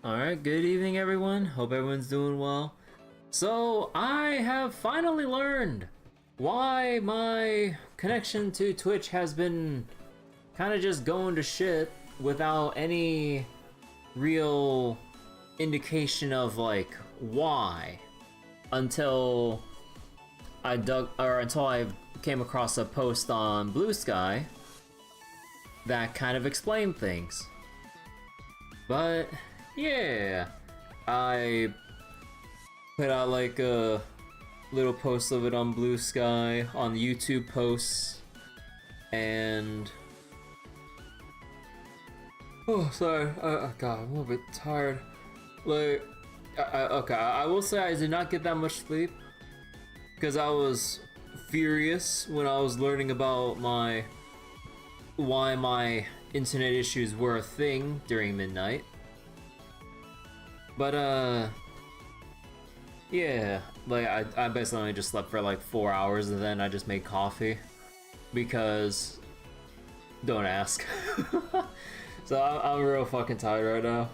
Alright, good evening everyone. Hope everyone's doing well. So, I have finally learned why my connection to Twitch has been kind of just going to shit without any real indication of like why until I came across a post on Blue Sky that kind of explained things. But yeah, I put out like a little post of it on Blue Sky, on the YouTube posts, and oh, sorry, God, I'm a little bit tired. Like, okay, I will say I did not get that much sleep because I was furious when I was learning about why my internet issues were a thing during midnight. But yeah, like I basically only just slept for like 4 hours and then I just made coffee because don't ask. So I'm real fucking tired right now.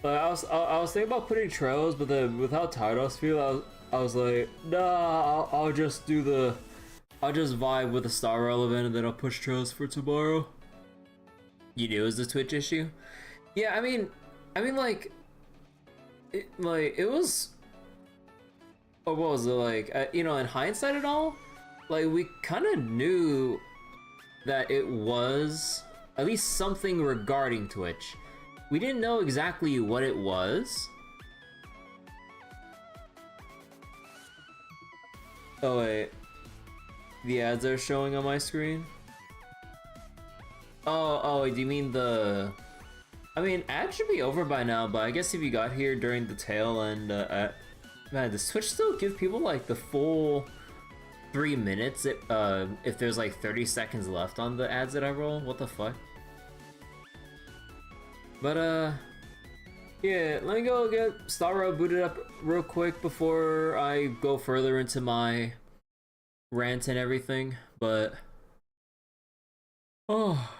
Like I was thinking about putting trails, but then with how tired I was feeling, I was like, nah, I'll just vibe with the Star Relevant and then I'll push trails for tomorrow. You knew it was the Twitch issue? Yeah, I mean like it was, or what was it like? You know, in hindsight at all, like we kind of knew that it was at least something regarding Twitch. We didn't know exactly what it was. Oh wait, the ads are showing on my screen. Oh, do you mean the... I mean, ads should be over by now, but I guess if you got here during the tail end, man, does Twitch still give people like the full 3 minutes if there's like 30 seconds left on the ads that I roll? What the fuck? But yeah, let me go get Star Road booted up real quick before I go further into my rant and everything, but... Oh,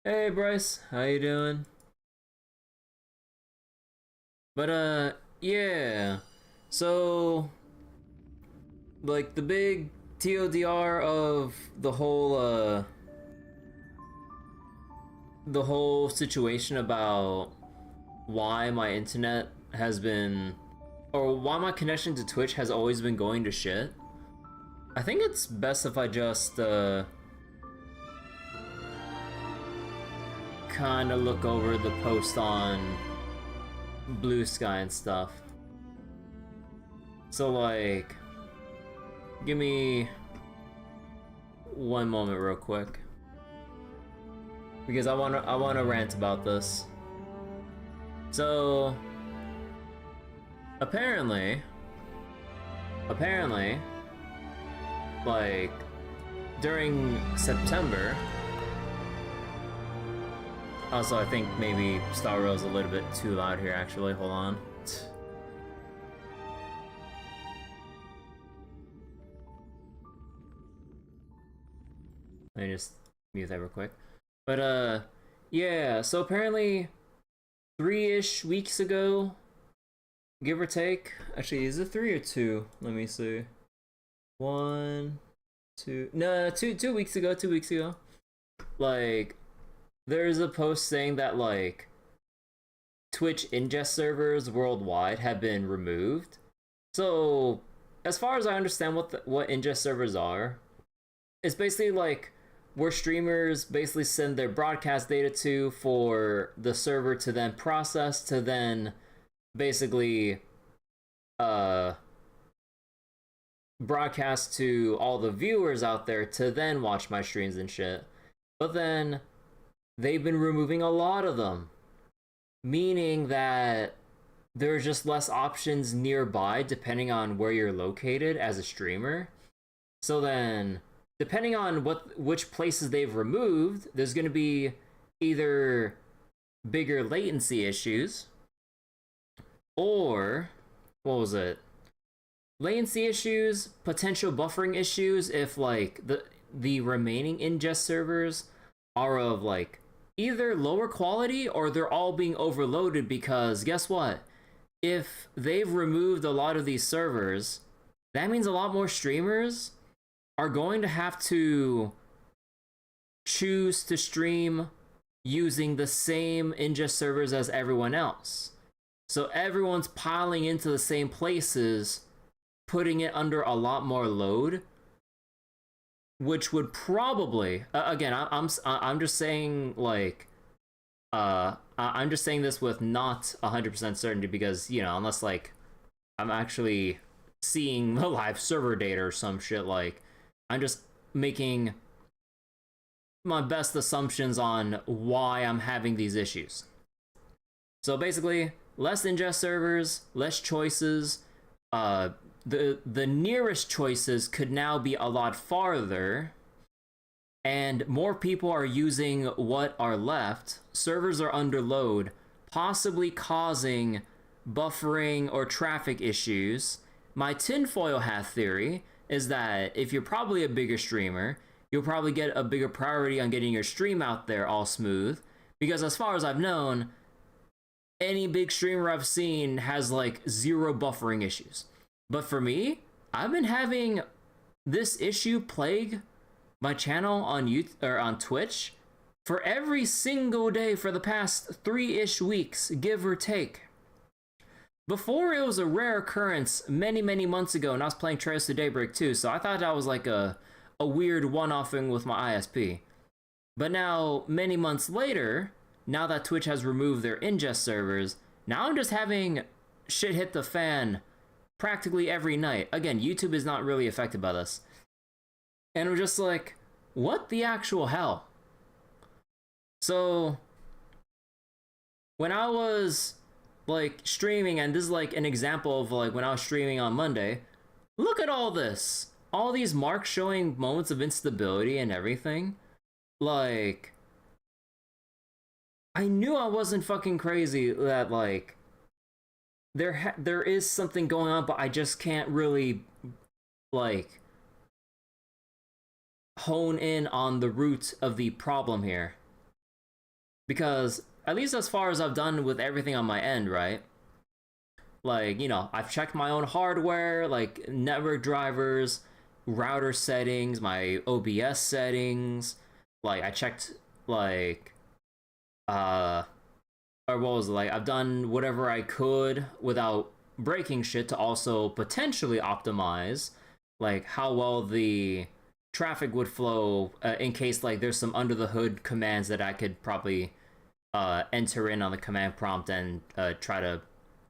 hey Bryce, how you doing? But yeah, so like the big TLDR of the whole situation about why my internet has been, or why my connection to Twitch has always been going to shit. I think it's best if I just kind of look over the post on Blue Sky and stuff. So like, give me one moment real quick, because I wanna rant about this. So apparently, like during September. Also, I think maybe Star Rail's a little bit too loud here, actually. Hold on. Let me just mute that real quick. But, yeah, so apparently 3-ish weeks ago, give or take. Actually, is it 3 or 2? Let me see. 1, 2... No, 2 weeks ago, 2 weeks ago. Like... There's a post saying that like Twitch ingest servers worldwide have been removed. So as far as I understand what ingest servers are, it's basically like where streamers basically send their broadcast data to for the server to then process to then basically broadcast to all the viewers out there to then watch my streams and shit. But then they've been removing a lot of them, meaning that there's just less options nearby depending on where you're located as a streamer. So then, depending on which places they've removed, there's going to be either bigger latency issues, or, what was it? Latency issues, potential buffering issues if like the remaining ingest servers are of like either lower quality or they're all being overloaded, because guess what? If they've removed a lot of these servers, that means a lot more streamers are going to have to choose to stream using the same ingest servers as everyone else. So everyone's piling into the same places, putting it under a lot more load, which would probably, again, I'm just saying, like, I'm just saying this with not 100% certainty, because, you know, unless, like, I'm actually seeing the live server data or some shit, like, I'm just making my best assumptions on why I'm having these issues. So basically, less ingest servers, less choices. The nearest choices could now be a lot farther, and more people are using what are left. Servers are under load, possibly causing buffering or traffic issues. My tinfoil hat theory is that if you're probably a bigger streamer, you'll probably get a bigger priority on getting your stream out there all smooth, because as far as I've known, any big streamer I've seen has like 0 buffering issues. But for me, I've been having this issue plague my channel on YouTube or on Twitch for every single day for the past 3-ish weeks, give or take. Before, it was a rare occurrence many months ago, and I was playing Trails to Daybreak too, so I thought that was like a weird one-off thing with my ISP. But now, many months later, now that Twitch has removed their ingest servers, now I'm just having shit hit the fan practically every night. Again, YouTube is not really affected by this. And I'm just like, what the actual hell? So, when I was like streaming, and this is like an example of like when I was streaming on Monday, look at all this. All these marks showing moments of instability and everything. Like, I knew I wasn't fucking crazy, that like there is something going on, but I just can't really like hone in on the root of the problem here. Because at least as far as I've done with everything on my end, right? Like, you know, I've checked my own hardware, like network drivers, router settings, my OBS settings. Like, I checked, like, or what was it, like, I've done whatever I could without breaking shit to also potentially optimize, like, how well the traffic would flow in case, like, there's some under the hood commands that I could probably enter in on the command prompt and try to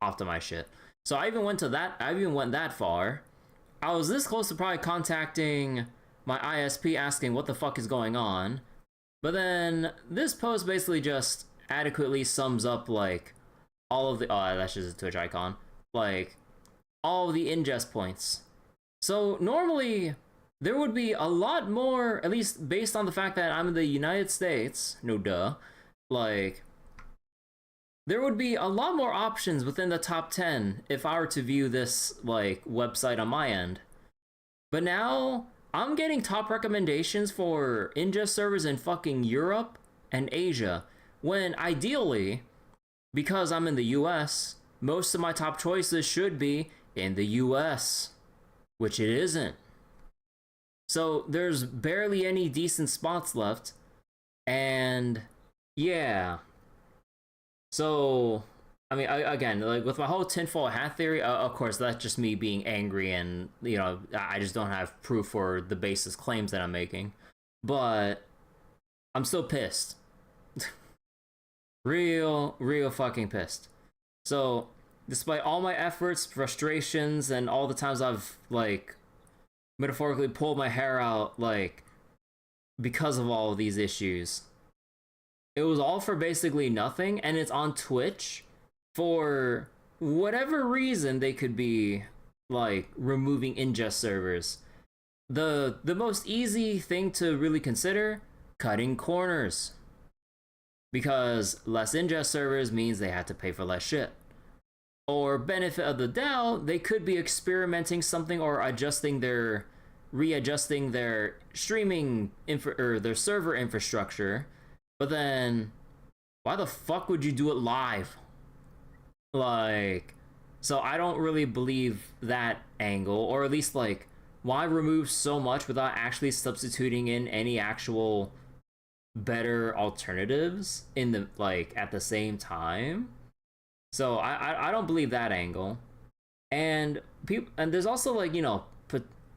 optimize shit. So I even went that far. I was this close to probably contacting my ISP asking what the fuck is going on. But then this post basically just adequately sums up like all of the, oh, that's just a Twitch icon, like all of the ingest points. So normally there would be a lot more, at least based on the fact that I'm in the United States, no duh, like there would be a lot more options within the top 10 if I were to view this like website on my end. But now I'm getting top recommendations for ingest servers in fucking Europe and Asia, when ideally, because I'm in the US, most of my top choices should be in the US, which it isn't. So there's barely any decent spots left, and yeah. So, I mean, again, like with my whole tinfoil hat theory, of course, that's just me being angry, and, you know, I just don't have proof for the basis claims that I'm making. But I'm still pissed. real fucking pissed. So, despite all my efforts, frustrations, and all the times I've, like, metaphorically pulled my hair out, like, because of all of these issues, it was all for basically nothing, and it's on Twitch for whatever reason they could be, like, removing ingest servers. The most easy thing to really consider, cutting corners. Because less ingest servers means they have to pay for less shit. Or benefit of the doubt, they could be experimenting something or readjusting their streaming or their server infrastructure But then, why the fuck would you do it live? Like, so I don't really believe that angle, or at least like, why remove so much without actually substituting in any actual better alternatives in the like at the same time? So I don't believe that angle. And people, and there's also like, you know,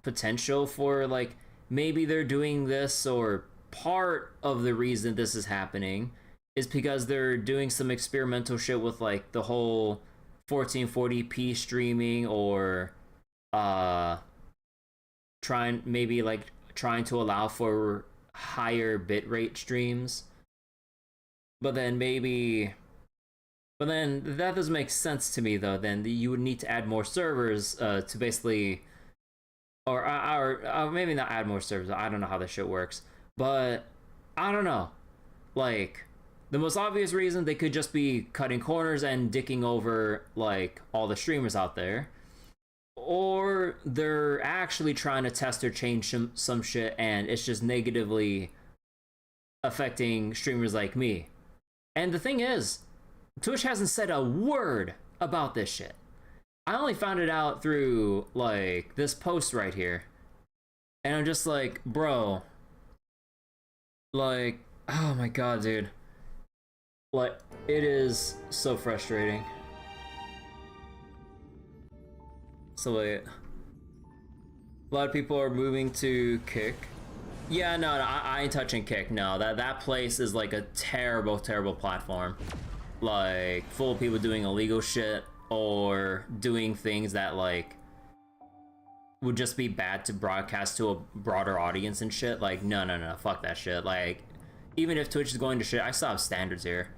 potential for like maybe they're doing this, or part of the reason this is happening is because they're doing some experimental shit with like the whole 1440p streaming, or uh trying to allow for higher bitrate streams. But then maybe but then that doesn't make sense to me though. Then you would need to add more servers to basically, or maybe not add more servers. I don't know how this shit works, but I don't know. Like, the most obvious reason, they could just be cutting corners and dicking over like all the streamers out there, or they're actually trying to test or change some shit, and it's just negatively affecting streamers like me. And the thing is, Twitch hasn't said a word about this shit. I only found it out through like this post right here, and I'm just like, bro, like, oh my god, dude, like, it is so frustrating. So wait, a lot of people are moving to Kick. Yeah, no, I ain't touching Kick. No, that place is like a terrible platform, like full of people doing illegal shit or doing things that like would just be bad to broadcast to a broader audience and shit. Like, no, fuck that shit. Like, even if Twitch is going to shit, I still have standards here.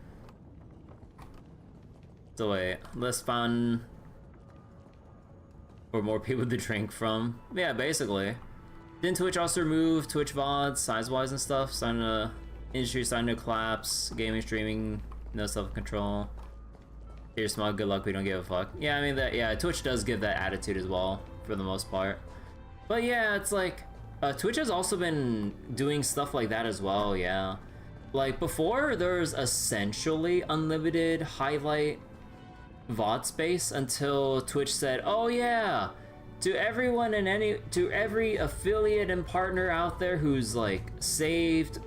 So wait, let's find or more people to drink from. Yeah, basically. Didn't Twitch also remove Twitch VODs, size-wise and stuff? Industry starting to collapse, gaming, streaming, no self-control. Here's smug, good luck, we don't give a fuck. Yeah, I mean, yeah, Twitch does give that attitude as well, for the most part. But yeah, it's like, Twitch has also been doing stuff like that as well, yeah. Like, before, there's essentially unlimited highlight VOD space until Twitch said, oh yeah, to everyone and to every affiliate and partner out there who's like saved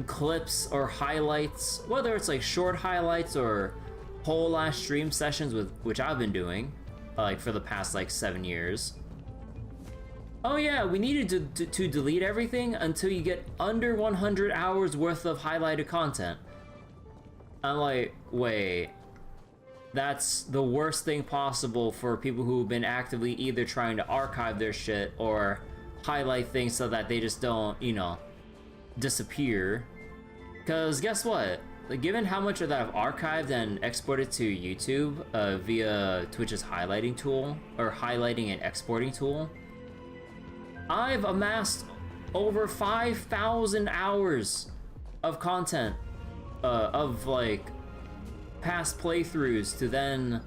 clips or highlights, whether it's like short highlights or whole last stream sessions, with which I've been doing like for the past like 7 years. Oh yeah, we needed to delete everything until you get under 100 hours worth of highlighted content. I'm like, wait, that's the worst thing possible for people who've been actively either trying to archive their shit or highlight things so that they just don't, you know, disappear. Because guess what? Like, given how much of that I've archived and exported to YouTube via Twitch's highlighting tool, or highlighting and exporting tool, I've amassed over 5,000 hours of content of like past playthroughs to then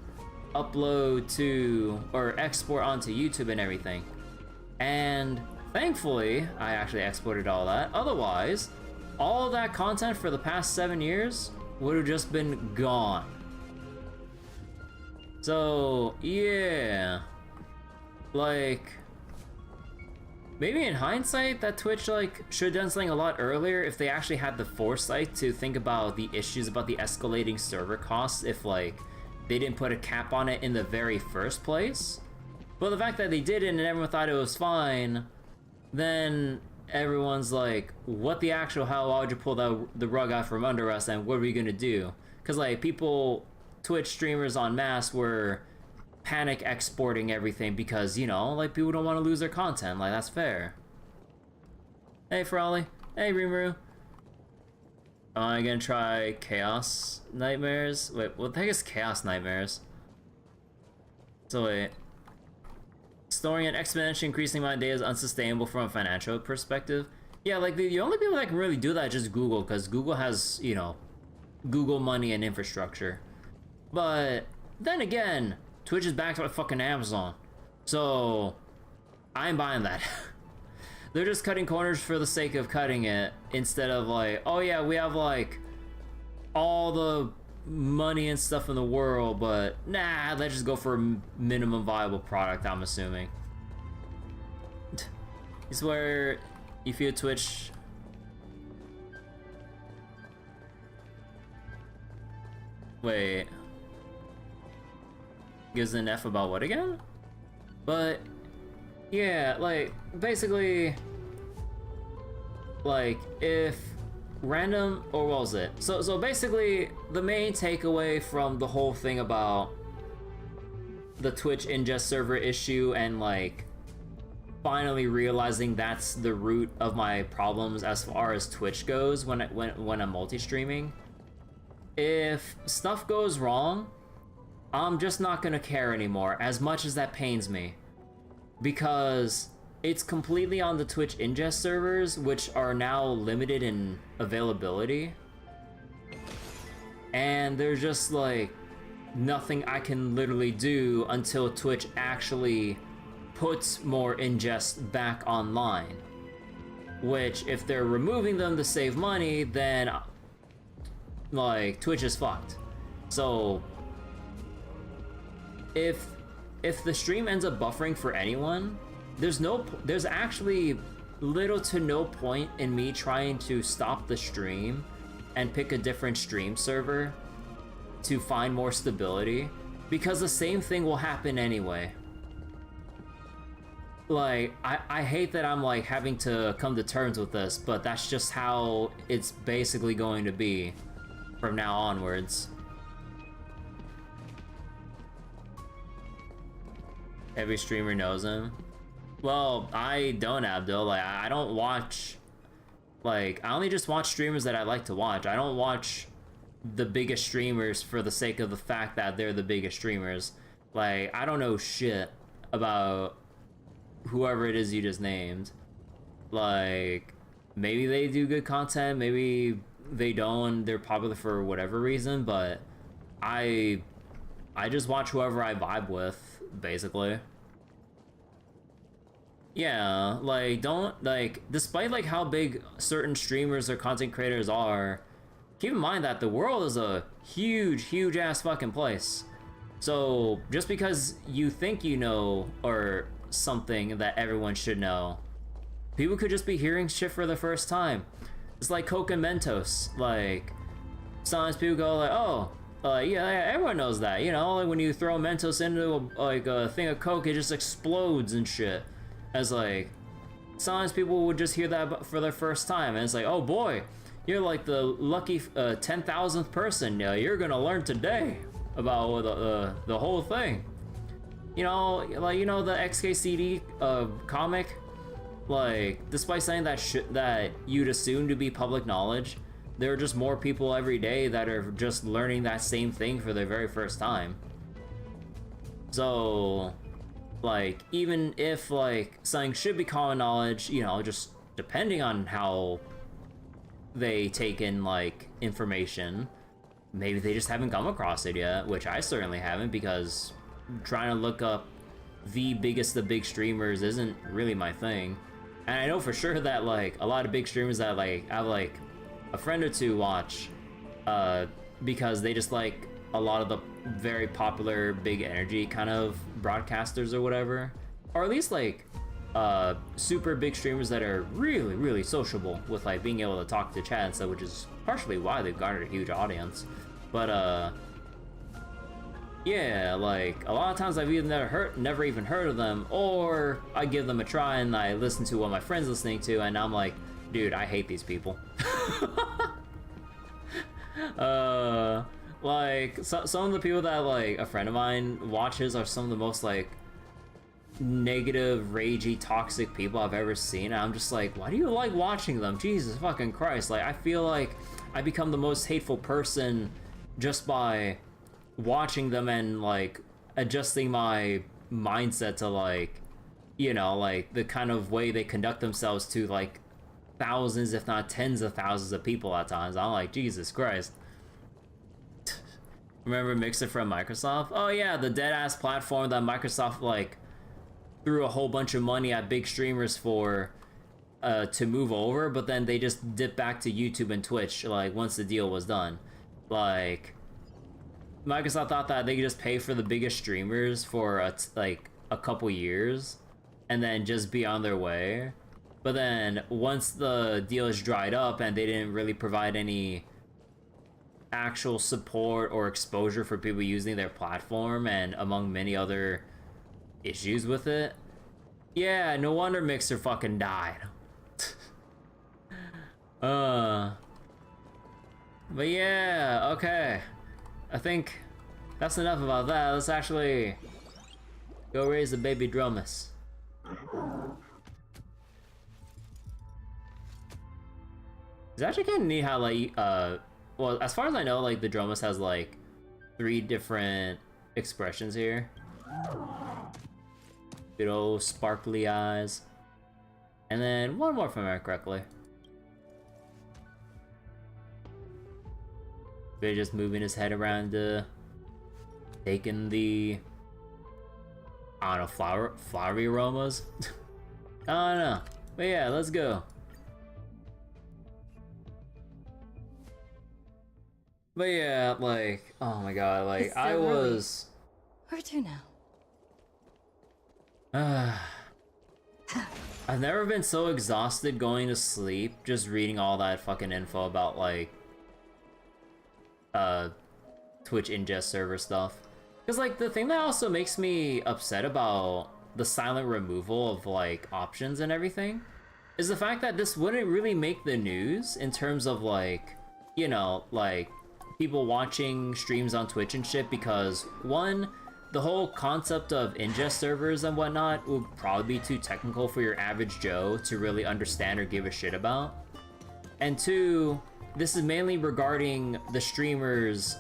upload to or export onto YouTube and everything. And thankfully, I actually exported all that. Otherwise, all of that content for the past 7 years would have just been gone. So, yeah. Like, maybe in hindsight, that Twitch like should have done something a lot earlier if they actually had the foresight to think about the issues about the escalating server costs, if like they didn't put a cap on it in the very first place. But the fact that they didn't and everyone thought it was fine, then everyone's like, what the actual hell, why would you pull the rug out from under us, and what are we gonna do? Because like people, Twitch streamers en masse were panic exporting everything because, you know, like people don't want to lose their content. Like, that's fair. Hey Frawley. Hey Rimuru. Am I gonna try Chaos Nightmares? Wait, what the heck is Chaos Nightmares? So wait. Storing an exponentially increasing amount of data is unsustainable from a financial perspective. Yeah, like the only people that can really do that is just Google, because Google has, you know, Google money and infrastructure. But then again, Twitch is backed by fucking Amazon, so I ain't buying that. They're just cutting corners for the sake of cutting it, instead of like, oh yeah, we have like all the money and stuff in the world, but nah, let's just go for a minimum viable product, I'm assuming. It's where you feel Twitch. Wait. Gives an F about what again? But yeah, like basically, like if random, or what was it? So basically the main takeaway from the whole thing about the Twitch ingest server issue, and like finally realizing that's the root of my problems as far as Twitch goes when I'm multi-streaming. If stuff goes wrong, I'm just not gonna care anymore, as much as that pains me, because it's completely on the Twitch ingest servers, which are now limited in availability, and there's just like nothing I can literally do until Twitch actually puts more ingest back online, which if they're removing them to save money, then like Twitch is fucked. So if the stream ends up buffering for anyone, there's actually little to no point in me trying to stop the stream and pick a different stream server to find more stability, because the same thing will happen anyway. Like, I hate that I'm like having to come to terms with this, but that's just how it's basically going to be from now onwards. Every streamer knows him. Well, I don't, Abdul. Like, I don't watch, like, I only just watch streamers that I like to watch. I don't watch the biggest streamers for the sake of the fact that they're the biggest streamers. Like, I don't know shit about whoever it is you just named. Like, maybe they do good content, maybe they don't, they're popular for whatever reason, but I just watch whoever I vibe with, basically. Yeah, like, don't, like, despite like how big certain streamers or content creators are, keep in mind that the world is a huge ass fucking place. So just because you think you know, or something that everyone should know, people could just be hearing shit for the first time. It's like Coke and Mentos. Like, sometimes people go like, oh, yeah, everyone knows that, you know, like when you throw Mentos into a thing of Coke, it just explodes and shit. As like, sometimes people would just hear that for their first time, and it's like, oh boy, you're like the lucky 10,000th person. You're gonna learn today about the whole thing. You know, like, you know, the XKCD comic. Like, despite saying that shit that you'd assume to be public knowledge, there are just more people every day that are just learning that same thing for their very first time. So, like, even if like something should be common knowledge, you know, just depending on how they take in like information, maybe they just haven't come across it yet, which I certainly haven't, because trying to look up the biggest of big streamers isn't really my thing. And I know for sure that like a lot of big streamers that like I have like a friend or two watch, because they just like a lot of the very popular big energy kind of broadcasters or whatever, or at least like super big streamers that are really sociable with like being able to talk to chat and stuff, which is partially why they've garnered a huge audience. But yeah, like a lot of times I've either never even heard of them, or I give them a try and I listen to what my friend's listening to, and I'm like, dude, I hate these people. Like some of the people that like a friend of mine watches are some of the most like negative, ragey, toxic people I've ever seen. And I'm just like, why do you like watching them? Jesus fucking Christ. Like, I feel like I become the most hateful person just by watching them and like adjusting my mindset to like, you know, like the kind of way they conduct themselves to like thousands, if not tens of thousands of people at times. I'm like, Jesus Christ. Remember Mixer from Microsoft? Oh yeah, the dead-ass platform that Microsoft like threw a whole bunch of money at big streamers for, to move over, but then they just dipped back to YouTube and Twitch like once the deal was done. Like Microsoft thought that they could just pay for the biggest streamers for like a couple years and then just be on their way. But then once the deal is dried up and they didn't really provide any actual support or exposure for people using their platform, and among many other issues with it, yeah, no wonder Mixer fucking died. But yeah, okay. I think that's enough about that. Let's actually go raise the baby Dromas. It's actually kind of neat how, like, well, as far as I know, like, the Dromas has, like, 3 different expressions here. Good old sparkly eyes. And then one more, if I remember correctly. They're just moving his head around, taking the, I don't know, flowery aromas? I don't know. But yeah, let's go. But yeah, like, oh my god, like, I was... Where to now? I've never been so exhausted going to sleep just reading all that fucking info about, like, Twitch ingest server stuff. Because, like, the thing that also makes me upset about the silent removal of, like, options and everything is the fact that this wouldn't really make the news in terms of, like, you know, like, people watching streams on Twitch and shit, because one, the whole concept of ingest servers and whatnot would probably be too technical for your average Joe to really understand or give a shit about. And two, this is mainly regarding the streamers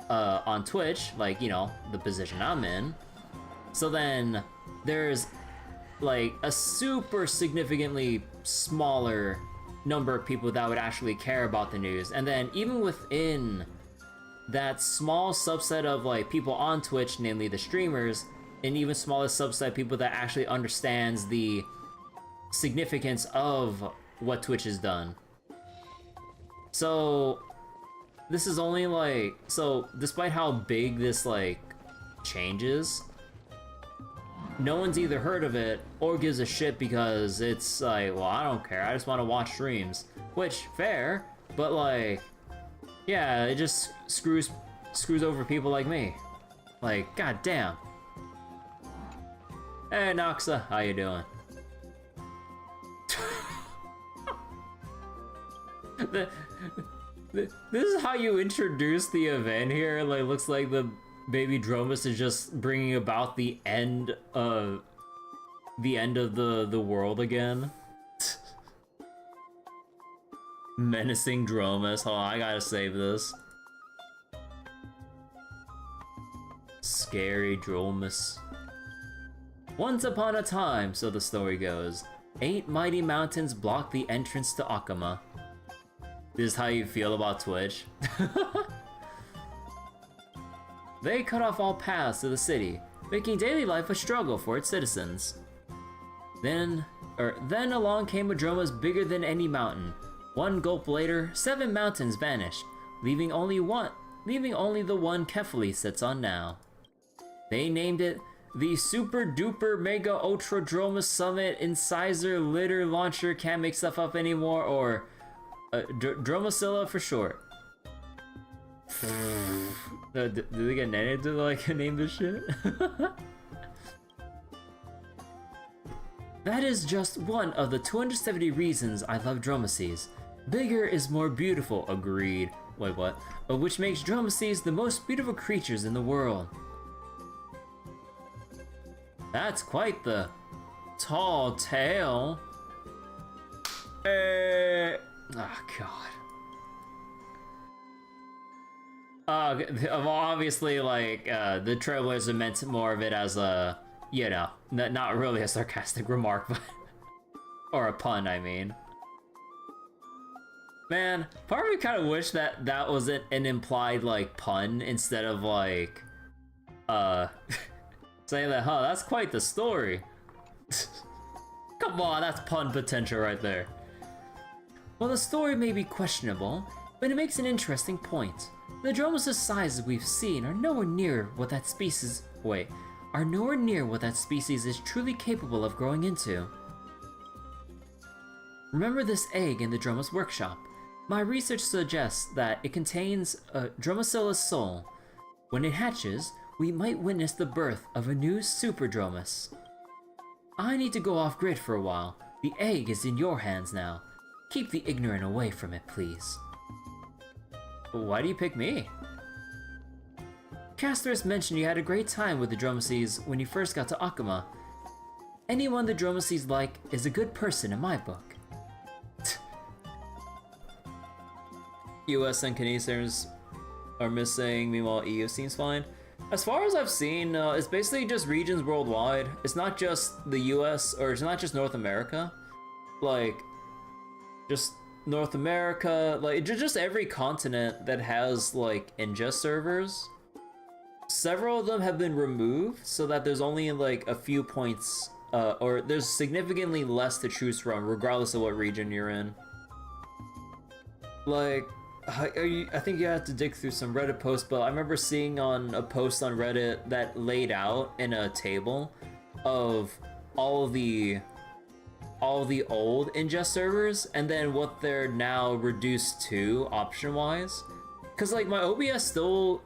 on Twitch, like, you know, the position I'm in. So then there's like a super significantly smaller number of people that would actually care about the news. And then even within that small subset of like people on Twitch, namely the streamers, an even smaller subset of people that actually understands the significance of what Twitch has done. So this is only like, so despite how big this like changes, no one's either heard of it or gives a shit because it's like, well, I don't care, I just want to watch streams. Which, fair, but like, yeah, it just screws over people like me. Like, goddamn. Hey, Noxa, how you doing? This is how you introduce the event here. Like, looks like the baby Dromas is just bringing about the end of the world again. Menacing Dromas. Hold on, I gotta save this. Scary Dromas. Once upon a time, so the story goes, 8 mighty mountains blocked the entrance to Akama. This is how you feel about Twitch? They cut off all paths to the city, making daily life a struggle for its citizens. Then along came a Dromas bigger than any mountain. One gulp later, 7 mountains vanished, leaving only the one Kefali sits on now. They named it the Super Duper Mega Ultra Dromas Summit Incisor Litter Launcher Can't Make Stuff Up Anymore, or Dromasilla for short. Did they get Nene to like name this shit? That is just one of the 270 reasons I love Dromases. Bigger is more beautiful, agreed. Wait, what? Which makes Dromases the most beautiful creatures in the world. That's quite the tall tale. Oh god. Well, obviously, like, the Trailblazer meant more of it as a, you know, not really a sarcastic remark, but or a pun, I mean. Man, part of me kind of wish that that was an implied, like, pun instead of, like, saying that, huh, that's quite the story. Come on, that's pun potential right there. While the story may be questionable, but it makes an interesting point. The Dromases sizes we've seen are nowhere near what that species is truly capable of growing into. Remember this egg in the Dromas workshop. My research suggests that it contains a Dromasilla's soul. When it hatches, we might witness the birth of a new Super Dromas. I need to go off-grid for a while. The egg is in your hands now. Keep the ignorant away from it, please. Why do you pick me? Castorus mentioned you had a great time with the Dromases when you first got to Akuma. Anyone the Dromases like is a good person in my book. US and Canesians are missing, meanwhile EU seems fine. As far as I've seen, it's basically just regions worldwide. It's not just the US, or it's not just North America. Like, just North America, like, just every continent that has, like, ingest servers. Several of them have been removed so that there's only, like, a few points, or there's significantly less to choose from, regardless of what region you're in. Like, I think you have to dig through some Reddit posts, but I remember seeing on a post on Reddit that laid out in a table of all of the old ingest servers and then what they're now reduced to option-wise. Cause like my OBS still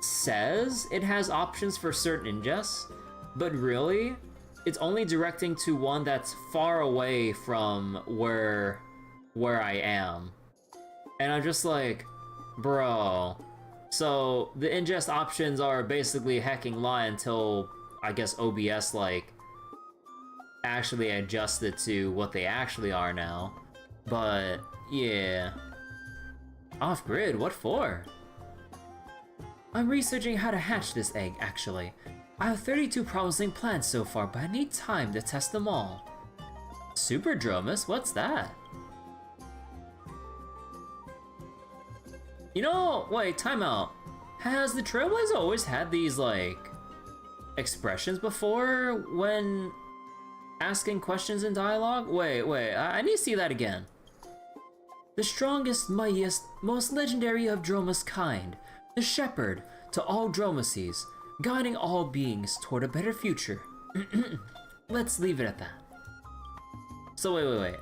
says it has options for certain ingests, but really it's only directing to one that's far away from where I am. And I'm just like, bro. So the ingest options are basically a hecking lie until I guess OBS like actually adjusted to what they actually are now. But yeah. Off grid, what for? I'm researching how to hatch this egg actually. I have 32 promising plans so far, but I need time to test them all. Super Dromas, what's that? You know, wait, time out. Has the Trailblazer always had these, like, expressions before when asking questions in dialogue? Wait, I need to see that again. The strongest, mightiest, most legendary of Dromas kind, the shepherd to all Dromases, guiding all beings toward a better future. Let's leave it at that. So wait.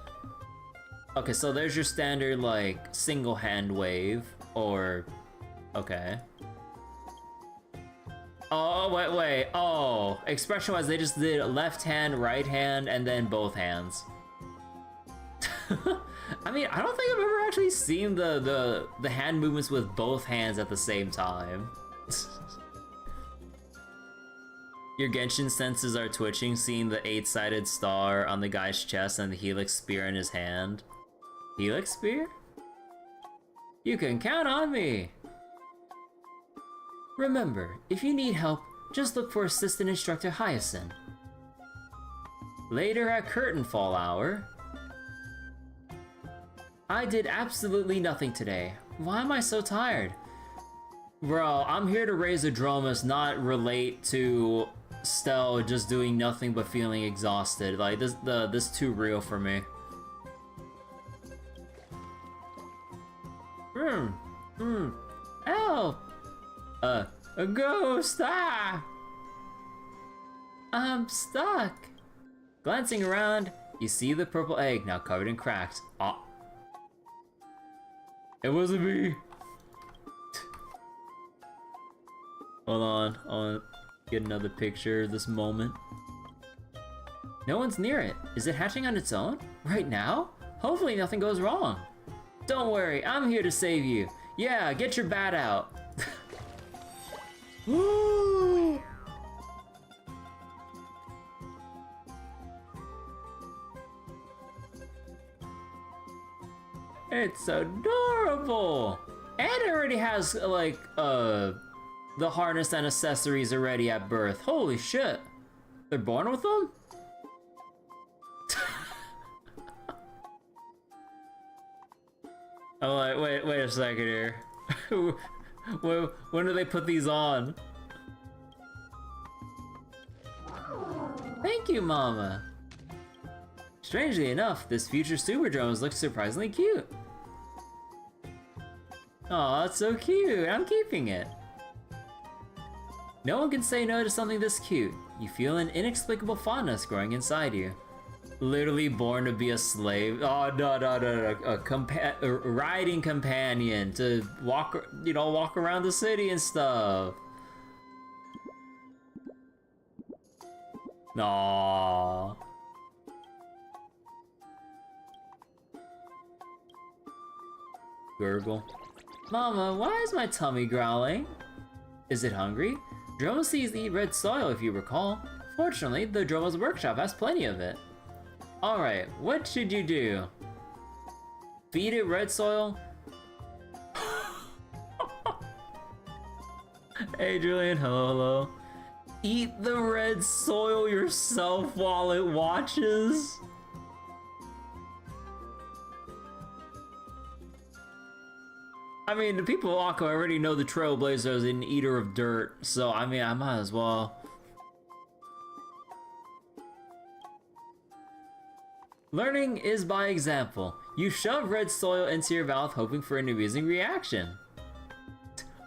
Okay, so there's your standard, like, single hand wave. Or, okay. Oh, wait. Oh, expression-wise, they just did left hand, right hand, and then both hands. I mean, I don't think I've ever actually seen the hand movements with both hands at the same time. Your Genshin senses are twitching, seeing the 8-sided star on the guy's chest and the Helix Spear in his hand. Helix Spear? You can count on me! Remember, if you need help, just look for Assistant Instructor Hyacinth. Later at Curtain Fall Hour. I did absolutely nothing today. Why am I so tired? Bro, I'm here to raise a Dromas, not relate to Stell just doing nothing but feeling exhausted. Like, this too real for me. Help! A ghost! Ah! I'm stuck! Glancing around, you see the purple egg now covered in cracks. Ah. It wasn't me! Hold on, I'll get another picture of this moment. No one's near it. Is it hatching on its own? Right now? Hopefully nothing goes wrong. Don't worry, I'm here to save you. Yeah, get your bat out. Woo! It's adorable! And it already has, like, the harness and accessories already at birth. Holy shit! They're born with them? I'm like, wait a second here. When do they put these on? Thank you, Mama. Strangely enough, this future Super Dromas looks surprisingly cute. Aw, that's so cute. I'm keeping it. No one can say no to something this cute. You feel an inexplicable fondness growing inside you. Literally born to be a slave. Oh, no. A riding companion to walk, walk around the city and stuff. Aww. Gurgle. Mama, why is my tummy growling? Is it hungry? Dromases eat red soil, if you recall. Fortunately, the Dromas workshop has plenty of it. Alright, what should you do? Feed it red soil? Hey Julian, hello. Eat the red soil yourself while it watches? I mean, the people of Aqua already know the Trailblazer is an eater of dirt, so I mean, I might as well. Learning is by example. You shove red soil into your mouth hoping for an amusing reaction.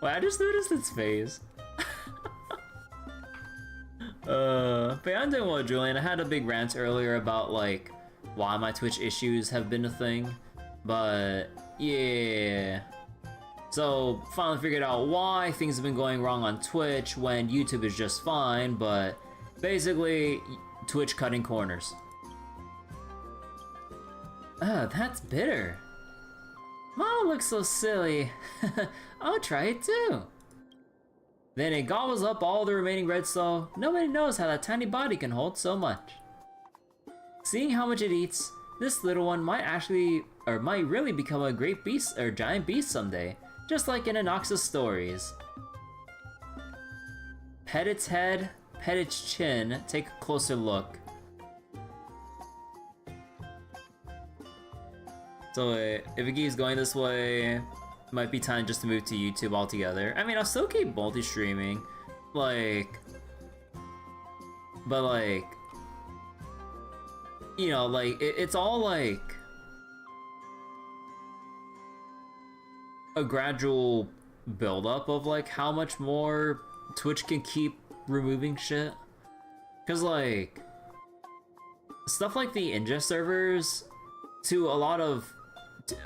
Wait, I just noticed its face. But yeah, I'm doing well, Julian. I had a big rant earlier about, like, why my Twitch issues have been a thing. But, yeah. So, finally figured out why things have been going wrong on Twitch when YouTube is just fine, but basically, Twitch cutting corners. Oh, that's bitter. Mom looks so silly. I'll try it too. Then it gobbles up all the remaining red soil. Nobody knows how that tiny body can hold so much. Seeing how much it eats, this little one might really become a great beast or giant beast someday, just like in Anox's stories. Pet its head, pet its chin, take a closer look. So if it keeps going this way, might be time just to move to YouTube altogether. I mean, I'll still keep multi-streaming, but you know, like, it's all like a gradual build-up of like how much more Twitch can keep removing shit. Cause like, stuff like the ingest servers, to a lot of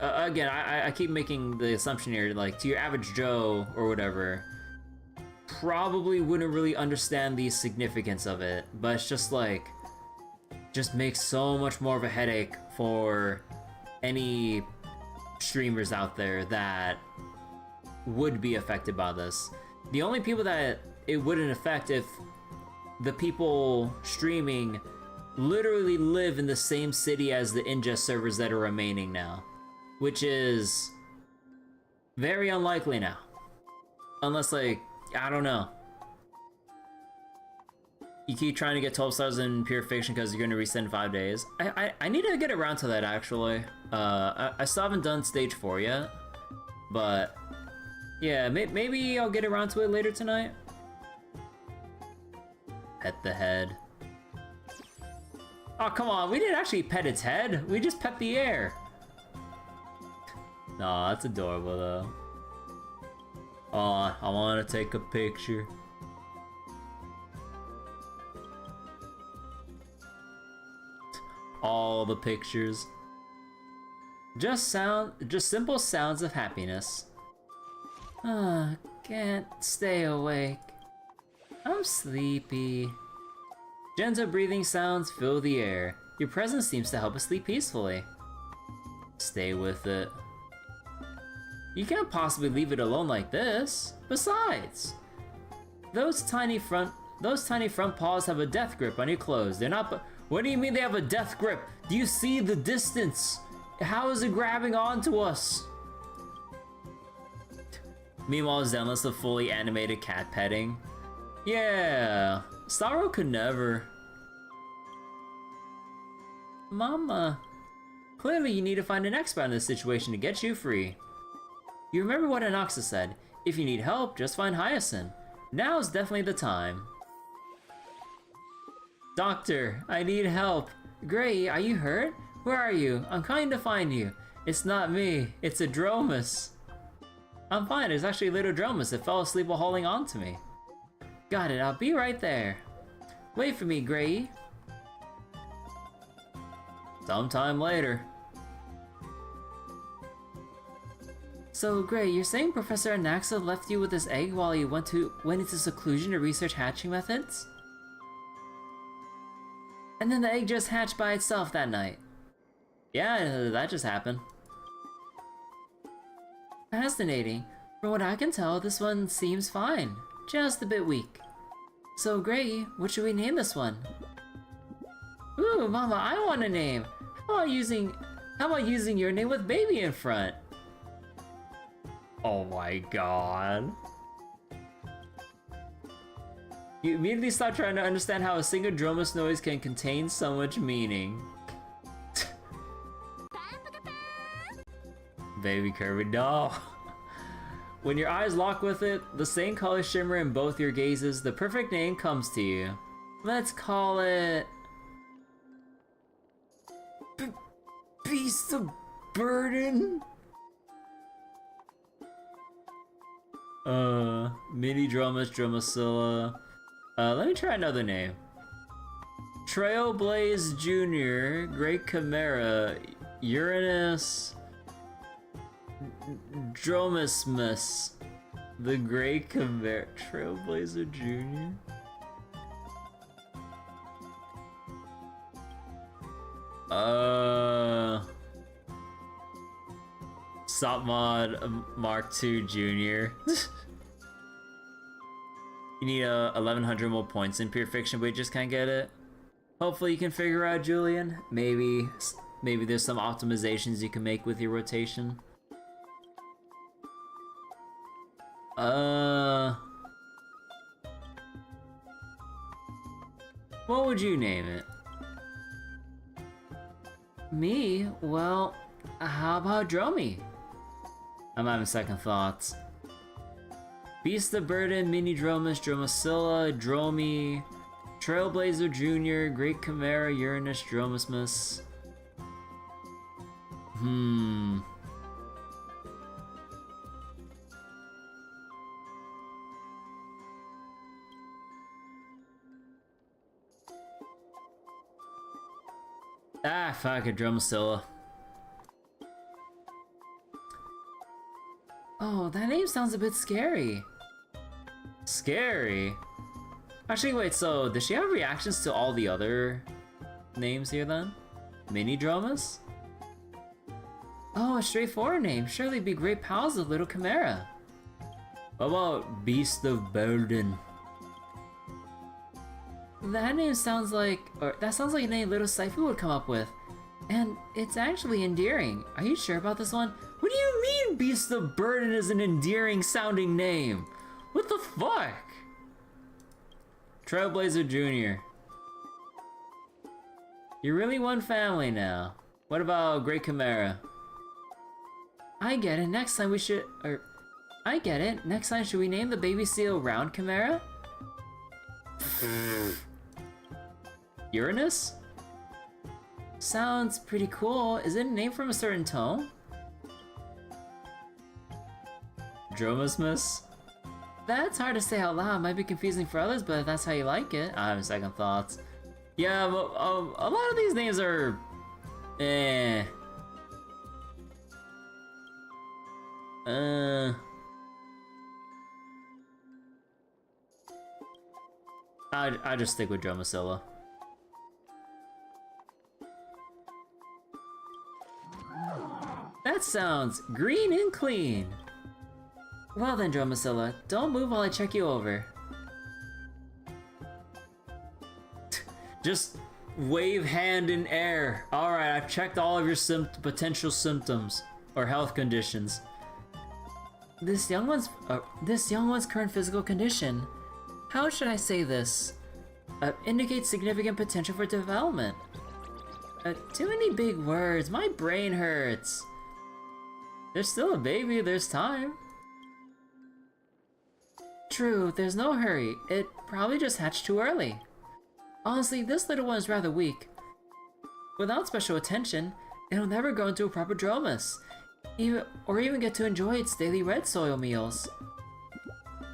again, I keep making the assumption here, like, to your average Joe or whatever, probably wouldn't really understand the significance of it, but it's just like, just makes so much more of a headache for any streamers out there that would be affected by this. The only people that it wouldn't affect if the people streaming literally live in the same city as the ingest servers that are remaining now, which is very unlikely now. Unless, like, I don't know. You keep trying to get 12 stars in Pure Fiction because you're going to reset in 5 days. I need to get around to that, actually. I still haven't done stage 4 yet. But, yeah, maybe I'll get around to it later tonight. Pet the head. Oh, come on, we didn't actually pet its head. We just pet the air. Nah, that's adorable, though. Oh, I want to take a picture. All the pictures. Just simple sounds of happiness. Can't stay awake. I'm sleepy. Gentle breathing sounds fill the air. Your presence seems to help us sleep peacefully. Stay with it. You can't possibly leave it alone like this. Besides, those tiny front paws have a death grip on your clothes. They're not. What do you mean they have a death grip? Do you see the distance? How is it grabbing onto us? Meanwhile, Zenless of fully animated cat petting. Yeah, Starro could never. Mama, clearly you need to find an expert in this situation to get you free. You remember what Anoxa said, if you need help, just find Hyacinth. Now's definitely the time. Doctor, I need help. Gray, are you hurt? Where are you? I'm coming to find you. It's not me, it's a Dromas. I'm fine, it's actually a little Dromas that fell asleep while holding on to me. Got it, I'll be right there. Wait for me, Gray. Sometime later. So, Gray, you're saying Professor Anaxa left you with this egg while he went into seclusion to research hatching methods? And then the egg just hatched by itself that night. Yeah, that just happened. Fascinating. From what I can tell, this one seems fine. Just a bit weak. So, Gray, what should we name this one? Ooh, Mama, I want a name. How about using your name with baby in front? Oh my god. You immediately start trying to understand how a single Dromas noise can contain so much meaning. Baby Kirby doll. When your eyes lock with it, the same color shimmer in both your gazes, the perfect name comes to you. Let's call it... Beast of Burden? Mini Dromas, Dromasilla. Let me try another name. Trailblaze Jr., Great Chimera, Uranus, Dromasmus, the Great Chimera, Trailblazer Jr. Sopmod Mark II Jr. You need 1100 more points in pure fiction, but you just can't get it. Hopefully you can figure out, Julian. Maybe there's some optimizations you can make with your rotation. What would you name it? Me? Well, how about Dromy? I'm having second thoughts. Beast of Burden, Mini Dromas, Dromasilla, Dromy, Trailblazer Jr., Great Chimera, Uranus, Dromasmus. Ah, fuck it, Dromasilla. Oh, that name sounds a bit scary. Scary? Actually, wait, so does she have reactions to all the other names here then? Mini Dromas? Oh, a straightforward name. Surely be great pals with Little Chimera. What about Beast of Burden? That name sounds like, that sounds like a name Little Saifu would come up with. And it's actually endearing. Are you sure about this one? What do you mean Beast of Burden is an endearing sounding name? What the fuck? Trailblazer Jr. You're really one family now. What about Great Chimera? I get it, next time we should, I get it, next time should we name the baby seal Round Chimera? Uranus? Sounds pretty cool. Is it a name from a certain tone? Dromasmus? That's hard to say out loud. Might be confusing for others, but if that's how you like it. I have second thoughts. Yeah, but a lot of these names are... eh. I just stick with Dromasilla. That sounds green and clean. Well then, Dromasilla, don't move while I check you over. Just wave hand in air. Alright, I've checked all of your potential symptoms or health conditions. This young one's current physical condition, how should I say this? Indicates significant potential for development. Too many big words, my brain hurts. There's still a baby, there's time. True, there's no hurry. It probably just hatched too early. Honestly, this little one is rather weak. Without special attention, it'll never grow into a proper Dromas, even get to enjoy its daily red soil meals.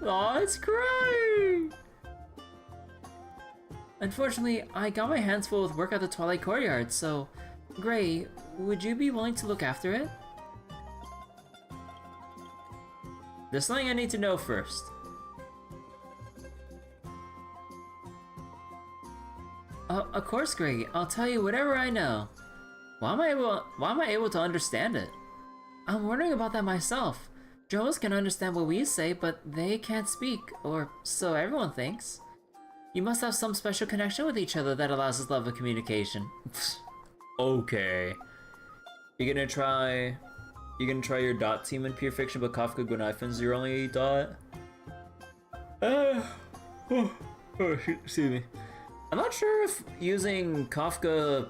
Aw, it's crying! Unfortunately, I got my hands full with work at the Twilight Courtyard, so... Gray, would you be willing to look after it? There's something I need to know first. Of course, Gray. I'll tell you whatever I know. Why am I able to understand it? I'm wondering about that myself. Dromas can understand what we say, but they can't speak, or so everyone thinks. You must have some special connection with each other that allows this level of communication. Okay. You're gonna try your dot team in Pure Fiction, but Kafka Gunaifin's your only dot? Excuse me. I'm not sure if using Kafka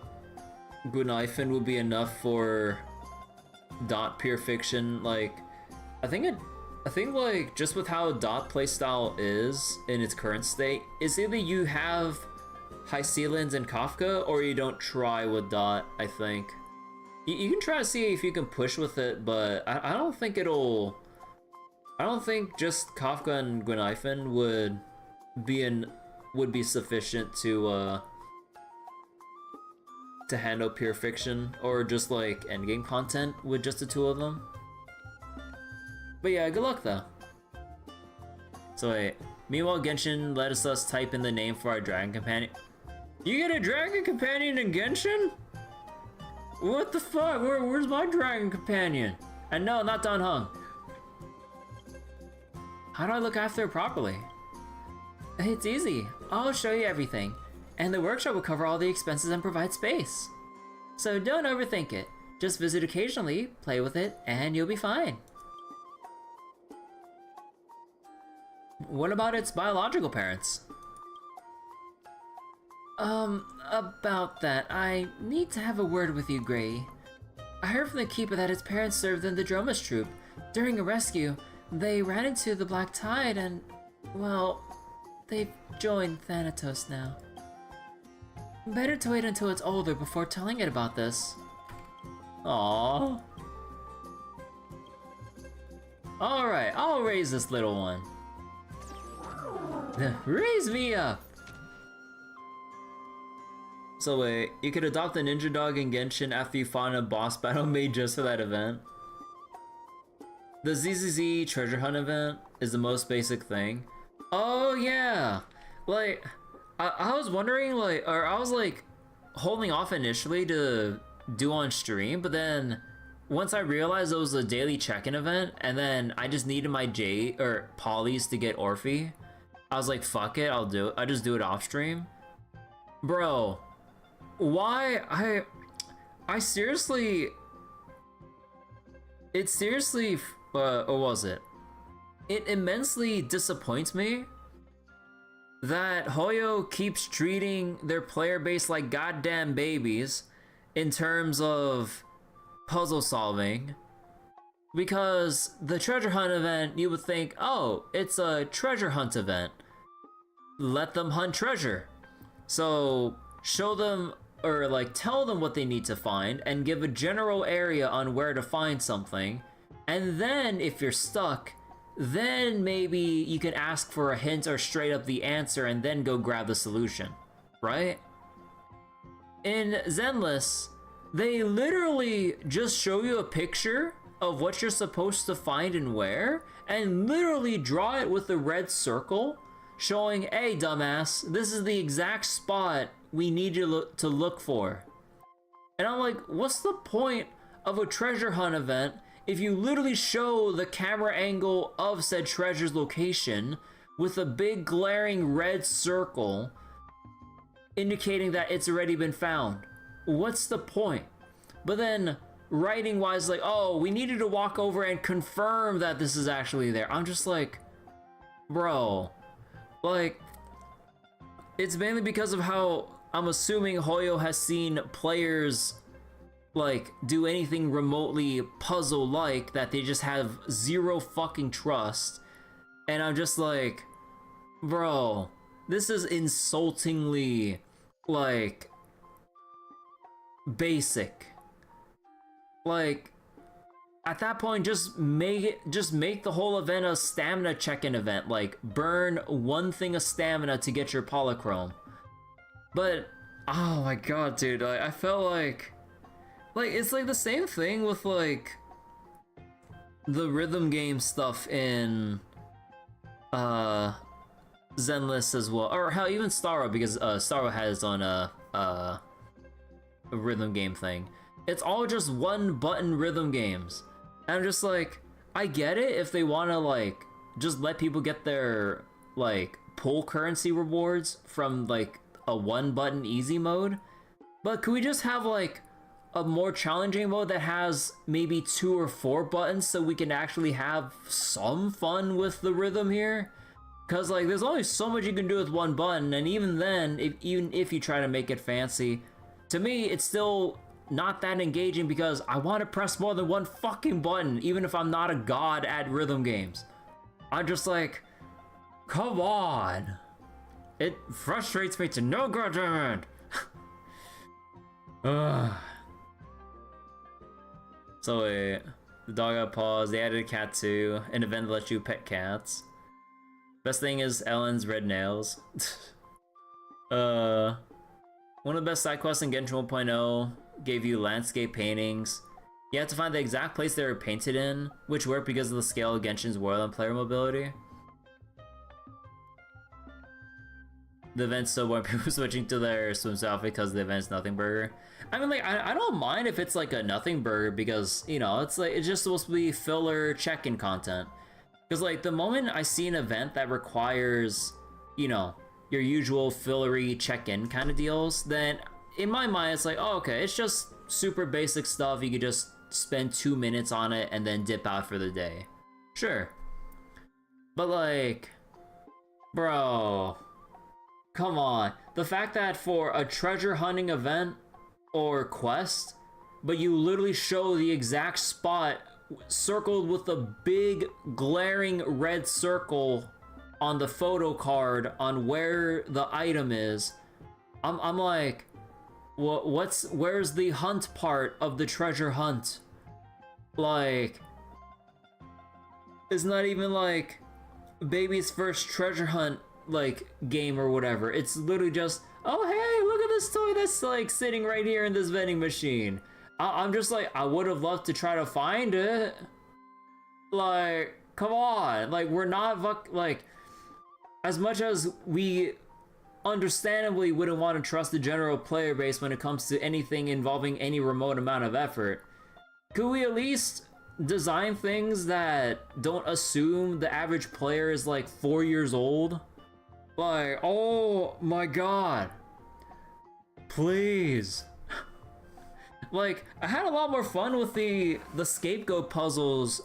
Gunaifin would be enough for dot Pure Fiction. Like, I think like just with how dot playstyle is in its current state, it's either you have high ceilings in Kafka or you don't try with dot. I think you can try to see if you can push with it, but I don't think it'll. I don't think just Kafka and Gunaifin would be sufficient to handle Pure Fiction or just like endgame content with just the two of them. But yeah, good luck though. So wait, meanwhile Genshin let us type in the name for our dragon companion. You get a dragon companion in Genshin? What the fuck? Where's my dragon companion? And no, not Dan Heng. How do I look after it properly? It's easy. I'll show you everything. And the workshop will cover all the expenses and provide space. So don't overthink it. Just visit occasionally, play with it, and you'll be fine. What about its biological parents? About that, I need to have a word with you, Gray. I heard from the Keeper that its parents served in the Dromas troop. During a rescue, they ran into the Black Tide and, well, they've joined Thanatos now. Better to wait until it's older before telling it about this. Aww. Alright, I'll raise this little one. Raise me up! So wait, you could adopt a ninja dog in Genshin after you fought in a boss battle made just for that event. The ZZZ treasure hunt event is the most basic thing. Oh yeah! Like, I was wondering, like, or I was like holding off initially to do on stream, but then once I realized it was a daily check-in event and then I just needed my Polys to get Orphe, I was like, fuck it, I'll do it. I just do it off stream. Bro, why I seriously, it seriously, or was it? It immensely disappoints me that Hoyo keeps treating their player base like goddamn babies in terms of puzzle solving. Because the treasure hunt event, you would think, oh, it's a treasure hunt event. Let them hunt treasure. So show them, or like tell them what they need to find and give a general area on where to find something. And then if you're stuck, then maybe you can ask for a hint or straight up the answer and then go grab the solution, right? In Zenless, they literally just show you a picture of what you're supposed to find and where, and literally draw it with a red circle, showing, hey dumbass, this is the exact spot we need you to look for. And I'm like, what's the point of a treasure hunt event if you literally show the camera angle of said treasure's location with a big glaring red circle indicating that it's already been found? What's the point? But then writing wise, like, oh, we needed to walk over and confirm that this is actually there. I'm just like, bro, like, it's mainly because of how I'm assuming Hoyo has seen players like do anything remotely puzzle-like that they just have zero fucking trust. And I'm just like, bro, this is insultingly, like, basic. Like, at that point, just make the whole event a stamina check-in event. Like, burn one thing of stamina to get your polychrome. But, oh my god, dude, I felt like it's like the same thing with like the rhythm game stuff in Zenless as well, or hell, even Starro, because Starro has its own a rhythm game thing. It's all just one button rhythm games, and I'm just like, I get it if they want to like just let people get their like pull currency rewards from like a one button easy mode, but could we just have like a more challenging mode that has maybe 2 or 4 buttons so we can actually have some fun with the rhythm here? Because like there's only so much you can do with one button, and even then, even if you try to make it fancy, to me it's still not that engaging because I want to press more than one fucking button, even if I'm not a god at rhythm games. I'm just like, come on. It frustrates me to no good end. Ugh. So wait, the dog got paws, they added a cat too, an event that lets you pet cats. Best thing is Ellen's red nails. One of the best side quests in Genshin 1.0 gave you landscape paintings. You have to find the exact place they were painted in, which worked because of the scale of Genshin's world and player mobility. The event's so boring, people switching to their swimsuit outfit because the event's nothing burger. I mean, like, I don't mind if it's like a nothing burger because, you know, it's like, it's just supposed to be filler check-in content. Because, like, the moment I see an event that requires, you know, your usual fillery check-in kind of deals, then in my mind, it's like, oh, okay, it's just super basic stuff. You could just spend 2 minutes on it and then dip out for the day. Sure. But, like, bro, come on. The fact that for a treasure hunting event or quest, but you literally show the exact spot circled with a big glaring red circle on the photo card on where the item is, I'm like, where's the hunt part of the treasure hunt? Like, it's not even like baby's first treasure hunt like game or whatever. It's literally just, oh hey, look at this toy that's like sitting right here in this vending machine. I'm just like, I would have loved to try to find it. Like, come on. Like, we're not like, as much as we understandably wouldn't want to trust the general player base when it comes to anything involving any remote amount of effort, could we at least design things that don't assume the average player is like 4 years old? Like, oh my god. Please. Like, I had a lot more fun with the scapegoat puzzles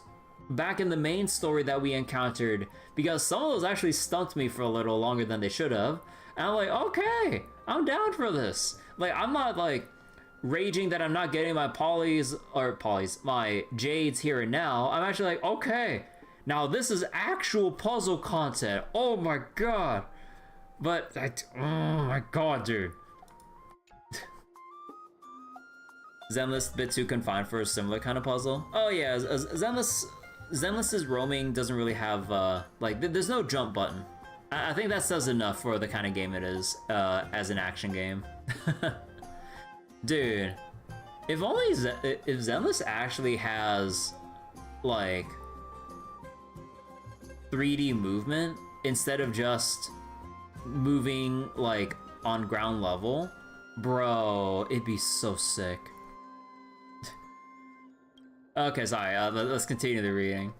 back in the main story that we encountered, because some of those actually stumped me for a little longer than they should have. And I'm like, okay, I'm down for this. Like, I'm not like raging that I'm not getting my my jades here and now. I'm actually like, okay, now this is actual puzzle content. Oh my god. But, oh my god, dude. Zenless a bit too confined for a similar kind of puzzle. Oh yeah, Zenless's roaming doesn't really have, like, there's no jump button. I think that says enough for the kind of game it is, as an action game. Dude, if Zenless actually has, like, 3D movement instead of just moving, like, on ground level, bro, it'd be so sick. Okay, sorry, let's continue the reading.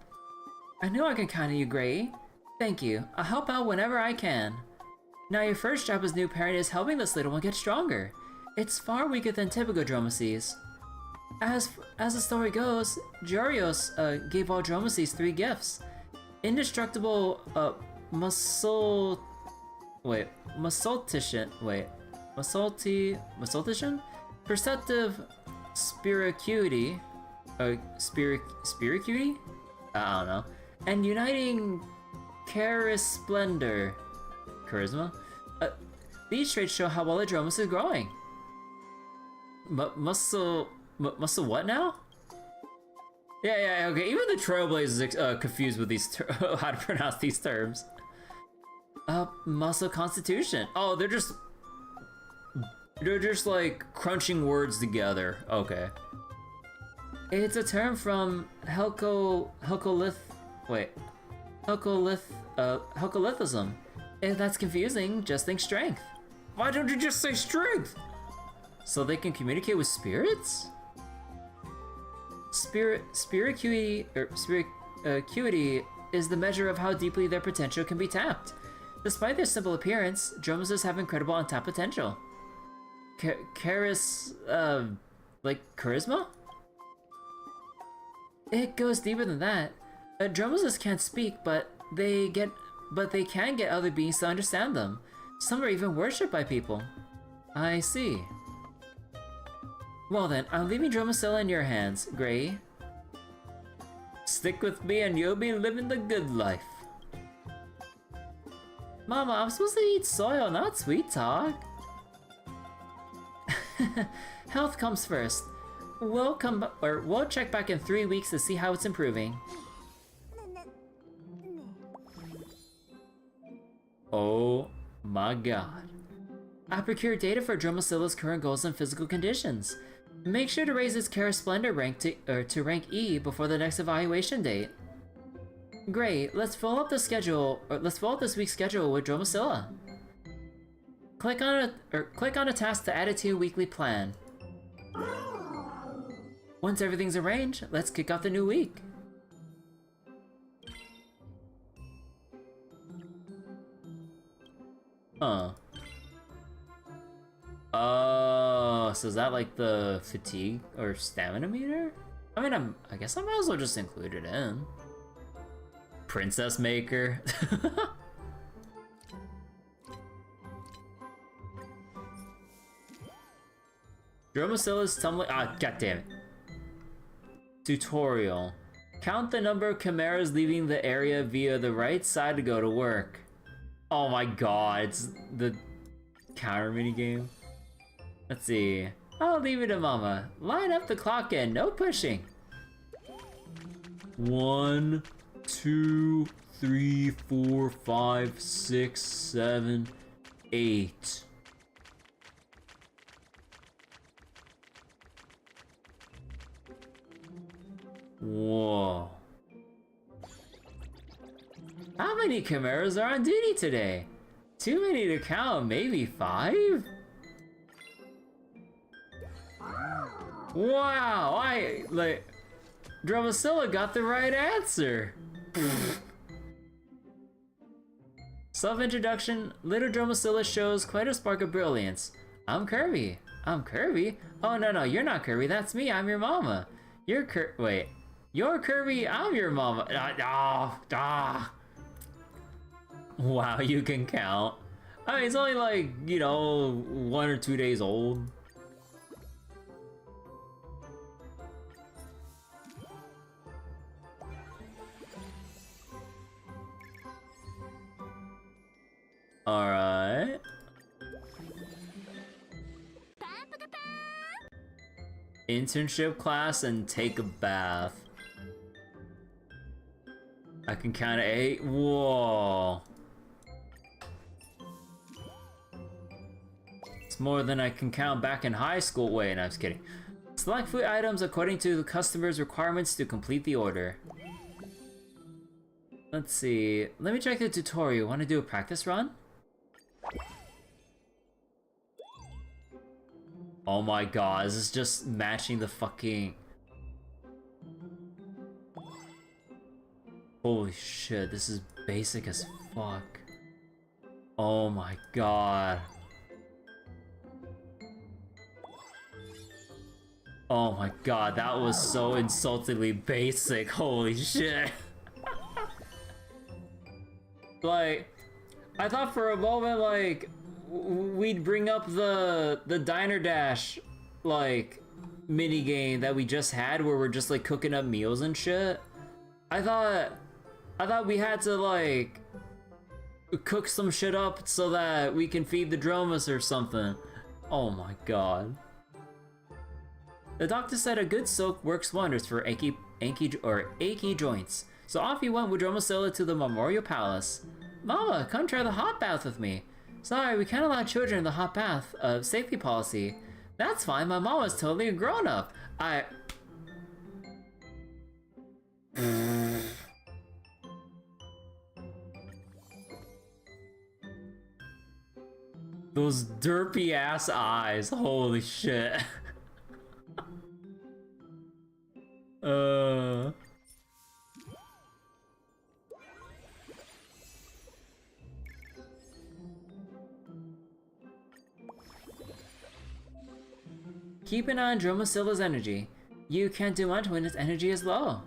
I knew I could count on you, Gray. Thank you. I'll help out whenever I can. Now your first job as new parent is helping this little one get stronger. It's far weaker than typical Dromases. As the story goes, Jarios gave all Dromases 3 gifts. Indestructible, muscultician, perceptive spiricuity, spiricuity? I don't know. And uniting charisma. These traits show how well the Dromas is growing. muscle what now? Yeah, okay. Even the Trailblazers confused with these how to pronounce these terms. Muscle constitution. Oh, they're just like crunching words together. Okay. It's a term from Helcolithism. If that's confusing, just think strength. Why don't you just say strength? So they can communicate with spirits? Spirituity is the measure of how deeply their potential can be tapped. Despite their simple appearance, Dromases have incredible untapped potential. Like charisma? It goes deeper than that. Dromases can't speak, but they can get other beings to understand them. Some are even worshipped by people. I see. Well then, I'm leaving Dromasilla in your hands, Gray. Stick with me and you'll be living the good life. Mama, I'm supposed to eat soil, not sweet talk. Health comes first. We'll check back in 3 weeks to see how it's improving. Oh my god. I procured data for Dromasilla's current goals and physical conditions. Make sure to raise its Kara Splendor rank to rank E before the next evaluation date. Great, let's follow up this week's schedule with Dromasilla. Click on a task to add it to your weekly plan. Once everything's arranged, let's kick off the new week. Huh. Oh, so is that like the fatigue or stamina meter? I mean, I guess I might as well just include it in. Princess Maker. Dromasilla's tumbling. Ah, goddammit. Tutorial. Count the number of chimeras leaving the area via the right side to go to work. Oh my god, it's the counter minigame. Let's see. I'll leave it to Mama. Line up the clock in, no pushing. 1, 2, 3, 4, 5, 6, 7, 8. Whoa. How many chimeras are on duty today? Too many to count, maybe 5? Wow, Dromasilla got the right answer. Self-introduction, little Dromasilla shows quite a spark of brilliance. I'm Kirby. I'm Kirby? Oh no, you're not Kirby, that's me, I'm your mama. You're Kirby, I'm your mama. Wow, you can count. I mean, it's only like, 1 or 2 days old. Alright. Internship class and take a bath. I can count to 8. Whoa. It's more than I can count back in high school. Wait, no, I'm just kidding. Select food items according to the customer's requirements to complete the order. Let's see. Let me check the tutorial. Want to do a practice run? Oh my god, this is just matching the fucking... Holy shit, this is basic as fuck. Oh my god. Oh my god, that was so insultingly basic. Holy shit. Like, I thought for a moment, like, we'd bring up the Diner Dash, like, minigame that we just had where we're just, like, cooking up meals and shit. I thought we had to, like, cook some shit up so that we can feed the Dromas or something. Oh my god. The doctor said a good soak works wonders for achy joints. So off he went with Dromasilla to the Memorial Palace. Mama, come try the hot bath with me. Sorry, we can't allow children in the hot bath. Safety policy. That's fine, my mama's totally a grown-up. Those derpy ass eyes, holy shit. Keep an eye on Dromasilla's energy. You can't do much when its energy is low.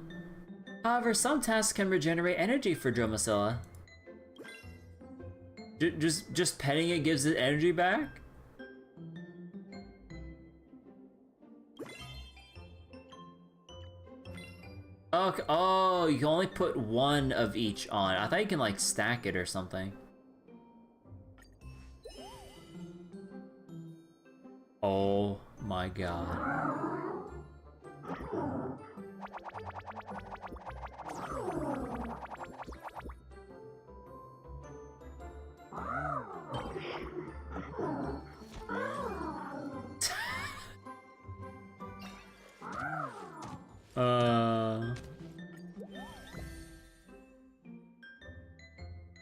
However, some tasks can regenerate energy for Dromasilla. Just petting it gives it energy back? Okay, oh, you can only put one of each on. I thought you can like stack it or something. Oh my god.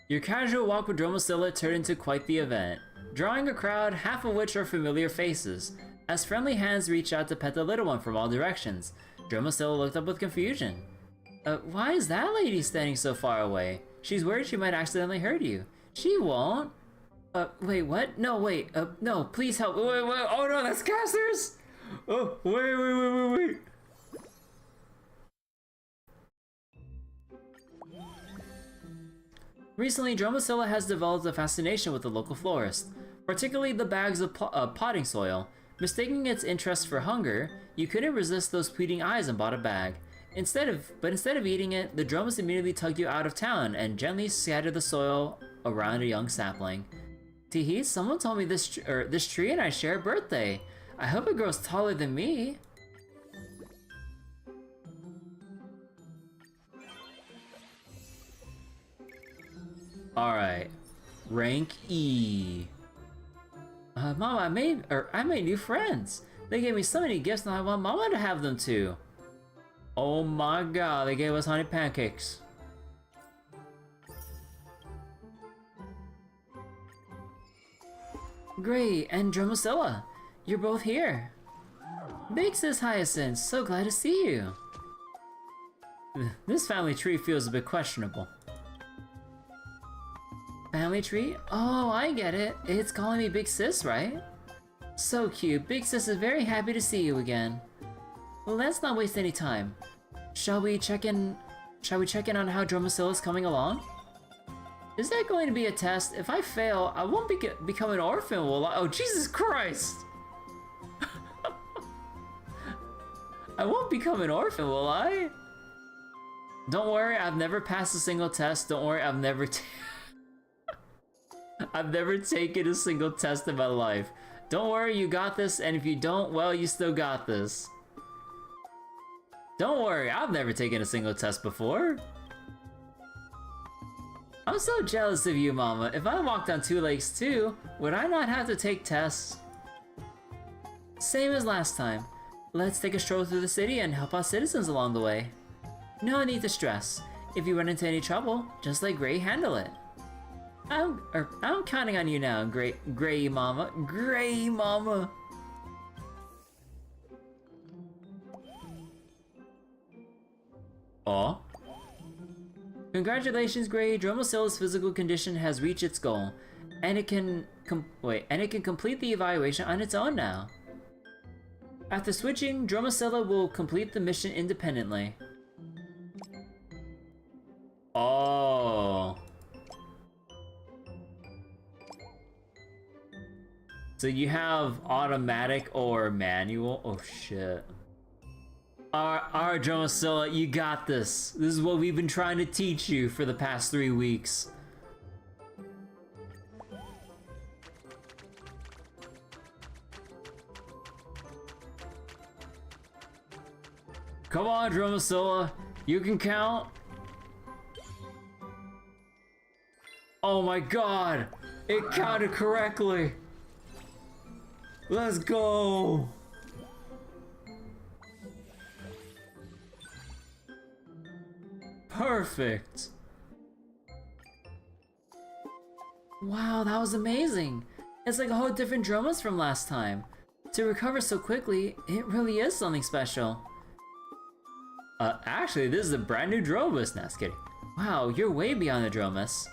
Your casual walk with Dromasilla turned into quite the event, drawing a crowd, half of which are familiar faces. As friendly hands reached out to pet the little one from all directions, Dromasilla looked up with confusion. Why is that lady standing so far away? She's worried she might accidentally hurt you. She won't. Wait, what? No, wait, no, please help. Wait, oh no, that's casters! Oh, wait. Recently, Dromasilla has developed a fascination with the local florist, particularly the bags of potting soil. Mistaking its interest for hunger, you couldn't resist those pleading eyes and bought a bag. Instead of eating it, the Dromas immediately tugged you out of town and gently scattered the soil around a young sapling. Teehee, someone told me this tree and I share a birthday. I hope it grows taller than me. Alright, rank E. Mama, I made new friends. They gave me so many gifts and I want Mama to have them too. Oh my god, they gave us honey pancakes. Great, and Dromasilla, you're both here. Big Sis Hyacinth, so glad to see you. This family tree feels a bit questionable. Family tree? Oh, I get it. It's calling me Big Sis, right? So cute. Big Sis is very happy to see you again. Well, let's not waste any time. Shall we check in on how Dromasilla's coming along? Is that going to be a test? If I fail, I won't become an orphan, will I? Oh, Jesus Christ! I won't become an orphan, will I? Don't worry, I've never passed a single test. Don't worry, I've never taken a single test in my life. Don't worry, you got this, and if you don't, well, you still got this. Don't worry, I've never taken a single test before. I'm so jealous of you, Mama. If I walked on two legs too, would I not have to take tests? Same as last time. Let's take a stroll through the city and help out citizens along the way. No need to stress. If you run into any trouble, just let Gray handle it. I'm counting on you now, Gray Mama. Gray Mama! Aw. Congratulations, Gray. Dromasilla's physical condition has reached its goal, and it can complete the evaluation on its own now. After switching, Dromasilla will complete the mission independently. Oh. So you have automatic or manual? Oh shit. Alright, Dromasilla, you got this. This is what we've been trying to teach you for the past 3 weeks. Come on, Dromasilla. You can count. Oh my god! It counted correctly! Let's go! Perfect! Wow, that was amazing! It's like a whole different Dromas from last time. To recover so quickly, it really is something special. Actually, this is a brand new Dromas. Nah, just kidding. Wow, you're way beyond the Dromas.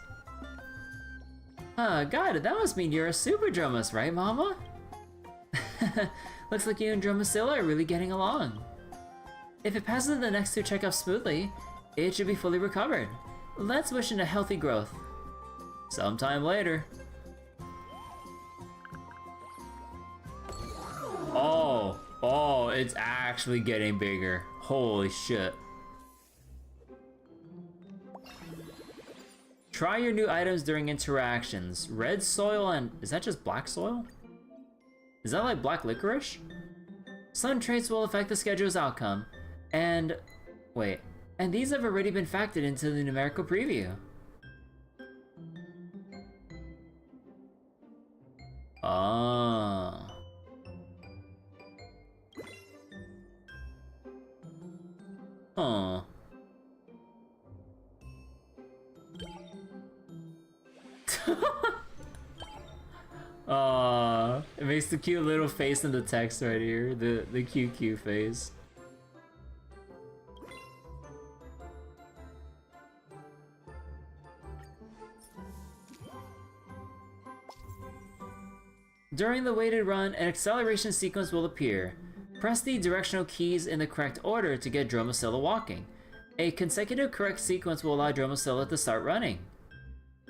God, that must mean you're a super Dromas, right, Mama? Looks like you and Dromasilla are really getting along. If it passes the next two checkups smoothly, it should be fully recovered. Let's wish it a healthy growth. Sometime later. Oh, it's actually getting bigger. Holy shit. Try your new items during interactions. Red soil and... is that just black soil? Is that like black licorice? Some traits will affect the schedule's outcome, and... wait. And these have already been factored into the numerical preview. Ah. Huh. It makes the cute little face in the text right here, the QQ face. During the weighted run, an acceleration sequence will appear. Press the directional keys in the correct order to get Dromasilla walking. A consecutive correct sequence will allow Dromasilla to start running.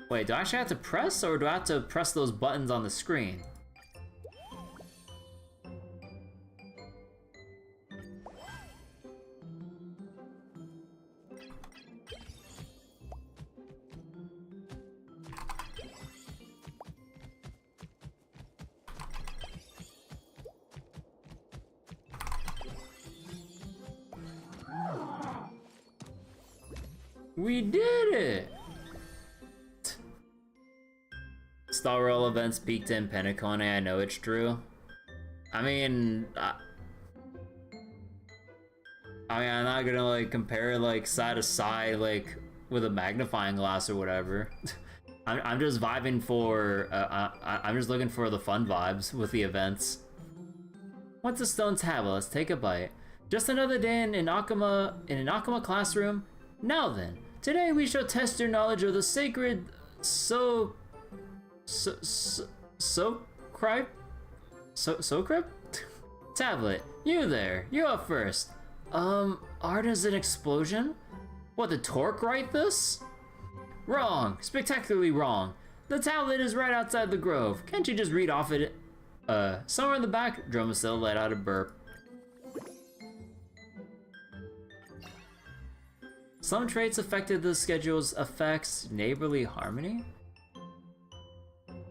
Wait, do I actually have to press, or do I have to press those buttons on the screen? We did it! Star Rail events peaked in Penacone, I know it's true. I mean, I'm not gonna like compare like side to side like with a magnifying glass or whatever. I'm just vibing for, I'm just looking for the fun vibes with the events. What's a stone tablet? Let's take a bite. Just another day in an Akama classroom? Now then, today we shall test your knowledge of the sacred Socrypt? Tablet, you there, you're up first. Art is an explosion? What, the Torque write this? Wrong, spectacularly wrong. The tablet is right outside the grove. Can't you just read off it? Somewhere in the back, Dromasil let out a burp. Some traits affected the schedule's effects. Neighborly harmony?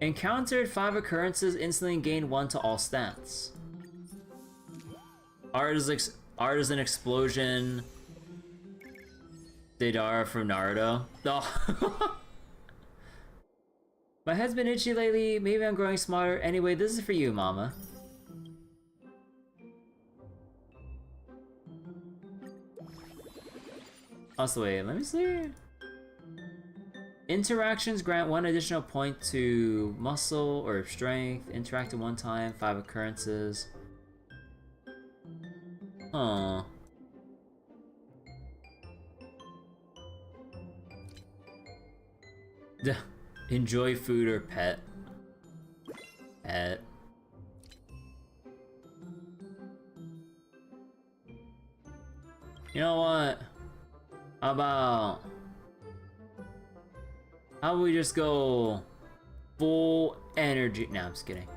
Encountered 5 occurrences, instantly gained 1 to all stats. Art is an explosion. Deidara from Naruto. Oh. My head's been itchy lately, maybe I'm growing smarter. Anyway, this is for you, Mama. Also, wait, let me see. Interactions grant 1 additional point to muscle or strength. Interact at 1 time, 5 occurrences. Huh. Enjoy food or pet. Pet. You know what? How about we just go full energy? No, I'm just kidding.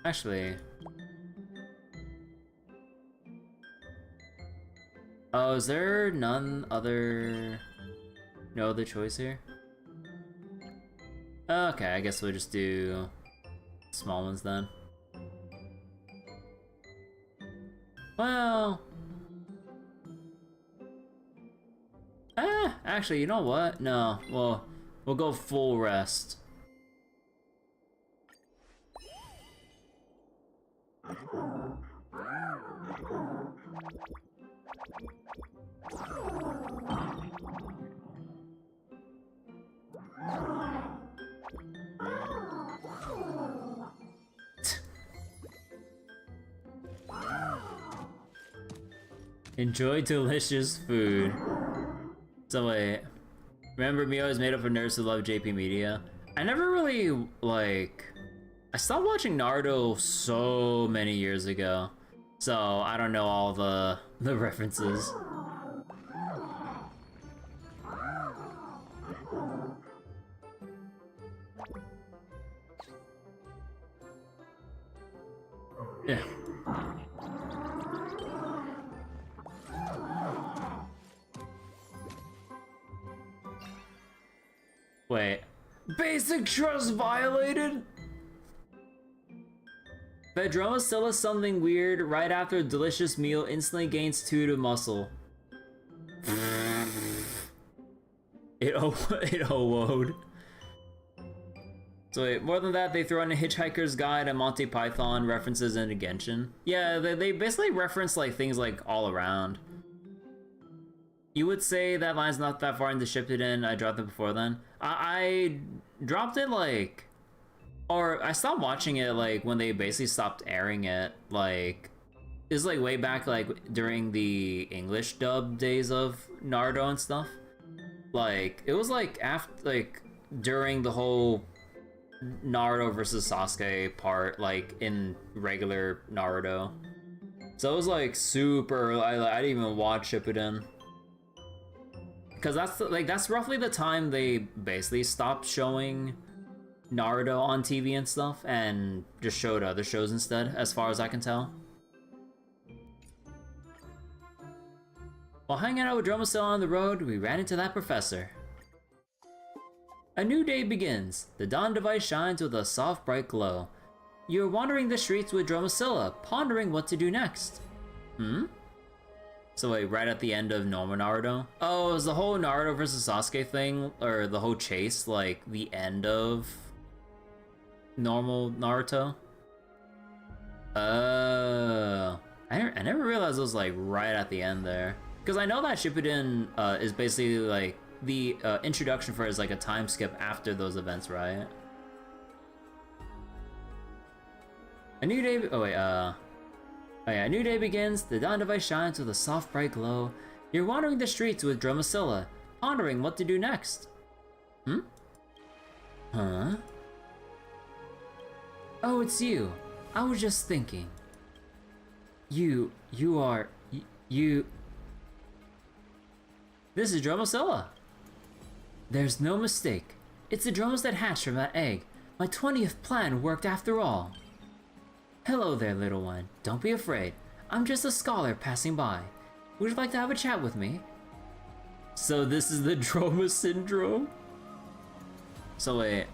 Actually, oh, is there no other choice here? Okay, I guess we'll just do small ones then. Well... actually, you know what? No, we'll go full rest. Enjoy delicious food. So wait, remember me always made up for nerds who love JP Media? I never really, like... I stopped watching Naruto so many years ago, so I don't know all the references. Yeah. Wait. Basic trust violated? But Dromas still has something weird. Right after a delicious meal, instantly gains 2 to muscle. It OO'd. So wait, more than that, they throw in a Hitchhiker's Guide and Monty Python references into Genshin. Yeah, they basically reference like things like all around. You would say that line's not that far into Shippuden. I dropped it before then. I dropped it like, or I stopped watching it like when they basically stopped airing it. Like, it's like way back like during the English dub days of Naruto and stuff. Like it was like after like during the whole Naruto versus Sasuke part, like in regular Naruto. So it was like super. I didn't even watch Shippuden. Because that's roughly the time they basically stopped showing Naruto on TV and stuff, and just showed other shows instead, as far as I can tell. While hanging out with Dromases on the road, we ran into that professor. A new day begins. The dawn device shines with a soft, bright glow. You are wandering the streets with Dromasilla, pondering what to do next. So wait, right at the end of normal Naruto? Oh, is the whole Naruto versus Sasuke thing, or the whole chase, like the end of normal Naruto? Oh, I never realized it was like right at the end there. Because I know that Shippuden is basically like the introduction for it is like a time skip after those events, right? A new day. Oh wait, Oh yeah, a new day begins, the dawn device shines with a soft bright glow. You're wandering the streets with Dromasilla, pondering what to do next. Huh? Oh, it's you. I was just thinking. You are... This is Dromasilla. There's no mistake. It's the Dromas that hatched from that egg. My 20th plan worked after all. Hello there, little one. Don't be afraid. I'm just a scholar passing by. Would you like to have a chat with me? So this is the Droma syndrome? So wait.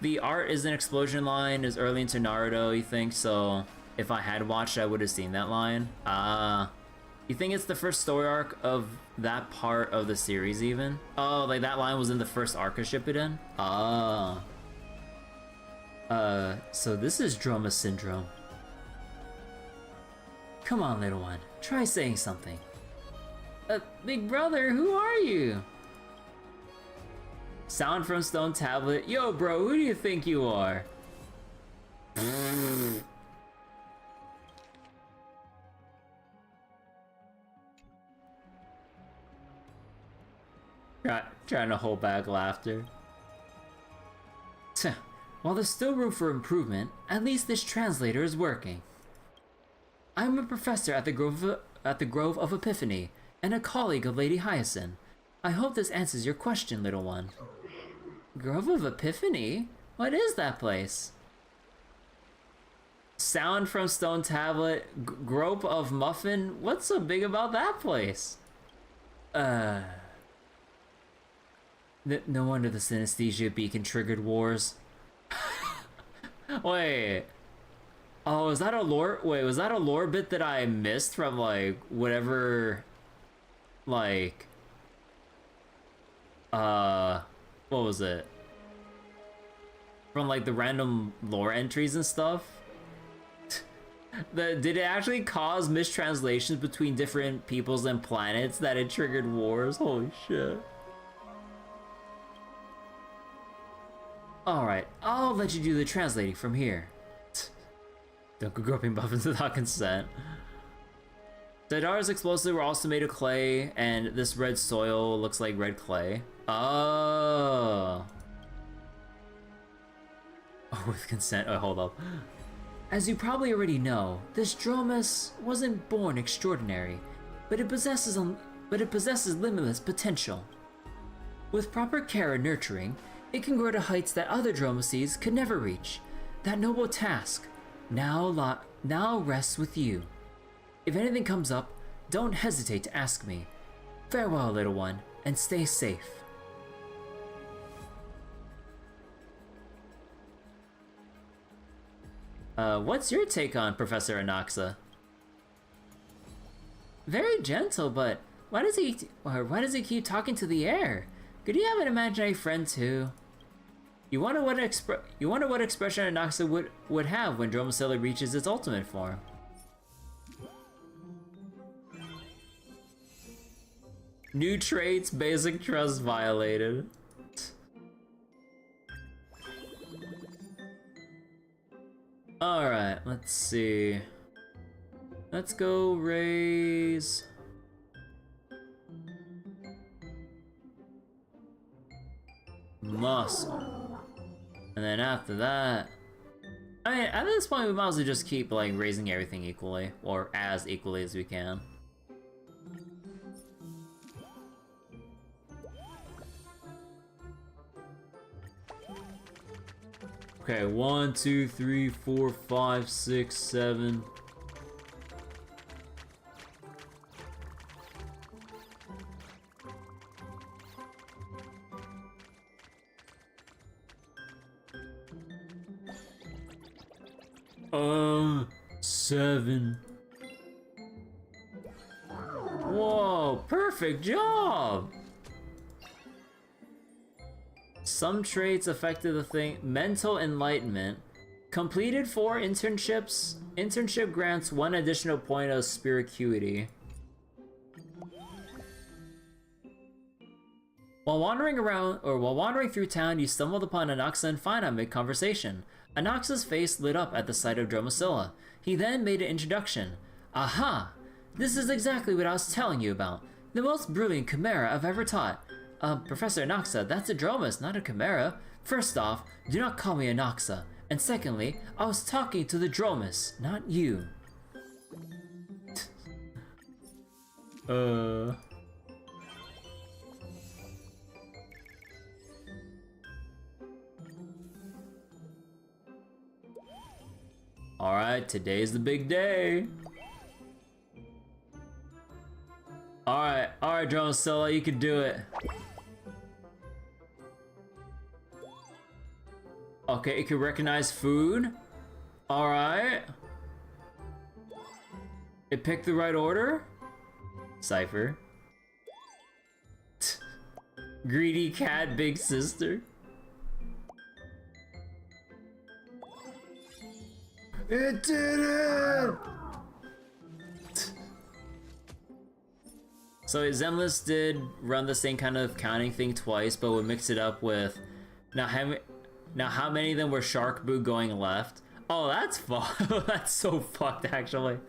The art is an explosion line, is early into Naruto, you think? So if I had watched, I would have seen that line. You think it's the first story arc of that part of the series even? Oh, like that line was in the first arc of Shippuden? So this is Droma syndrome. Come on, little one. Try saying something. Big brother, who are you? Sound from Stone Tablet. Yo, bro, who do you think you are? Trying to hold back laughter. While there's still room for improvement, at least this translator is working. I'm a professor at the Grove of Epiphany, and a colleague of Lady Hyacinth. I hope this answers your question, little one. Grove of Epiphany? What is that place? Sound from Stone Tablet, Grope of Muffin? What's so big about that place? No wonder the synesthesia beacon triggered wars. Wait. Oh, is that a lore? Wait, was that a lore bit that I missed from, like, whatever, like, what was it? From, like, the random lore entries and stuff? Did it actually cause mistranslations between different peoples and planets that it triggered wars? Holy shit. Alright, I'll let you do the translating from here. Don't go groping muffins without consent. Daidara's explosives were also made of clay, and this red soil looks like red clay. Oh. Oh, with consent. Oh, hold up. As you probably already know, this Dromas wasn't born extraordinary, but it possesses limitless potential. With proper care and nurturing, it can grow to heights that other Dromases could never reach. That noble task now rests with you. If anything comes up, don't hesitate to ask me. Farewell, little one, and stay safe. What's your take on Professor Anaxa? Very gentle, but why does he keep talking to the air? Could he have an imaginary friend too? You wonder what expression Anaxa would have when Dromasilla reaches its ultimate form. New traits, basic trust violated. Alright, let's see. Let's go raise... muscle. And then after that... I mean, at this point we might as well just keep, like, raising everything equally. Or as equally as we can. Okay, 1, 2, 3, 4, 5, 6, 7. Seven. Whoa, perfect job! Some traits affected the thing. Mental enlightenment. Completed 4 internships. Internship grants 1 additional point of spiricuity. While wandering through town, you stumbled upon Anaxa and Fina mid-conversation. Anaxa's face lit up at the sight of Dromasilla. He then made an introduction. Aha! This is exactly what I was telling you about. The most brilliant chimera I've ever taught. Professor Anaxa, that's a Dromas, not a chimera. First off, do not call me Anaxa. And secondly, I was talking to the Dromas, not you. Alright, today's the big day. Alright, Dromasilla, you can do it. Okay, it can recognize food. Alright. It picked the right order. Cypher. Greedy cat, big sister. It did it! So Zemlis did run the same kind of counting thing twice, but would mix it up with... Now how many of them were Shark Boo going left? Oh, that's that's so fucked, actually.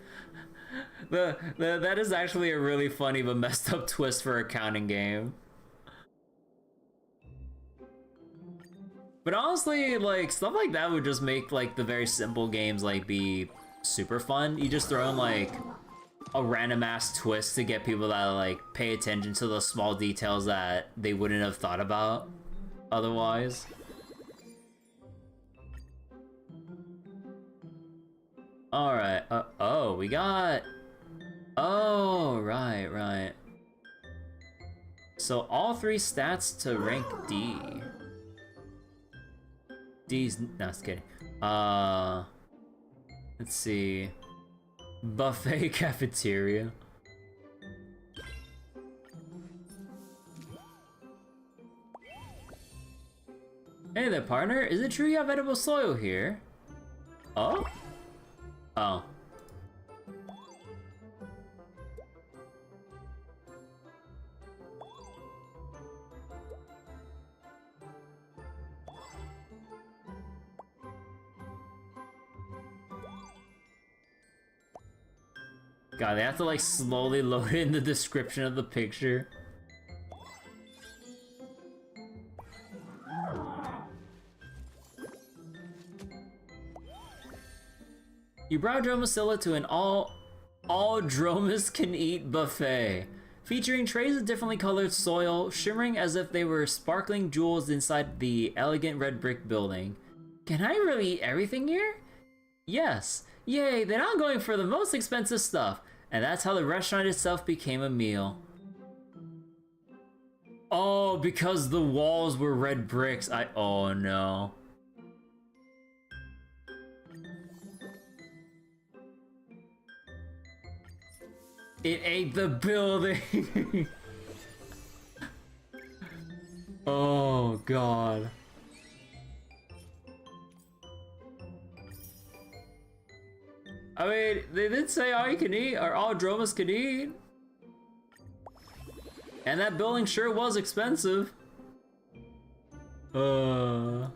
That is actually a really funny but messed up twist for a counting game. But honestly, like, stuff like that would just make, like, the very simple games, like, be super fun. You just throw in, like, a random-ass twist to get people that, like, pay attention to the small details that they wouldn't have thought about otherwise. Alright, oh, we got... Oh, right. So all 3 stats to rank D. D's, no, just kidding. Let's see. Buffet cafeteria. Hey there, partner. Is it true you have edible soil here? Oh? Oh. God, they have to like slowly load in the description of the picture. You brought Dromasilla to an all Dromas can eat buffet, featuring trays of differently colored soil, shimmering as if they were sparkling jewels inside the elegant red brick building. Can I really eat everything here? Yes. Yay, then I'm going for the most expensive stuff. And that's how the restaurant itself became a meal. Oh, because the walls were red bricks. Oh no. It ate the building. Oh god. I mean, they did say all you can eat, or all Dromas can eat. And that building sure was expensive. Alright,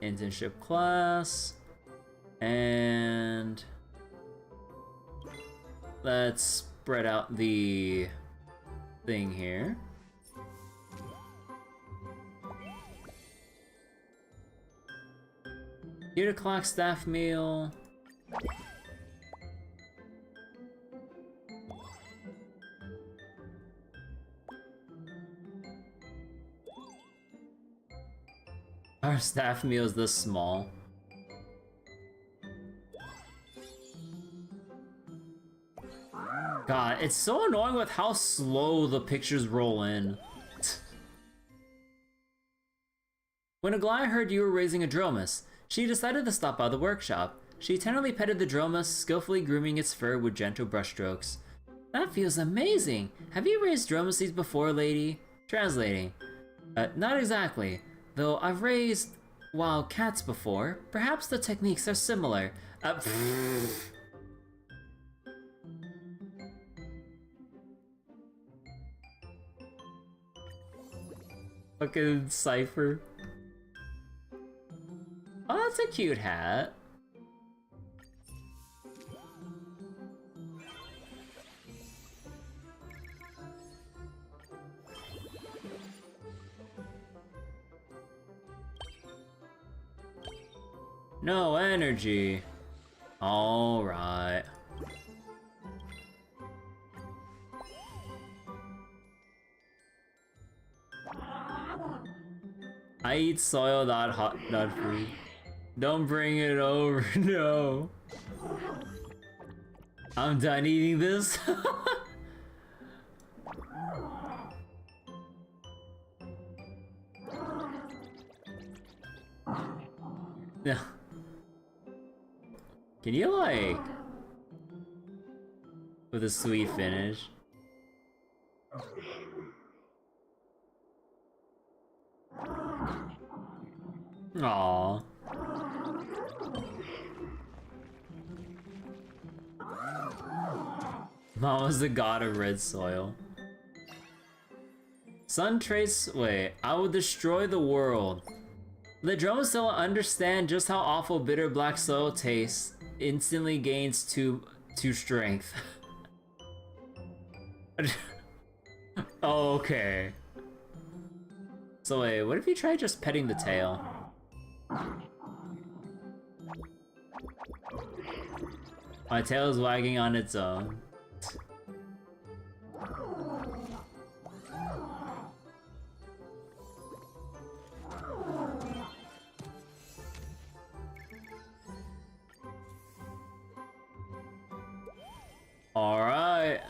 internship class. And let's spread out the thing here. Here to clock staff meal. Our staff meal is this small. God, it's so annoying with how slow the pictures roll in. When Aglaia heard you were raising a Dromas, she decided to stop by the workshop. She tenderly petted the Dromas, skillfully grooming its fur with gentle brushstrokes. That feels amazing! Have you raised Dromases before, lady? Translating. Not exactly. Though I've raised wild cats before, perhaps the techniques are similar. Fucking cipher. Oh, that's a cute hat. No energy. All right. I eat soil, not hot, not food. Don't bring it over, no. I'm done eating this. Yeah. Can you like, with a sweet finish? Aww. Mama's the god of red soil. Sun trace, wait, I will destroy the world. Let Dromasilla understand just how awful bitter black soil tastes. Instantly gains two strength. Oh, okay. So wait, what if you try just petting the tail? My tail is wagging on its own. Alright.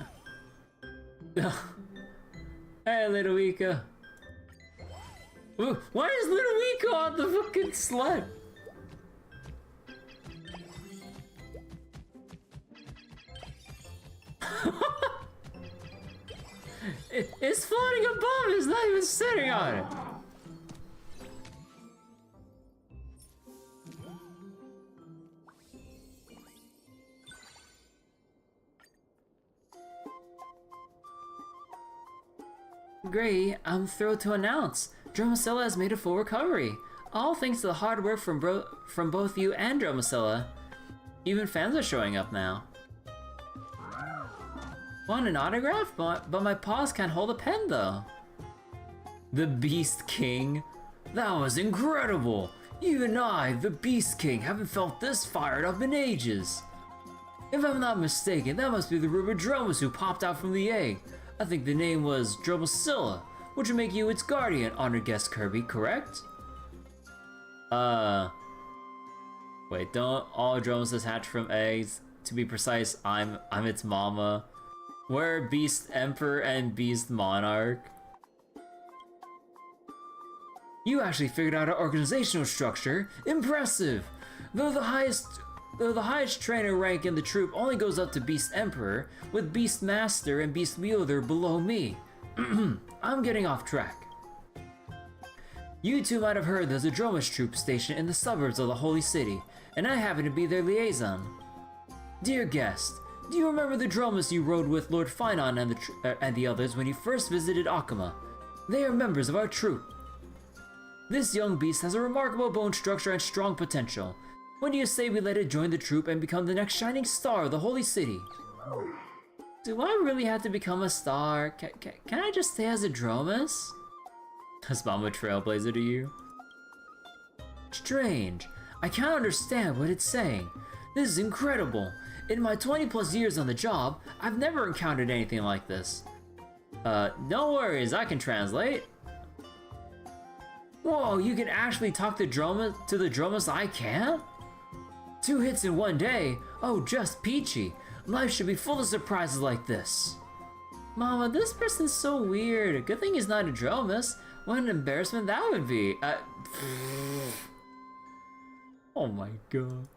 Hey, Ludovico. Ooh, why is Ludovico on the fucking sled? It's floating above, it's not even sitting on it. Great, I'm thrilled to announce Dromasilla has made a full recovery. All thanks to the hard work from both you and Dromasilla. Even fans are showing up now. Want an autograph? But my paws can't hold a pen though. The Beast King? That was incredible! Even I, the Beast King, haven't felt this fired up in ages. If I'm not mistaken, that must be the rumored Dromas who popped out from the egg. I think the name was Dromasilla, which would make you its guardian, honored guest Kirby, correct? Wait, don't all Dromases hatch from eggs? To be precise, I'm its mama. We're Beast Emperor and Beast Monarch. You actually figured out our organizational structure. Impressive! Though the highest trainer rank in the troop only goes up to Beast Emperor, with Beast Master and Beast Wielder below me. I'm getting off track. You two might have heard there's a Dromas troop stationed in the suburbs of the Holy City, and I happen to be their liaison. Dear guest, do you remember the Dromas you rode with Lord Finon and the others when you first visited Akuma? They are members of our troop. This young beast has a remarkable bone structure and strong potential. When do you say we let it join the troop and become the next shining star of the Holy City? Do I really have to become a star? Can I just stay as a Dromas? Is Mama Trailblazer to you? Strange. I can't understand what it's saying. This is incredible. In my 20 plus years on the job, I've never encountered anything like this. No worries, I can translate. Whoa, you can actually talk to the Dromas I can't? 2 hits in one day? Oh, just peachy. Life should be full of surprises like this. Mama, this person's so weird. Good thing he's not a Dromas. What an embarrassment that would be. Oh my god.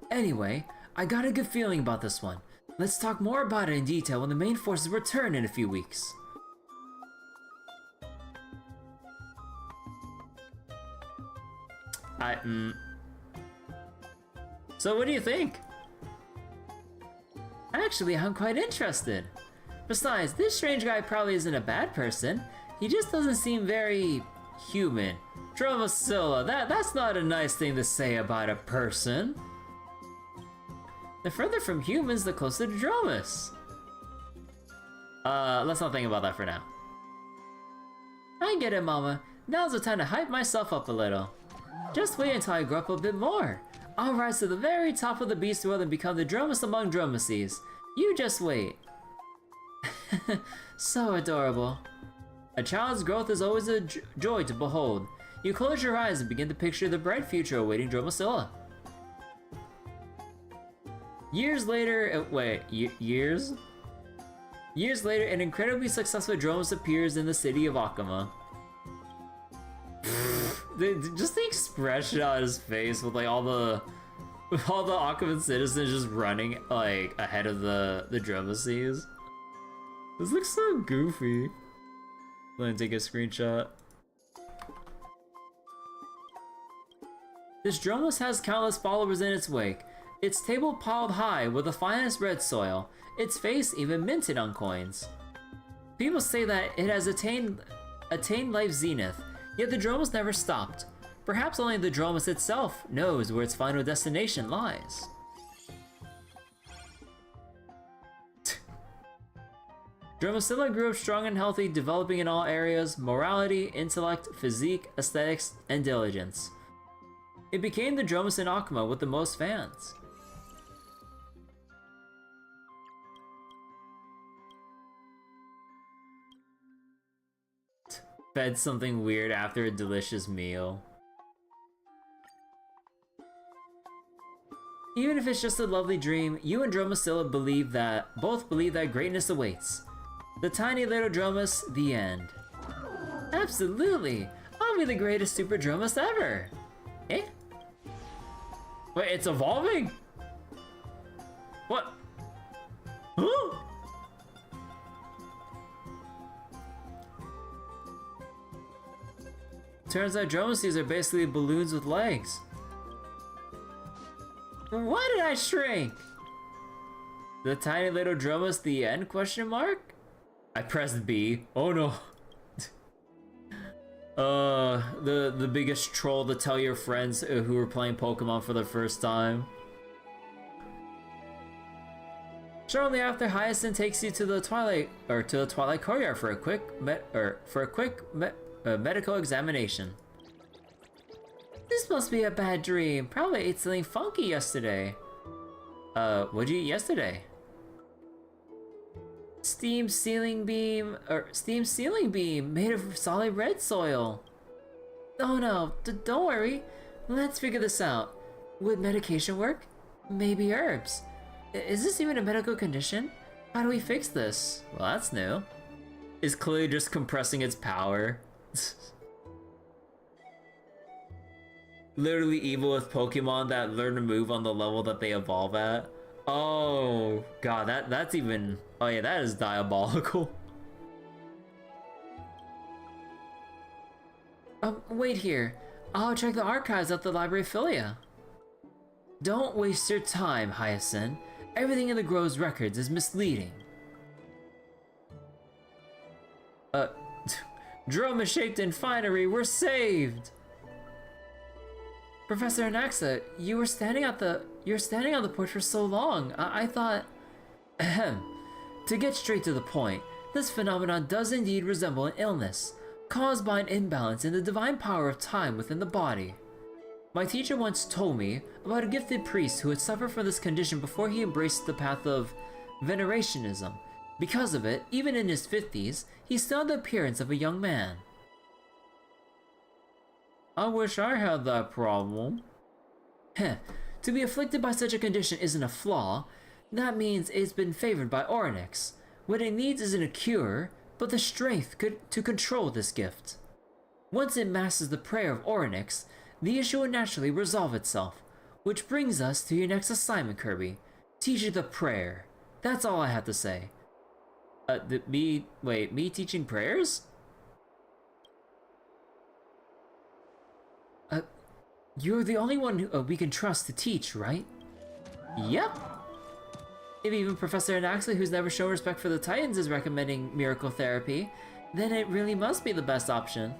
Anyway, I got a good feeling about this one. Let's talk more about it in detail when the main forces return in a few weeks. So what do you think? Actually, I'm quite interested. Besides, this strange guy probably isn't a bad person. He just doesn't seem very human. Dromasilla, that's not a nice thing to say about a person. The further from humans, the closer to Dromas. Let's not think about that for now. I get it, Mama. Now's the time to hype myself up a little. Just wait until I grow up a bit more. I'll rise to the very top of the beast world and become the Dromas among Dromases. You just wait. So adorable. A child's growth is always a joy to behold. You close your eyes and begin to picture the bright future awaiting Dromasilla. Years later, years? Years later, an incredibly successful Dromas appears in the city of Akuma. Just the expression on his face with like all the Akuman citizens just running like ahead of the Dromases. This looks so goofy. Let me take a screenshot. This Dromas has countless followers in its wake. Its table piled high with the finest red soil. Its face even minted on coins. People say that it has attained life's zenith. Yet the Dromas never stopped. Perhaps only the Dromas itself knows where its final destination lies. Dromasilla grew up strong and healthy, developing in all areas: morality, intellect, physique, aesthetics, and diligence. It became the Dromas in Akuma with the most fans. Fed something weird after a delicious meal. Even if it's just a lovely dream, you and Dromasilla both believe that greatness awaits. The tiny little Dromas, the end. Absolutely! I'll be the greatest super Dromas ever! Eh? Wait, it's evolving? What? Huh? Turns out Dromases are basically balloons with legs. Why did I shrink? The tiny little Dromas, the end, question mark? I pressed B. Oh no. The biggest troll to tell your friends who are playing Pokemon for the first time. Shortly after, Hyacinth takes you to the Twilight Courtyard for a quick medical examination. This must be a bad dream. Probably ate something funky yesterday. What'd you eat yesterday? Steam ceiling beam made of solid red soil. Oh no, don't worry. Let's figure this out. Would medication work? Maybe herbs. Is this even a medical condition? How do we fix this? Well, that's new. It's clearly just compressing its power. Literally evil with Pokemon that learn to move on the level that they evolve at. Oh god, that's even... Oh yeah, that is diabolical. Wait here. I'll check the archives at the Library of Philia. Don't waste your time, Hyacinth. Everything in the Grove's records is misleading. Droma shaped in finery, we're saved! Professor Anaxa, you were standing on the porch for so long. I thought... Ahem. To get straight to the point, this phenomenon does indeed resemble an illness, caused by an imbalance in the divine power of time within the body. My teacher once told me about a gifted priest who had suffered from this condition before he embraced the path of venerationism. Because of it, even in his 50s, he still had the appearance of a young man. I wish I had that problem. Heh, to be afflicted by such a condition isn't a flaw. That means it's been favored by Orynyx. What it needs isn't a cure, but the strength to control this gift. Once it masters the prayer of Orynyx, the issue will naturally resolve itself. Which brings us to your next assignment, Kirby. Teach you the prayer. That's all I have to say. Me teaching prayers? You're the only one who, we can trust to teach, right? Yep. If even Professor Anaxa, who's never shown respect for the Titans, is recommending miracle therapy, then it really must be the best option.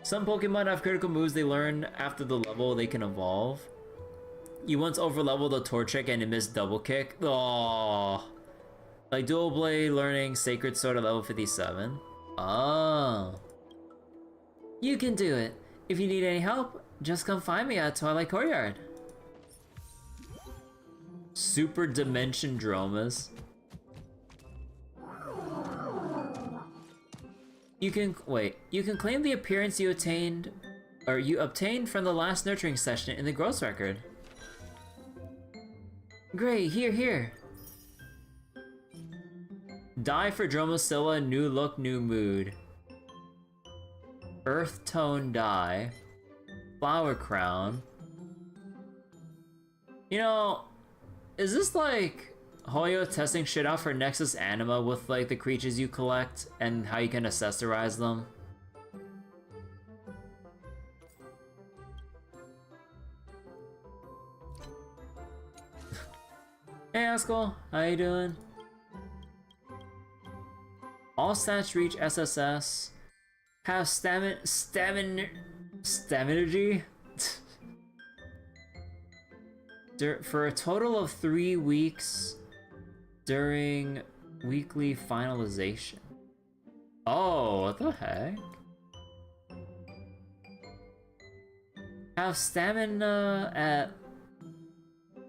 Some Pokemon have critical moves they learn after the level they can evolve. You once overleveled a Torchic and it missed Double Kick. Aww. Like Dual Blade learning Sacred Sword at level 57. Oh. You can do it. If you need any help, just come find me at Twilight Courtyard. Super Dimension Dromas. You can claim the appearance you obtained from the last nurturing session in the growth record. Great, here. Die for Dromosilla, new look, new mood. Earth Tone Dye. Flower Crown. You know, is this like Hoyo testing shit out for Nexus Anima with like the creatures you collect and how you can accessorize them? Hey Askel, how you doing? All stats reach SSS. Have staminagy? For a total of 3 weeks during weekly finalization. Oh, what the heck? Have stamina at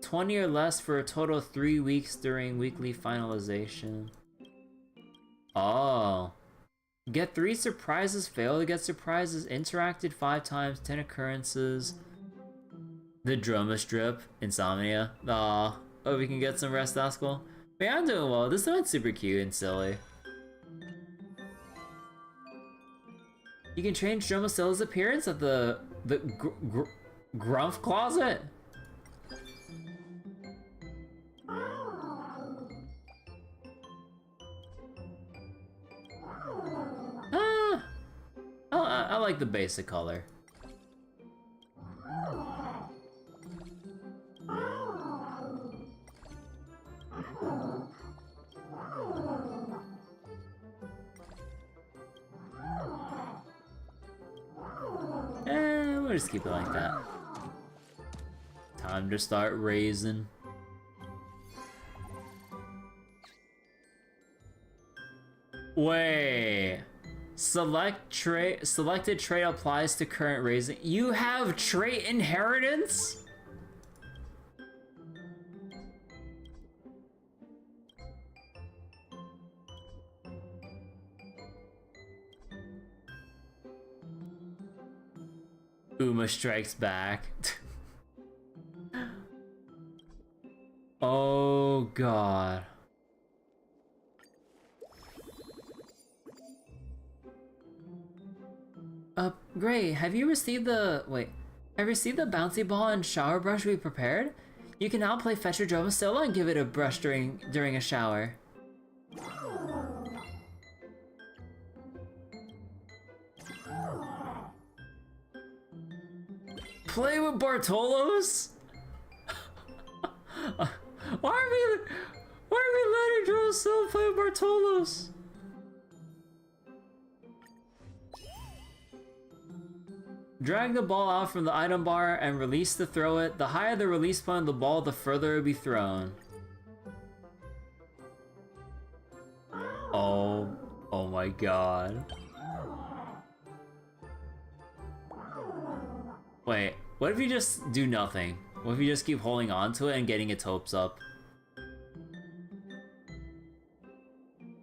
20 or less for a total of 3 weeks during weekly finalization. Oh. Get 3 surprises, fail to get surprises, interacted 5 times, 10 occurrences. The Droma Strip, Insomnia. Aw. Oh, we can get some rest, Askel? But yeah, I'm doing well. This one's super cute and silly. You can change Dromasilla's appearance at the Grumph Closet. I like the basic color. We'll just keep it like that. Time to start raising. Wait. Selected trait applies to current raising. You have trait inheritance? Uma strikes back. Oh god. Gray, have you received the bouncy ball and shower brush we prepared? You can now play Fetch your Dromasilla and give it a brush during a shower. Play with Bartolos? Why are we letting Dromasilla play with Bartolos? Drag the ball out from the item bar and release to throw it. The higher the release point of the ball, the further it will be thrown. Oh my god. Wait, what if you just do nothing? What if you just keep holding on to it and getting its hopes up?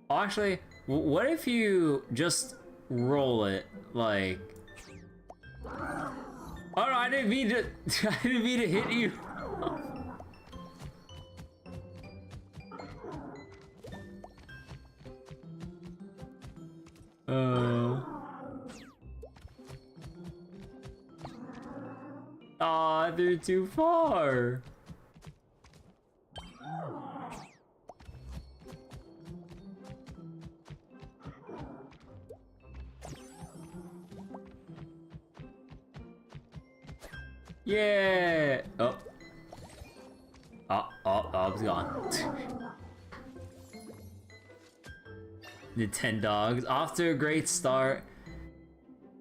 Oh, actually, what if you just roll it, like... Oh no, I didn't mean to hit you. Aw, they're too far. Yeah! Oh, it's gone. Nintendogs, off to a great start.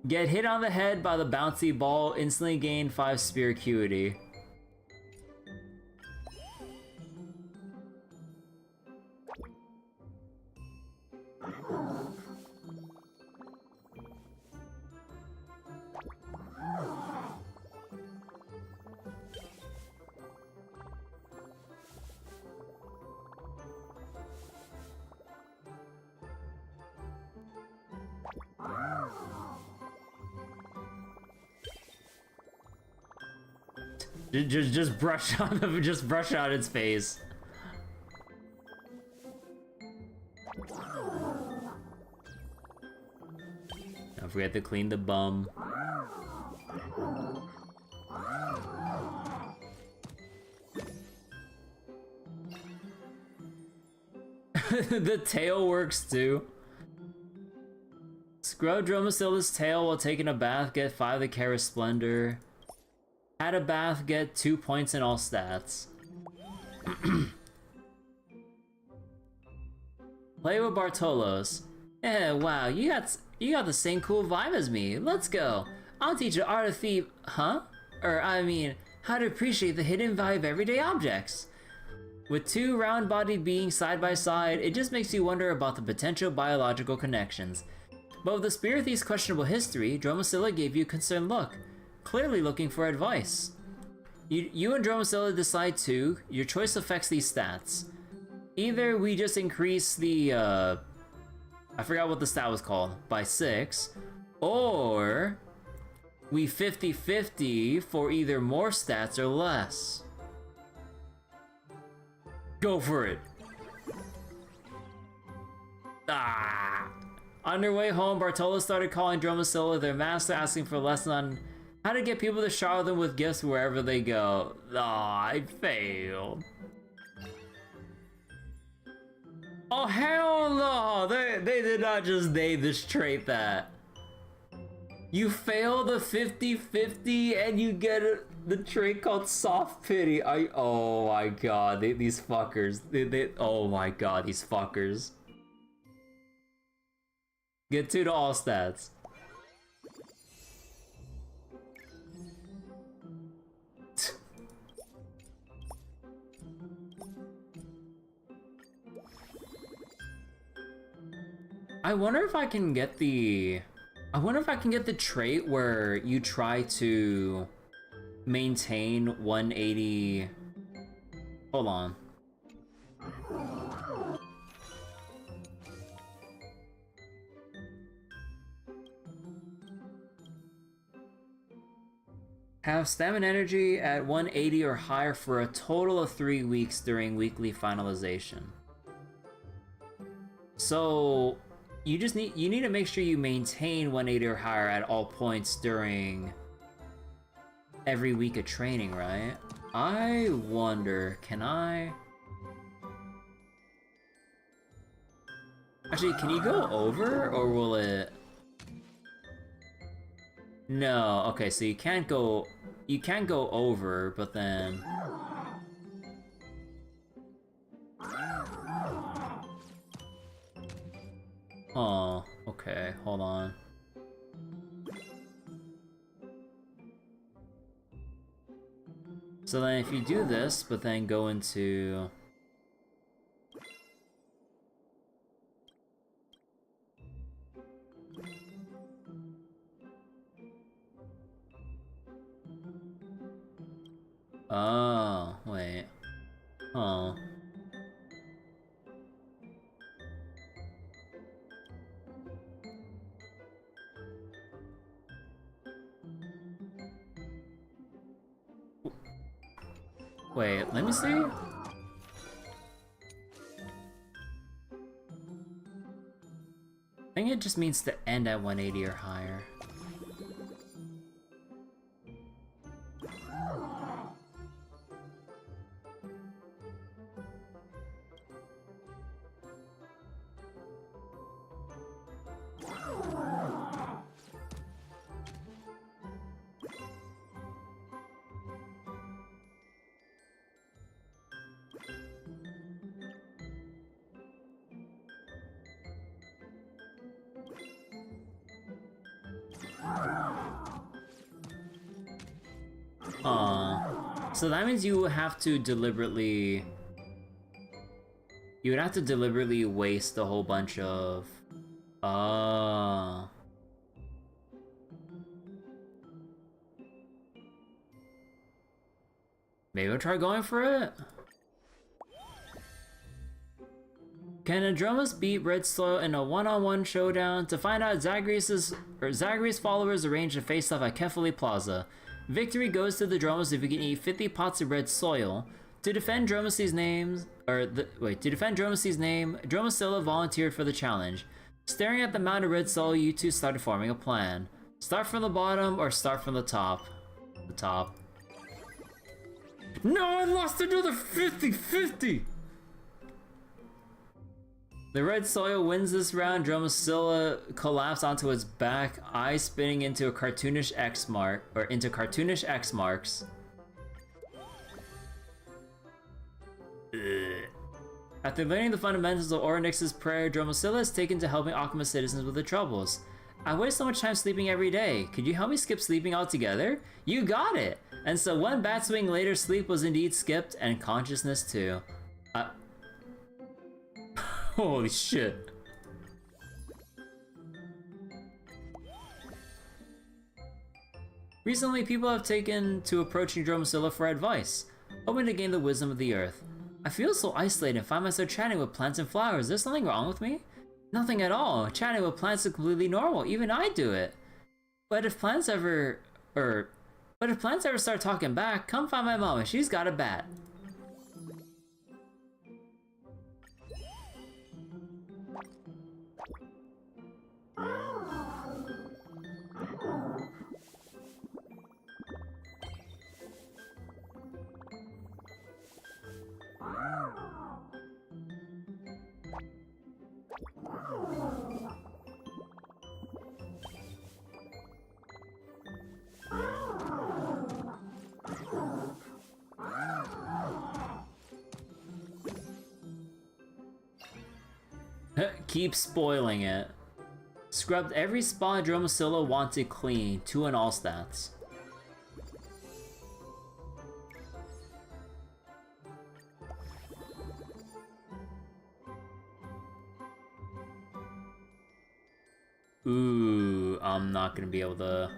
Get hit on the head by the bouncy ball, instantly gain 5 spear acuity. Just brush on its face. Don't forget to clean the bum. The tail works too. Scrub Dromasilla's tail while taking a bath, get 5 the Kara Splendor. Had a bath, get 2 points in all stats. Play with Bartolos. Yeah, wow, you got the same cool vibe as me. Let's go. I'll teach you art of thief, huh? Or I mean, how to appreciate the hidden value of everyday objects. With 2 round-bodied beings side by side, it just makes you wonder about the potential biological connections. But with the Spear Thief's questionable history, Dromasilla gave you a concerned look, clearly looking for advice. You and Dromasilla decide to. Your choice affects these stats. Either we just increase the, I forgot what the stat was called, by 6, or we 50-50 for either more stats or less. Go for it. Ah! On their way home, Bartolo started calling Dromasilla their master, asking for a lesson on how to get people to shower them with gifts wherever they go. Ah, I failed. Oh, hell no! They did not just name this trait that. You fail the 50-50 and you get the trait called soft pity. Oh my god, these fuckers. Oh my god, these fuckers. Get 2 to all stats. I wonder if I can get the trait where you try to maintain 180. Hold on. Have stamina energy at 180 or higher for a total of 3 weeks during weekly finalization. So you need to make sure you maintain 180 or higher at all points during every week of training, right? I wonder, can I? Actually, can you go over or will it? No, okay, so you can go over, but then oh, okay, hold on. So then if you do this, but then go into oh, wait. Oh. Wait, let me see. I think it just means to end at 180 or higher. So that means you have to deliberately... You would have to deliberately waste a whole bunch of... Maybe I'll try going for it? Can a Dromas beat Red Soil in a one-on-one showdown? To find out, Zagreus followers arrange a face-off at Kefali Plaza. Victory goes to the Dromas if you can eat 50 pots of red soil. To defend Dromases' name, Dromasilla volunteered for the challenge. Staring at the mound of red soil, you two started forming a plan. Start from the bottom or start from the top? The top. No, I lost another 50-50! The red soil wins this round. Dromasilla collapsed onto its back, eyes spinning into a cartoonish X mark, or into cartoonish X marks. Ugh. After learning the fundamentals of Orynyx's prayer, Dromasilla is taken to helping Akuma citizens with their troubles. I waste so much time sleeping every day. Could you help me skip sleeping altogether? You got it! And so one bat swing later, sleep was indeed skipped, and consciousness too. Holy shit. Recently, people have taken to approaching Dromasilla for advice, hoping to gain the wisdom of the earth. I feel so isolated and find myself chatting with plants and flowers. Is there something wrong with me? Nothing at all. Chatting with plants is completely normal. Even I do it. But if plants ever start talking back, come find my mama. She's got a bat. Keep spoiling it. Scrubbed every spot Dromasilla wanted clean, 2 in all stats. Ooh, I'm not gonna be able to...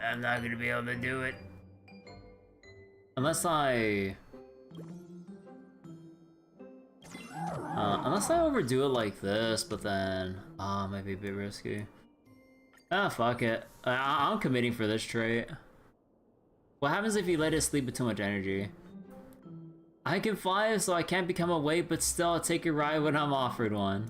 I'm not gonna be able to do it. Unless I overdo it like this, but then... might be a bit risky. Fuck it. I'm committing for this trait. What happens if you let it sleep with too much energy? I can fly, so I can't become a weight, but still I'll take a ride when I'm offered one.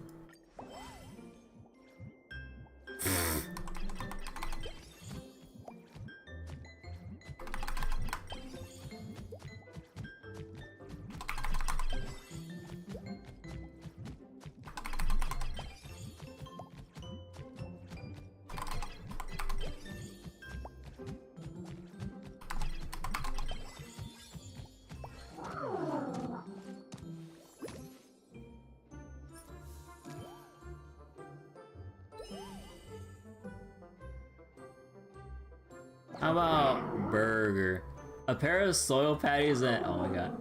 How about burger? A pair of soil patties and... oh my god.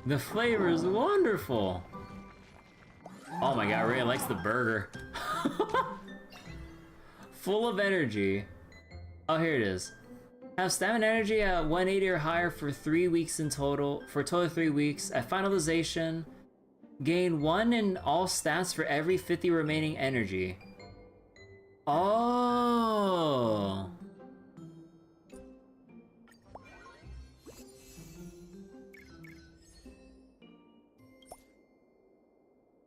The flavor is wonderful! Oh my god, Ray likes the burger. Full of energy. Oh, here it is. Have stamina energy at 180 or higher for 3 weeks in total. For a total of 3 weeks. At finalization, gain 1 in all stats for every 50 remaining energy. Oh.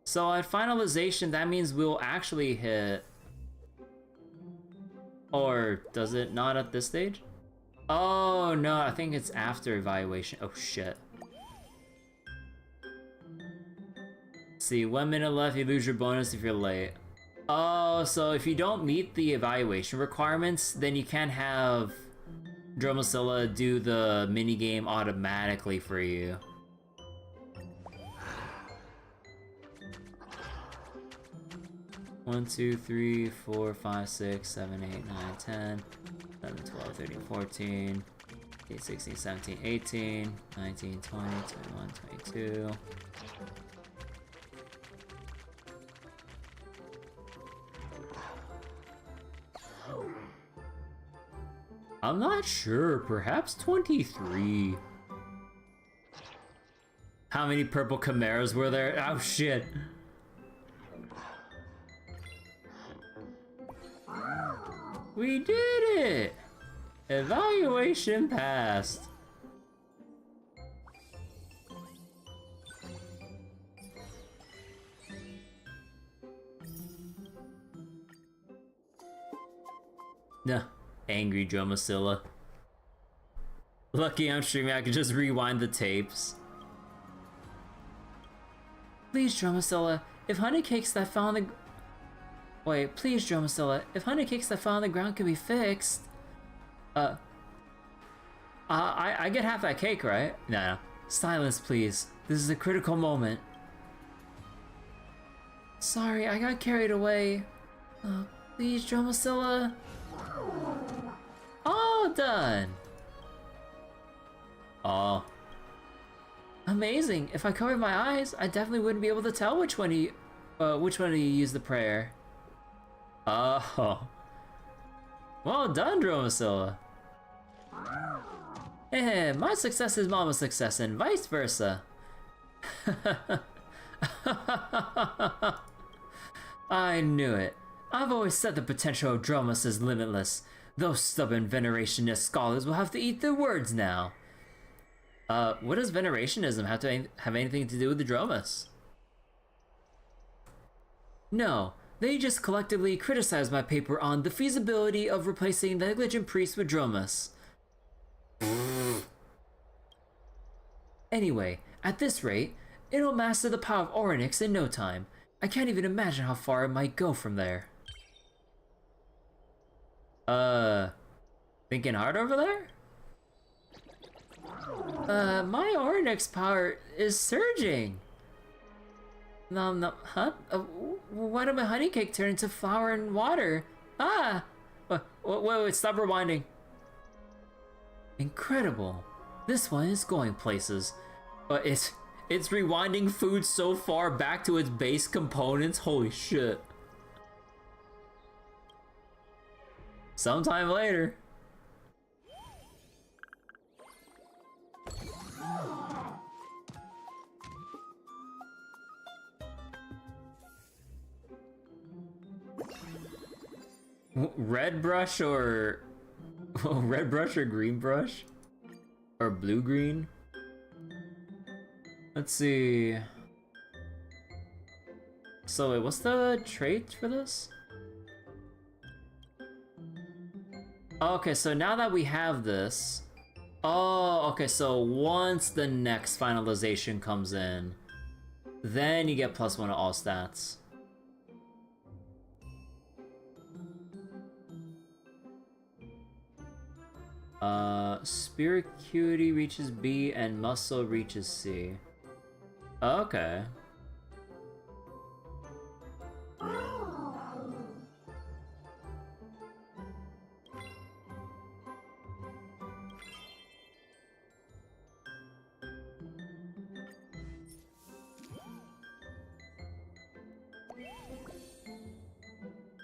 So at finalization, that means we'll actually hit... or does it not at this stage? Oh no, I think it's after evaluation. Oh shit. See, 1 minute left, you lose your bonus if you're late. Oh, so if you don't meet the evaluation requirements, then you can't have Dromasilla do the minigame automatically for you. One, 2, 3, 4, 5, 6, 7, 8, 9, 10, 11, 12, 13, 14, 15, 16, 17, 18, 19, 20, 21, 22. I'm not sure, perhaps 23. How many purple chimeras were there? Oh shit. We did it! Evaluation passed. Nah. Angry Dromasilla. Lucky I'm streaming, I can just rewind the tapes. Please, Dromasilla, if honey cakes that fell on the... wait, please, Dromasilla, if honey cakes that fell on the ground can be fixed... I get half that cake, right? No. Silence, please. This is a critical moment. Sorry, I got carried away. Please, Dromasilla. All done! Oh. Amazing! If I covered my eyes, I definitely wouldn't be able to tell which one of you used the prayer. Oh. Well done, Dromasilla. Hey, my success is Mama's success and vice versa. I knew it. I've always said the potential of Dromas is limitless. Those stubborn venerationist scholars will have to eat their words now. What does venerationism have anything to do with the Dromas? No, they just collectively criticized my paper on the feasibility of replacing negligent priests with Dromas. Anyway, at this rate, it'll master the power of Orynyx in no time. I can't even imagine how far it might go from there. Thinking hard over there? My Ornix power is surging. No, huh? Why did my honey cake turn into flour and water? Ah! Wait, stop rewinding. Incredible. This one is going places. But it's rewinding food so far back to its base components. Holy shit. Sometime later. Red brush or red brush or green brush or blue green? Let's see. So wait, what's the trait for this? Okay, so now that we have this, oh, okay, so once the next finalization comes in, then you get +1 to all stats. Spirit Acuity reaches B and Muscle reaches C. Okay.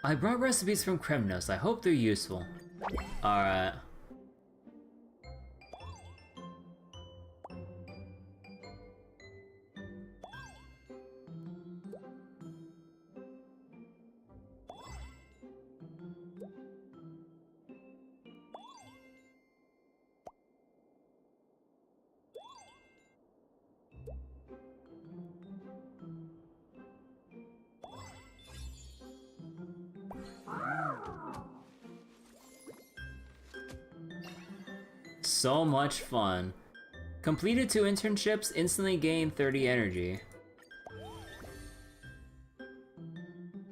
I brought recipes from Kremnos. I hope they're useful. Alright. So much fun. Completed 2 internships, instantly gain 30 energy.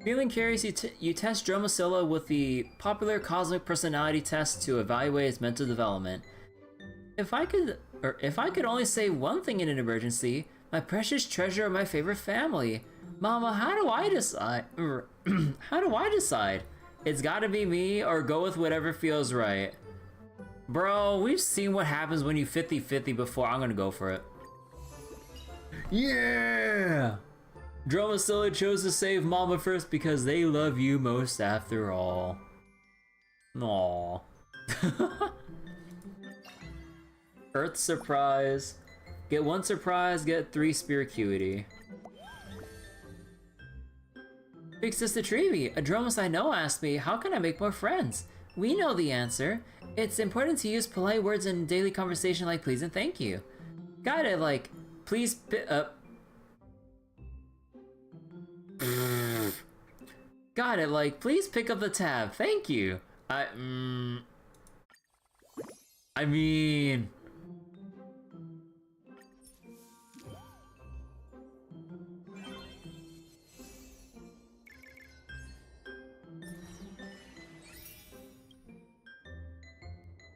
Feeling curious, you test Dromasilla with the popular cosmic personality test to evaluate its mental development. If I could only say one thing in an emergency, my precious treasure of my favorite family. Mama, how do I decide? How do I decide? It's gotta be me or go with whatever feels right. Bro, we've seen what happens when you 50-50 before. I'm gonna go for it. Yeah! Dromasilla chose to save Mama first because they love you most after all. Aww. Earth surprise. Get 1 surprise, get 3 spiracuity. Big Sister Treevee, a Dromas I know asked me, how can I make more friends? We know the answer. It's important to use polite words in daily conversation like please and thank you. Got it, like, please Got it, like, please pick up the tab, thank you. I mean...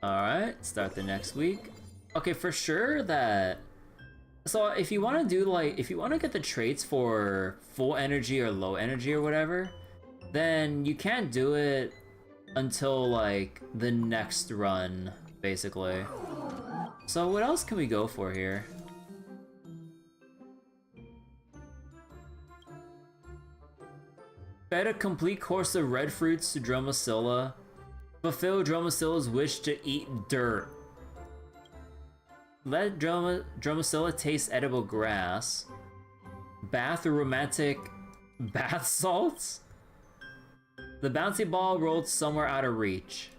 Alright, start the next week. Okay, for sure that... So if you want to do like, if you want to get the traits for full energy or low energy or whatever, then you can't do it until like the next run, basically. So what else can we go for here? Fed a complete course of red fruits to Dromasilla. Fulfill Dromasilla's wish to eat dirt. Let Dromasilla taste edible grass. Bath romantic bath salts? The bouncy ball rolled somewhere out of reach.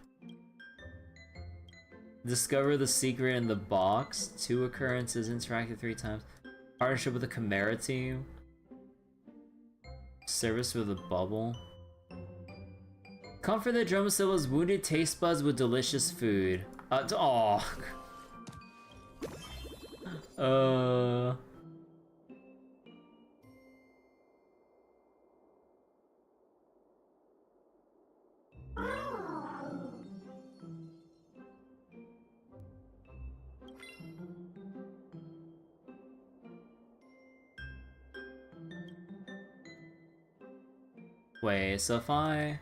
Discover the secret in the box. 2 occurrences, interacted 3 times. Partnership with the Chimera team. Service with a bubble. Comfort the Dromasilla's wounded taste buds with delicious food. Aww. Wait, so if I...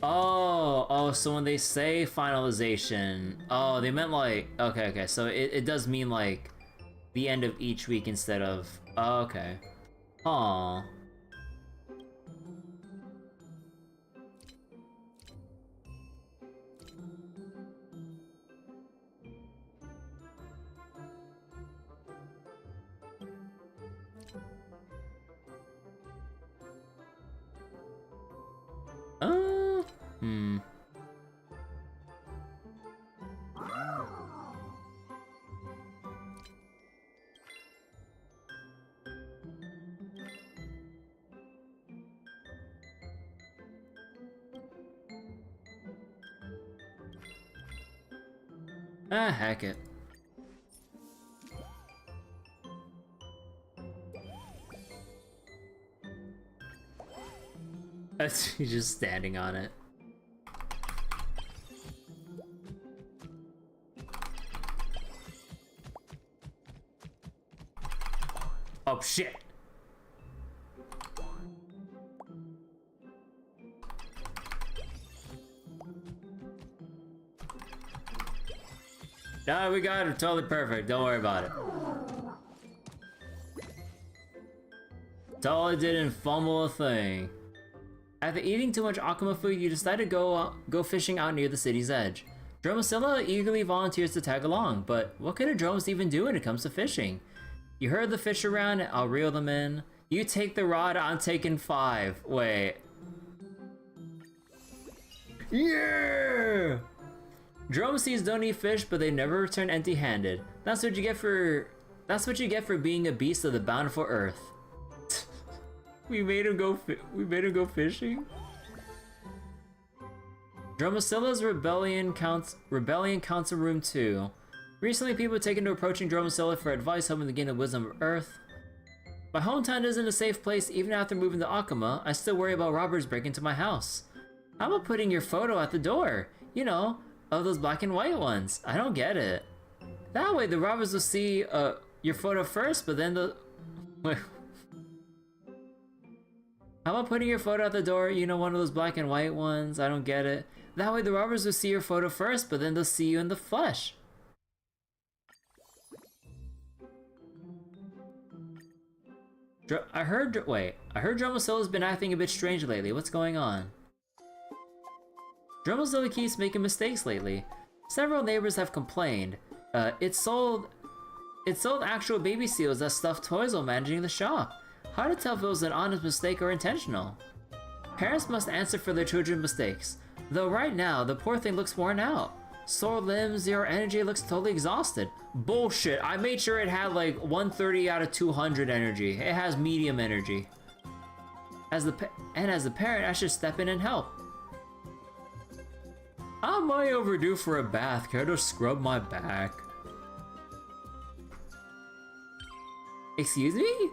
Oh, so when they say finalization... Oh, they meant like... Okay, so it does mean like the end of each week instead of... Oh, okay. Aw. Hmm. Ah, heck it. He's just standing on it. Oh shit! No, we got it. Totally perfect. Don't worry about it. Totally didn't fumble a thing. After eating too much Akuma food, you decide to go fishing out near the city's edge. Dromasilla eagerly volunteers to tag along, but what could a Dromas even do when it comes to fishing? You herd the fish around, I'll reel them in. You take the rod, I'm taking 5. Wait. Yeah! Dromases don't eat fish, but they never return empty-handed. That's what you get for being a beast of the bountiful earth. We made him go fishing? Dromasilla's Rebellion Council Room 2. Recently, people have taken to approaching Dromasilla for advice, hoping to gain the wisdom of Earth. My hometown isn't a safe place. Even after moving to Akuma, I still worry about robbers breaking into my house. How about putting your photo at the door? You know, of those black and white ones. I don't get it. That way, the robbers will see your photo first, but then the... Wait. How about putting your photo at the door? You know, one of those black and white ones. I don't get it. That way, the robbers will see your photo first, but then they'll see you in the flesh. I heard Dromasilla's been acting a bit strange lately. What's going on? Dromasilla keeps making mistakes lately. Several neighbors have complained. It sold actual baby seals as stuffed toys while managing the shop. Hard to tell if it was an honest mistake or intentional. Parents must answer for their children's mistakes. Though right now, the poor thing looks worn out. Sore limbs, zero energy, looks totally exhausted. Bullshit, I made sure it had like 130 out of 200 energy. It has medium energy. As the parent, I should step in and help. I'm way overdue for a bath. Care to scrub my back? Excuse me?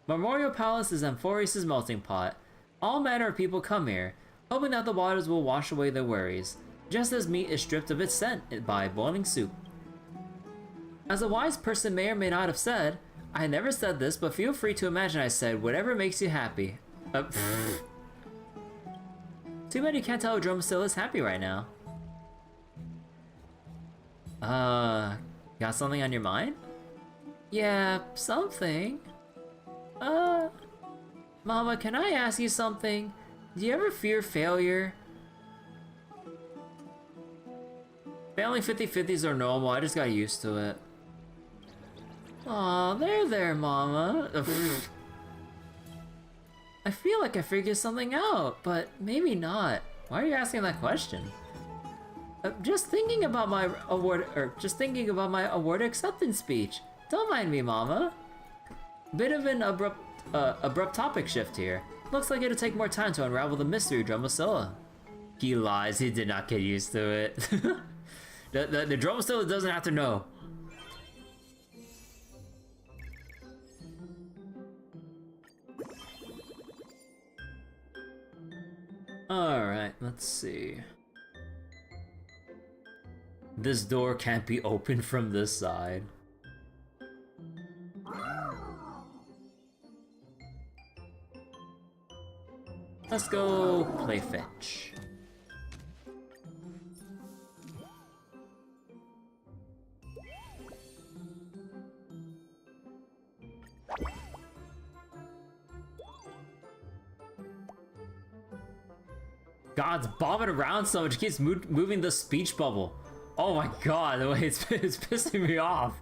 Memorial Palace is Amphoris's melting pot. All manner of people come here, hoping that the waters will wash away their worries, just as meat is stripped of its scent by boiling soup. As a wise person may or may not have said, I never said this, but feel free to imagine I said whatever makes you happy. Too bad you can't tell if Dromasilla is happy right now. Got something on your mind? Yeah, something. Mama, can I ask you something? Do you ever fear failure? Failing 50-50s are normal, I just got used to it. Aw, there, Mama. I feel like I figured something out, but maybe not. Why are you asking that question? Just thinking about my award acceptance speech. Don't mind me, Mama. Bit of an abrupt topic shift here. Looks like it'll take more time to unravel the mystery of Dromasilla. He lies, he did not get used to it. the Dromasilla doesn't have to know. Alright, let's see. This door can't be opened from this side. Let's go play fetch. God, it's bobbing around so much, it keeps moving the speech bubble. Oh my god, the way it's pissing me off.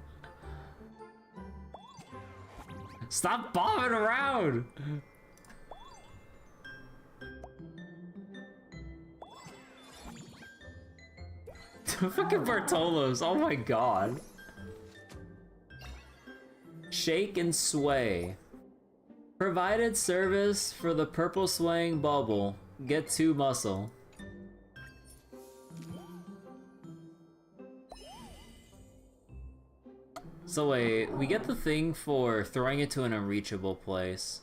Stop bobbing around! Fucking Bartolos, oh my god. Shake and sway. Provided service for the purple swaying bubble. Get 2 muscle. So wait, we get the thing for throwing it to an unreachable place.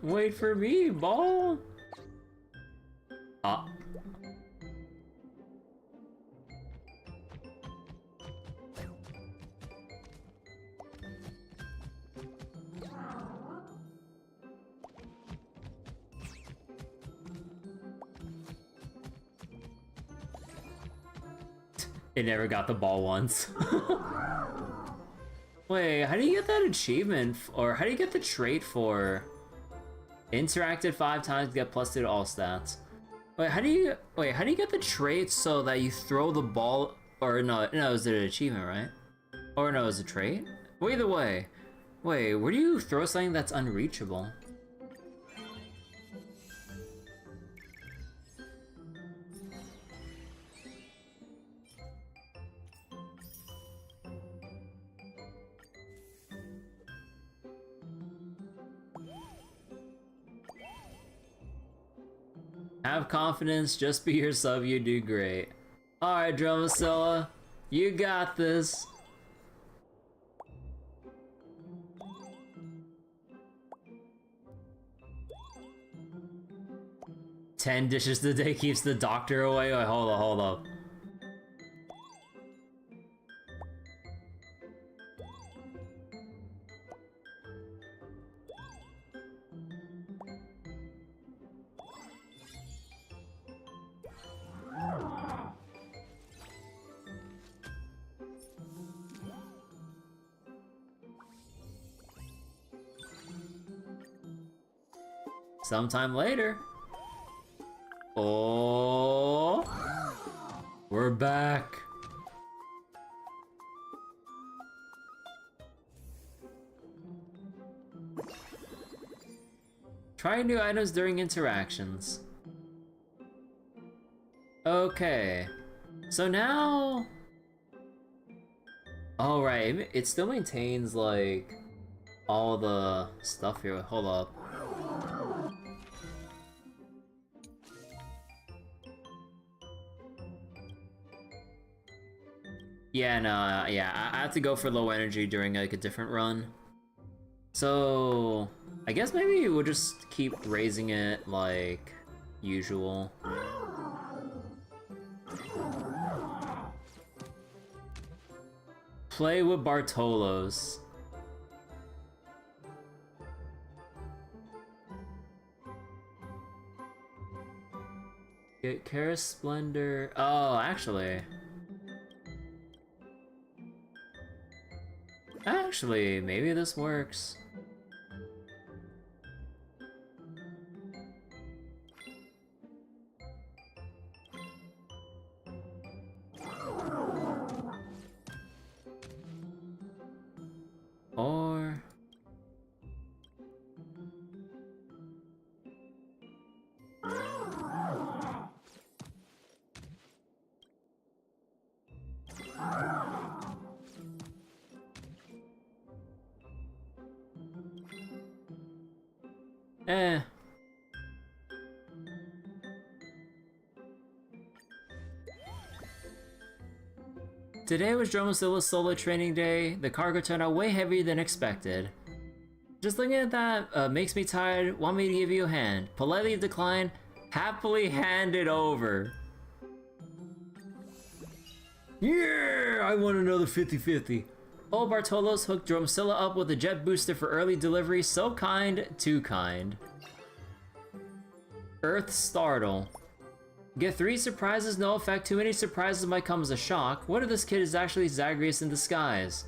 Wait for me, ball! Ah. It never got the ball once. Wait, how do you get that achievement? Or how do you get the trait for interacted 5 times, get +2 to all stats? Wait, how do you get the trait so that you throw the ball? Or no, is it an achievement, right? Or no, is it a trait? Well, either way. Wait, where do you throw something that's unreachable? Have confidence, just be yourself, you do great. Alright, Dromasilla, you got this. "10 dishes a day keeps the doctor away." Wait, hold up. Sometime later. Oh, we're back. Try new items during interactions. Okay, so now, oh right, it still maintains like all the stuff here. Hold up. Yeah, no, yeah, I have to go for low energy during like a different run. So, I guess maybe we'll just keep raising it like usual. Play with Bartolos. Get Kara Splendor. Oh, actually. Actually, maybe this works. Or... Eh. Today was Dromasilla's solo training day. The cargo turned out way heavier than expected. Just looking at that makes me tired. Want me to give you a hand? Politely decline. Happily hand it over. Yeah! I want another 50-50. Old Bartolos hooked Dromsilla up with a jet booster for early delivery. So kind, too kind. Earth Startle. Get 3 surprises, no effect. Too many surprises might come as a shock. What if this kid is actually Zagreus in disguise?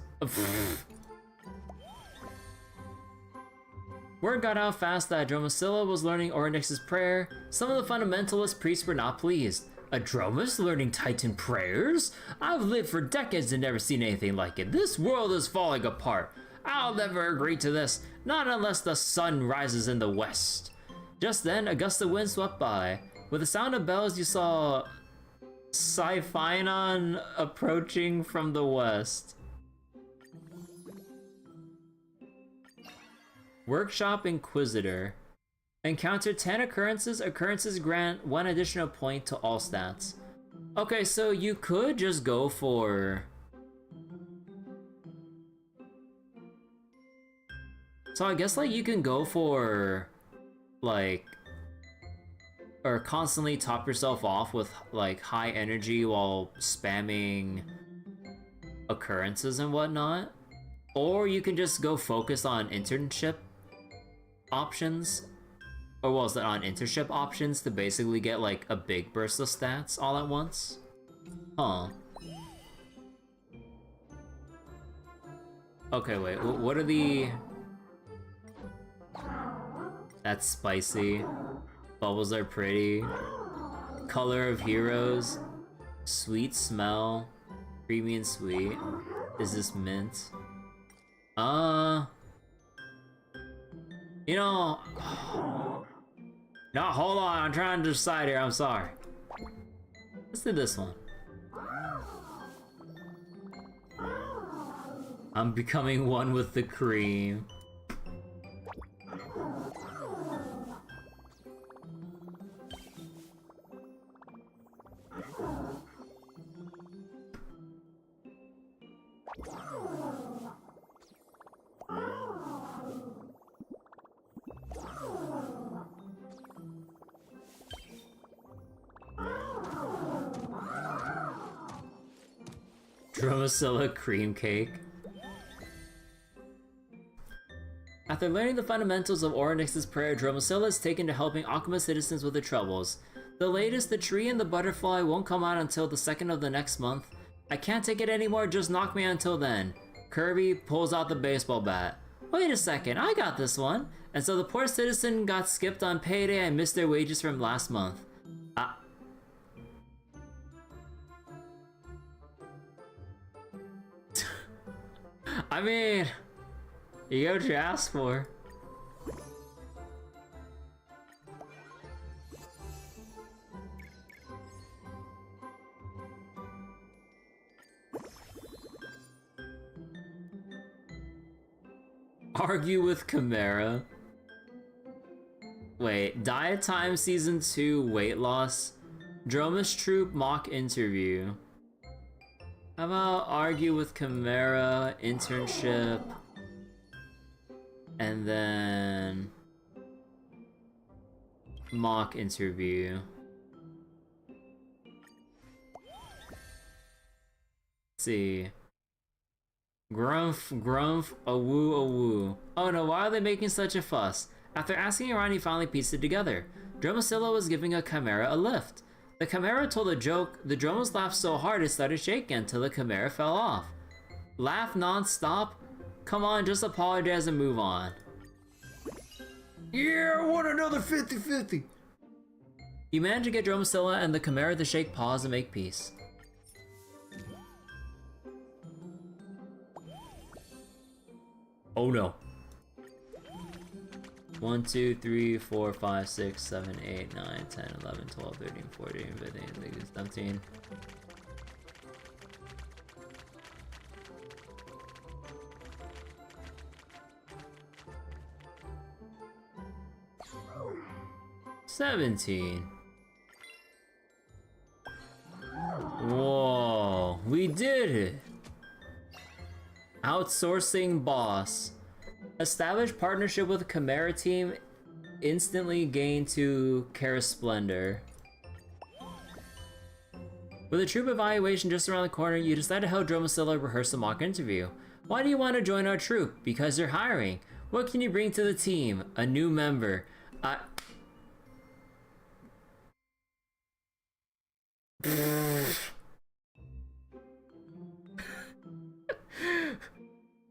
Word got out fast that Dromasilla was learning Ornyx's prayer. Some of the fundamentalist priests were not pleased. A Dromas learning Titan prayers? I've lived for decades and never seen anything like it. This world is falling apart. I'll never agree to this, not unless the sun rises in the west. Just then, a gust of wind swept by. With the sound of bells, you saw Siphinon approaching from the west. Workshop Inquisitor. Encounter 10 occurrences. Occurrences grant 1 additional point to all stats. Okay, so you could just go for... So I guess, like, you can go for, like... Or constantly top yourself off with, like, high energy while spamming occurrences and whatnot. Or you can just go focus on internship options. Or was that on internship options to basically get, like, a big burst of stats all at once? Huh. Okay, wait, what are the... That's spicy. Bubbles are pretty. Color of heroes. Sweet smell. Creamy and sweet. Is this mint? You know... No, hold on, I'm trying to decide here, I'm sorry. Let's do this one. I'm becoming one with the cream. Dromasilla cream cake. After learning the fundamentals of Ornyx's prayer, Dromasilla is taken to helping Akuma citizens with their troubles. The latest, the tree and the butterfly won't come out until the 2nd of the next month. I can't take it anymore, just knock me until then. Kirby pulls out the baseball bat. Wait a second, I got this one. And so the poor citizen got skipped on payday and missed their wages from last month. I mean, you got what you asked for. Argue with Chimera. Wait, Diet Time Season 2 weight loss. Dromas Troop mock interview. How about argue with Chimera, internship, and then mock interview. Let's see. Grumph, grumph, awoo, awoo. Oh no, why are they making such a fuss? After asking around, he finally pieced it together. Dromasilla was giving a Chimera a lift. The Chimera told a joke. The Dromas laughed so hard it started shaking until the Chimera fell off. Laugh non-stop? Come on, just apologize and move on. Yeah, I want another 50-50! He managed to get Dromasilla and the Chimera to shake paws and make peace. Oh no. 1, 2, 3, 4, 5, 6, 7, 8, 9, 10, 11, 12, 13, 14, 15, 16, 17. Whoa, we did it! Outsourcing boss. Establish partnership with Chimera team. Instantly gain to Kara Splendor. With a troop evaluation just around the corner, you decide to help Dromasilla rehearse a mock interview. Why do you want to join our troop? Because you're hiring. What can you bring to the team? A new member. I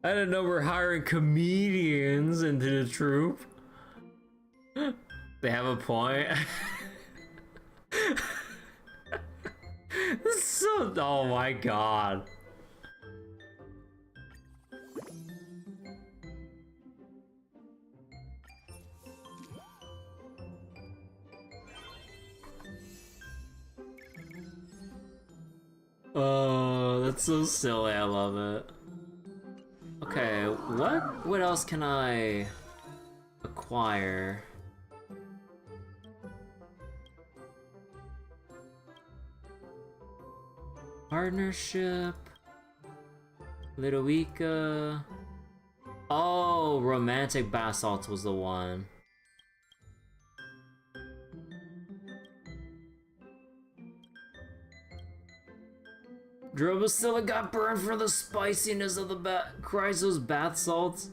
didn't know we're hiring comedians into the troop. They have a point. This is so... Oh my god. Oh, that's so silly. I love it. Okay, what else can I acquire? Partnership. Ludovica. Oh, romantic basalt was the one. Dromosilla got burned for the spiciness of the Chryso's bath salts.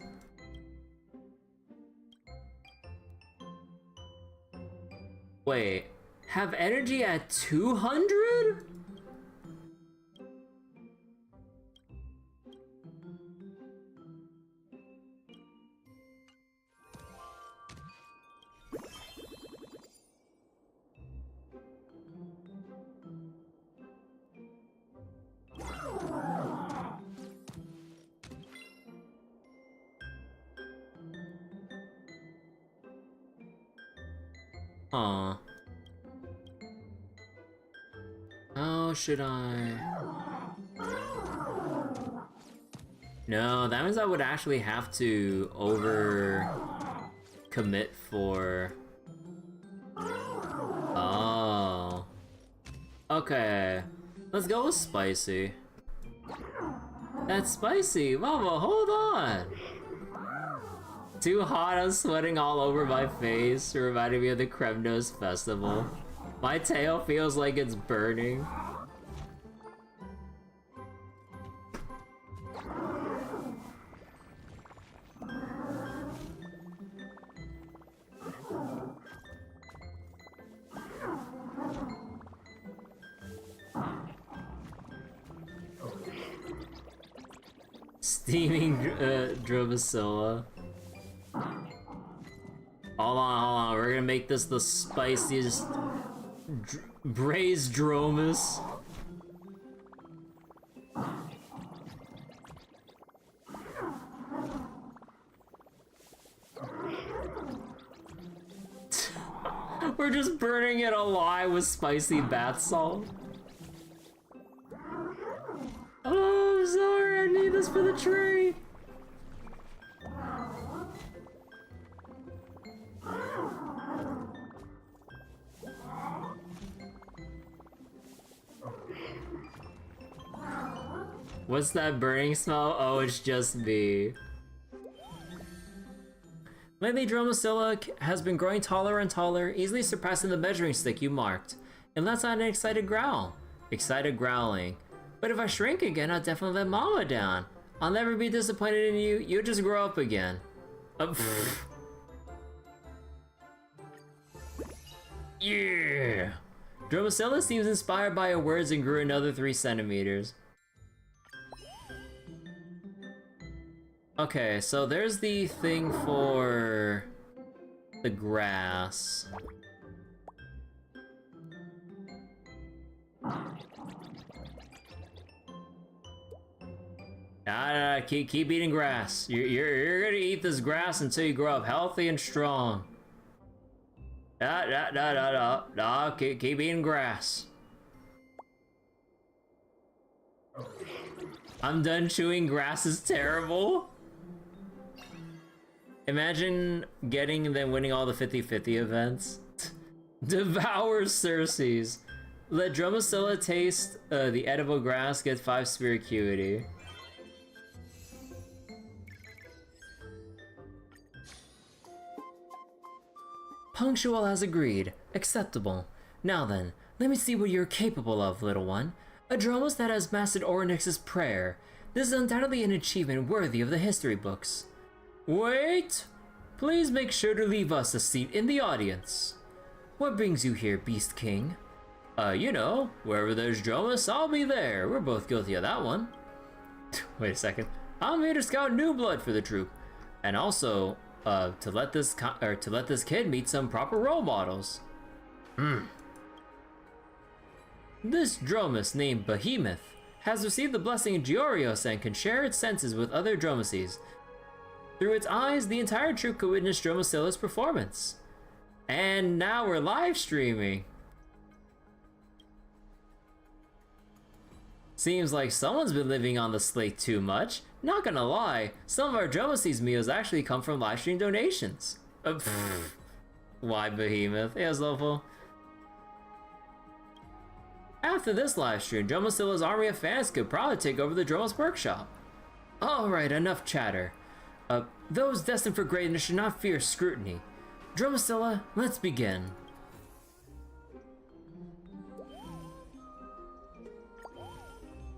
Wait, have energy at 200? Huh. How should I... No, that means I would actually have to commit for... Oh. Okay. Let's go with spicy. That's spicy! Mama, hold on! Too hot, I'm sweating all over my face, reminding me of the Kremnos festival. My tail feels like it's burning. Steaming Dromasilla. Hold on, we're gonna make this the spiciest braised Dromas. We're just burning it alive with spicy bath salt. Oh, I'm sorry, I need this for the tree. What's that burning smell? Oh, it's just me. Lately, Dromasilla has been growing taller and taller, easily surpassing the measuring stick you marked. And lets out an excited growl. Excited growling. But if I shrink again, I'll definitely let Mama down. I'll never be disappointed in you. You'll just grow up again. Yeah! Dromasilla seems inspired by your words and grew another 3 centimeters. Okay, so there's the thing for the grass. Keep eating grass. You're gonna eat this grass until you grow up healthy and strong. Keep eating grass. I'm done chewing grass is terrible. Imagine getting and then winning all the 50-50 events. Devour Circes. Let Dromasilla taste the edible grass, get 5 spirit acuity. Punctual as agreed. Acceptable. Now then, let me see what you're capable of, little one. A Dromas that has mastered Orynyx's prayer. This is undoubtedly an achievement worthy of the history books. Wait! Please make sure to leave us a seat in the audience. What brings you here, Beast King? You know, wherever there's Dromas, I'll be there. We're both guilty of that one. Wait a second. I'm here to scout new blood for the troop. And also, to let this kid meet some proper role models. This Dromas named Behemoth has received the blessing of Georios and can share its senses with other Dromases. Through its eyes, the entire troop could witness Dromasilla's performance. And now we're live streaming. Seems like someone's been living on the slate too much. Not gonna lie, some of our Dromases meals actually come from livestream donations. Why Behemoth? Yeah, Zoful. After this livestream, Dromasilla's army of fans could probably take over the Dromas workshop. Alright, enough chatter. Those destined for greatness should not fear scrutiny. Dromasilla, let's begin.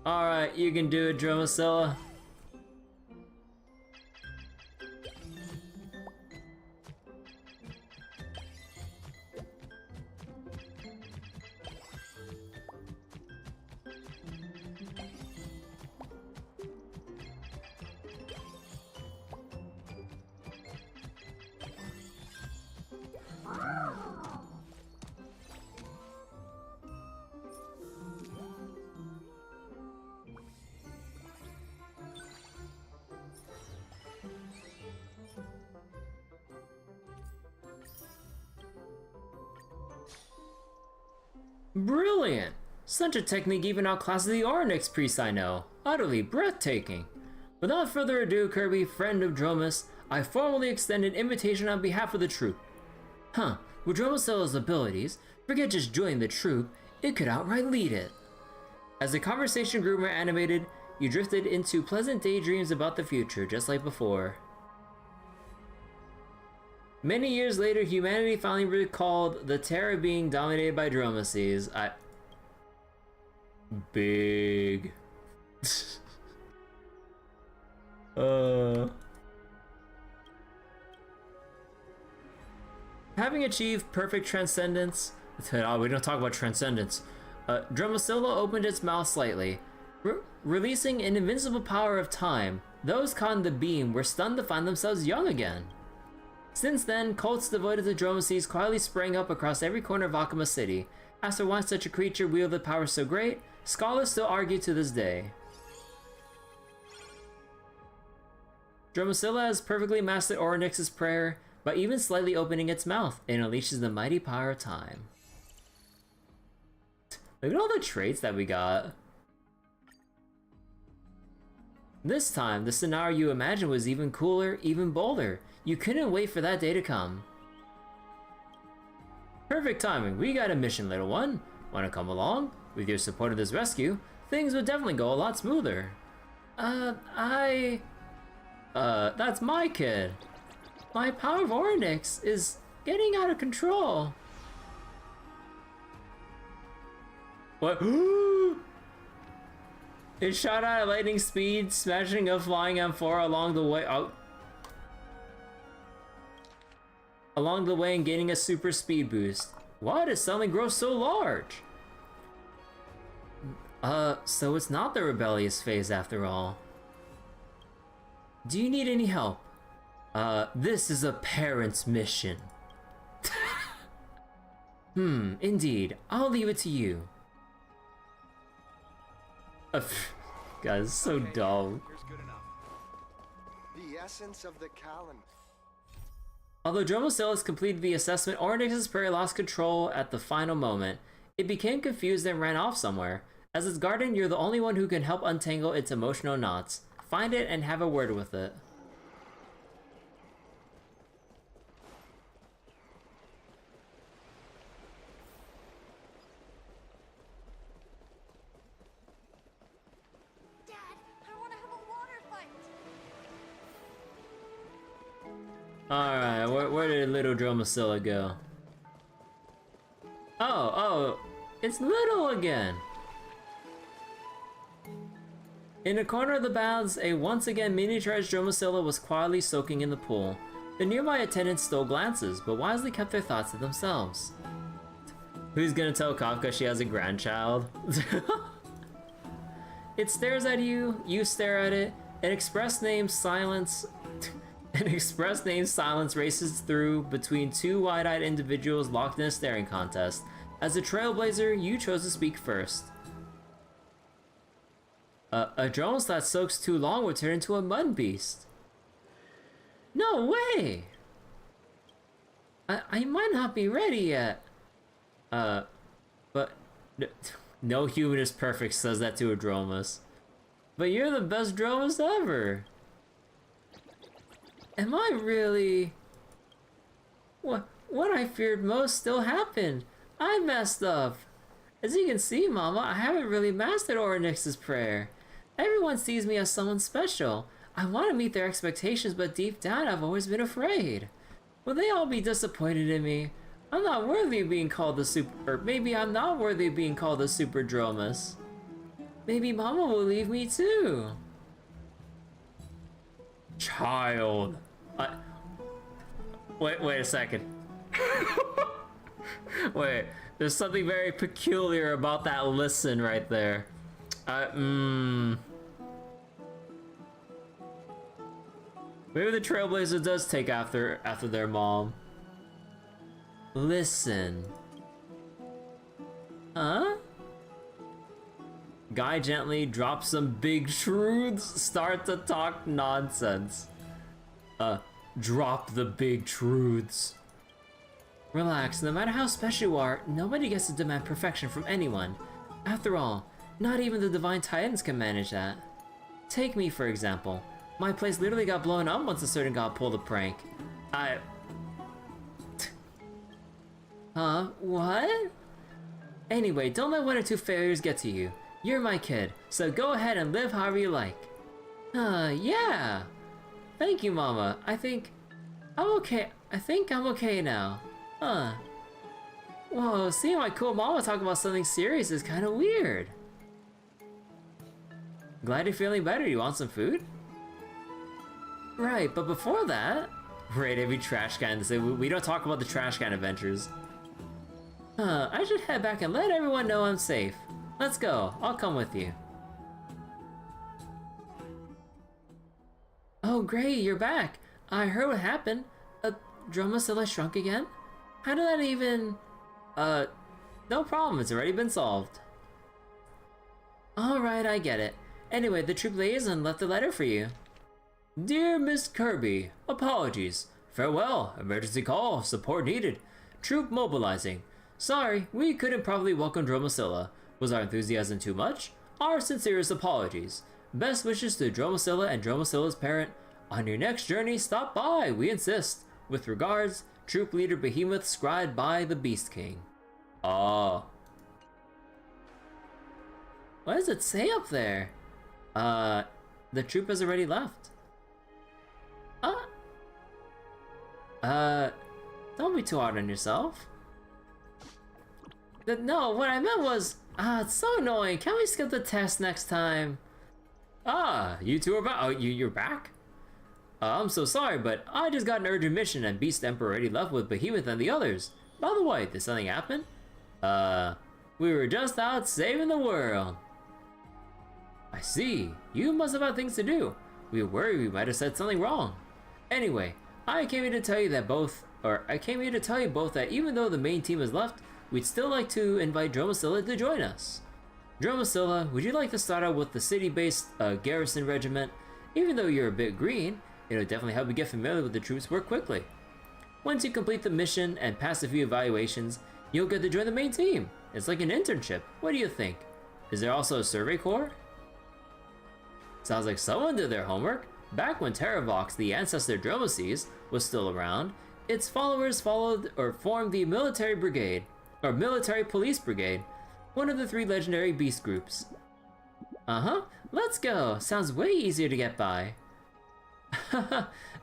Alright, you can do it, Dromasilla. Brilliant! Such a technique even outclasses the Orynyx priest I know. Utterly breathtaking. Without further ado, Kirby, friend of Dromas, I formally extend an invitation on behalf of the troop. With Dromasilla's abilities, forget just joining the troop, it could outright lead it. As the conversation grew more animated, you drifted into pleasant daydreams about the future, just like before. Many years later, humanity finally recalled the Terra being dominated by Dromases. Big. Having achieved perfect transcendence, we don't talk about transcendence. Dromasilla opened its mouth slightly, releasing an invincible power of time. Those caught in the beam were stunned to find themselves young again. Since then, cults devoted to Dromases quietly sprang up across every corner of Akuma City. As for why such a creature wielded power so great, scholars still argue to this day. Dromasilla has perfectly mastered Orynyx's prayer by even slightly opening its mouth, and unleashes the mighty power of time. Look at all the traits that we got. This time, the scenario you imagined was even cooler, even bolder. You couldn't wait for that day to come. Perfect timing. We got a mission, little one. Wanna come along? With your support of this rescue, things would definitely go a lot smoother. That's my kid. My power of Orynyx is getting out of control. What? It shot out at lightning speed, smashing a flying M4 along the way. Along the way and gaining a super speed boost. Why did it suddenly grow so large? So it's not the rebellious phase after all. Do you need any help? This is a parent's mission. Indeed. I'll leave it to you. Guys, so dull. The essence of the Callan. Although Dromasilla has completed the assessment, Orynyx's prayer lost control at the final moment. It became confused and ran off somewhere. As its guardian, you're the only one who can help untangle its emotional knots. Find it and have a word with it. Dad, I want to have a water fight. Alright, where did little Dromasilla go? It's little again! In a corner of the baths, a once again miniaturized Dromacilla was quietly soaking in the pool. The nearby attendants stole glances, but wisely kept their thoughts to themselves. Who's gonna tell Kafka she has a grandchild? It stares at you, you stare at it, an express name silence races through between two wide-eyed individuals locked in a staring contest. As a trailblazer, you chose to speak first. A Dromas that soaks too long would turn into a mud beast. No way! I might not be ready yet. But no human is perfect, says that to a Dromas. But you're the best Dromas ever. Am I really? What I feared most still happened. I messed up. As you can see, Mama, I haven't really mastered Orynyx's prayer. Everyone sees me as someone special. I want to meet their expectations, but deep down I've always been afraid. Will they all be disappointed in me? I'm not worthy of being called the super... Or maybe I'm not worthy of being called the Super Dromas. Maybe Mama will leave me too. Child. Wait a second. Wait, there's something very peculiar about that listen right there. Maybe the Trailblazer does take after their mom. Listen. Huh? Guy gently drops some big shroods, start to talk nonsense. Drop the big truths. Relax, no matter how special you are, nobody gets to demand perfection from anyone. After all, not even the Divine Titans can manage that. Take me, for example. My place literally got blown up once a certain god pulled a prank. Huh? What? Anyway, don't let one or two failures get to you. You're my kid, so go ahead and live however you like. Yeah. Thank you, Mama. I think I'm okay now. Whoa, seeing my cool mama talk about something serious is kind of weird. Glad you're feeling better. You want some food? Right, but before that... Right, every trash can to say we don't talk about the trash can adventures. I should head back and let everyone know I'm safe. Let's go. I'll come with you. Oh, great, you're back. I heard what happened. Dromacilla shrunk again? How did that even... no problem. It's already been solved. Alright, I get it. Anyway, the troop liaison left a letter for you. Dear Miss Kirby, apologies. Farewell. Emergency call. Support needed. Troop mobilizing. Sorry, we couldn't properly welcome Dromacilla. Was our enthusiasm too much? Our sincerest apologies. Best wishes to Dromacilla and Dromacilla's parent. On your next journey, stop by, we insist. With regards, Troop Leader Behemoth, scribed by the Beast King. Oh. What does it say up there? The troop has already left. Don't be too hard on yourself. No, what I meant was, it's so annoying. Can we skip the test next time? You two are back. Oh, you're back? I'm so sorry, but I just got an urgent mission and Beast Emperor already left with Behemoth and the others. By the way, did something happen? We were just out saving the world. I see. You must have had things to do. We were worried we might have said something wrong. Anyway, I came here to tell you both that even though the main team has left, we'd still like to invite Dromacilla to join us. Dromacilla, would you like to start out with the city-based garrison regiment? Even though you're a bit green, it'll definitely help you get familiar with the troops' work quickly. Once you complete the mission and pass a few evaluations, you'll get to join the main team. It's like an internship. What do you think? Is there also a survey corps? Sounds like someone did their homework. Back when Terravox, the ancestor Dromases, was still around, its followers formed the military brigade, or military police brigade, one of the 3 legendary beast groups. Let's go. Sounds way easier to get by.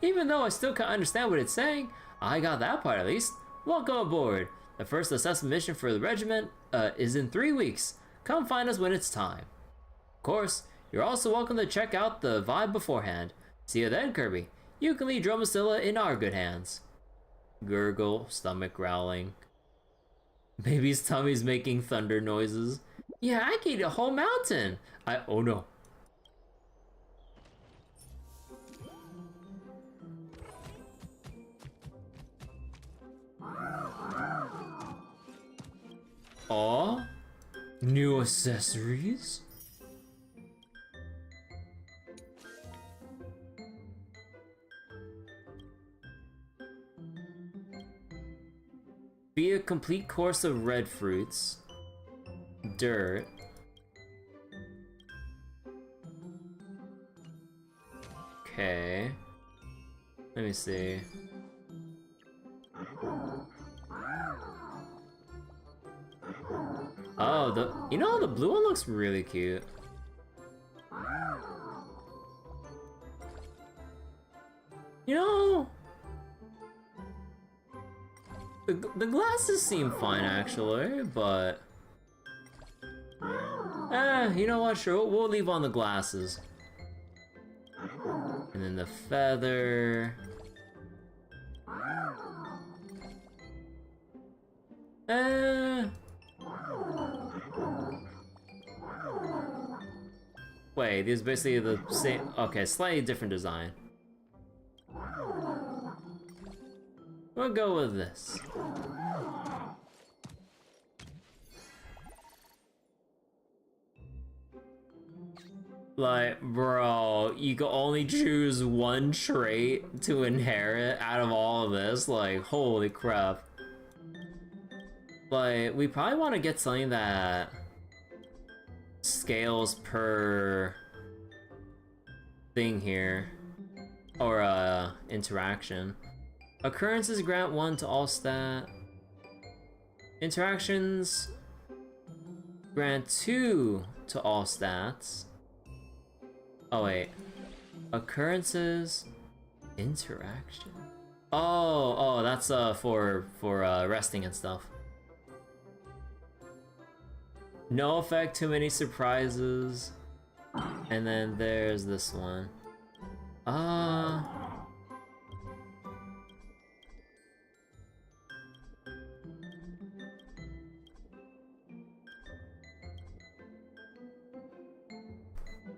Even though I still can't understand what it's saying, I got that part at least. Welcome aboard. The first assessment mission for the regiment is in 3 weeks. Come find us when it's time. Of course, you're also welcome to check out the vibe beforehand. See you then, Kirby. You can leave Dromasilla in our good hands. Gurgle, stomach growling. Baby's tummy's making thunder noises. Yeah, I could eat a whole mountain. Oh no. Aw, new accessories? Be a complete course of red fruits. Dirt. Okay. Let me see. Oh, the blue one looks really cute. You know, the glasses seem fine actually, but you know what? Sure, we'll leave on the glasses. And then the feather. Wait, these are basically the same. Okay, slightly different design. We'll go with this. Like, bro, you can only choose one trait to inherit out of all of this? Like, holy crap. Like, we probably want to get something that scales per thing here. Or, interaction. Occurrences grant 1 to all stat. Interactions grant 2 to all stats. Oh wait. Occurrences, interaction. Oh, that's for resting and stuff. No effect, too many surprises. And then there's this one.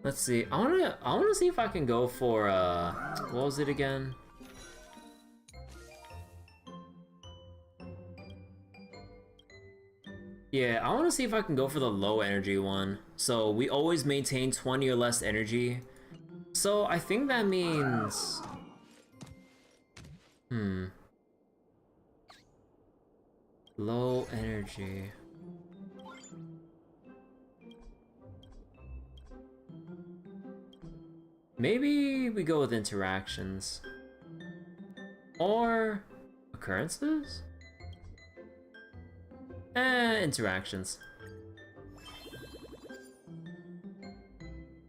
Let's see. I wanna see if I can go for what was it again? Yeah, I wanna see if I can go for the low energy one. So we always maintain 20 or less energy. So I think that means low energy. Maybe we go with interactions. Or occurrences? Interactions.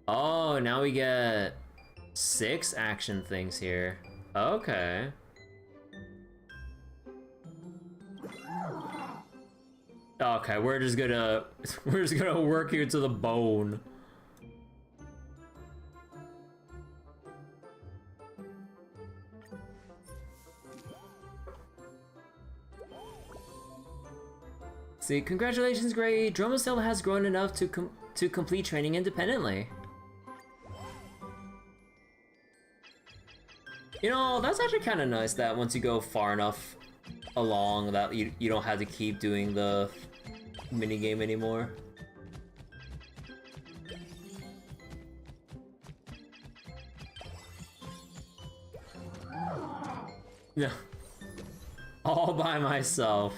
Oh, now we get 6 action things here. Okay. Okay, we're just gonna work here to the bone. See, congratulations, Gray. Dromasilla has grown enough to complete training independently. You know, that's actually kind of nice that once you go far enough along that you don't have to keep doing the minigame anymore. Yeah. All by myself.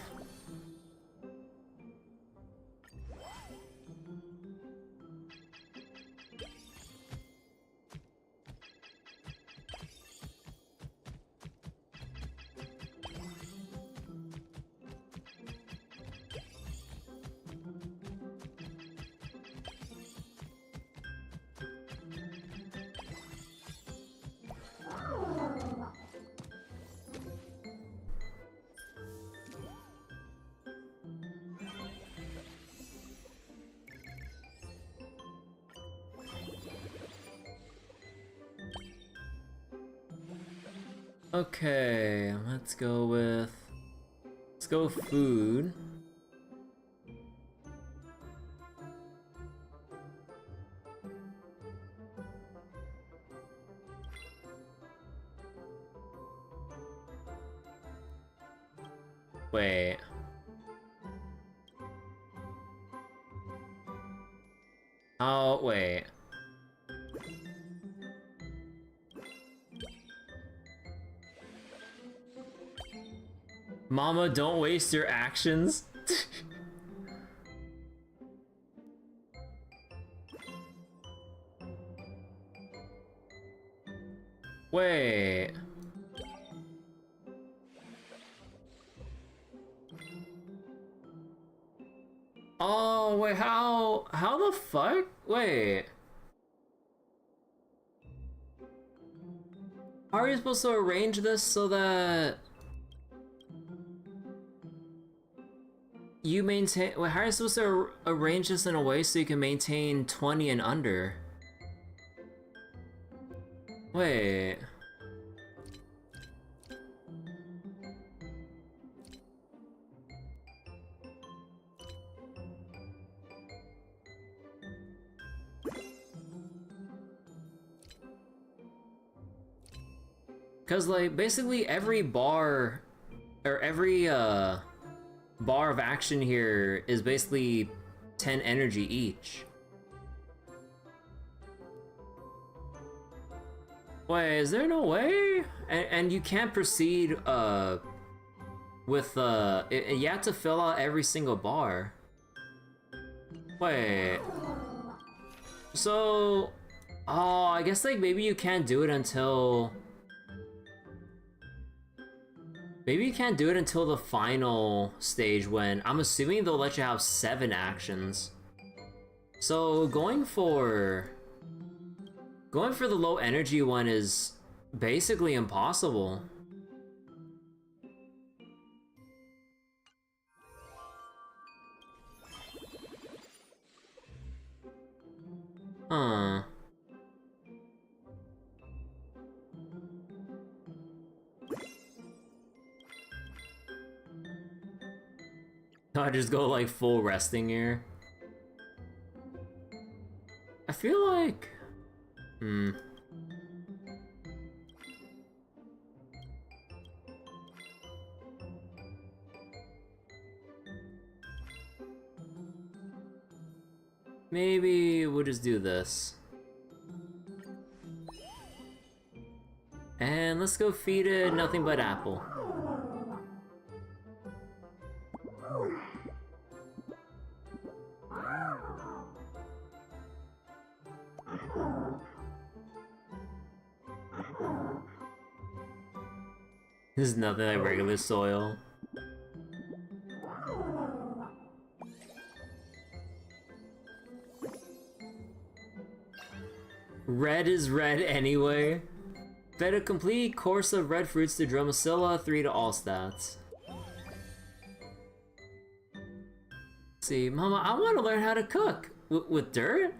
Okay, let's go with food. Wait. Oh, wait. Mama, don't waste your actions. Wait. Oh, wait, how the fuck? Wait. How are you supposed to arrange this so that you maintain, wait, how are you supposed to arrange this in a way so you can maintain 20 and under? Wait. Cause like basically every bar or every bar of action here is basically 10 energy each. Wait, is there no way? And you can't proceed with you have to fill out every single bar. Wait. So oh, I guess like maybe you can't do it until maybe you can't do it until the final stage when I'm assuming they'll let you have 7 actions. So going for the low energy one is basically impossible. Huh. I just go like full resting here. I feel like... maybe we'll just do this. And let's go feed it nothing but apple. This is nothing like regular soil. Red is red anyway. Fed a complete course of red fruits to Dromasilla, 3 to all stats. See, Mama, I want to learn how to cook. With dirt?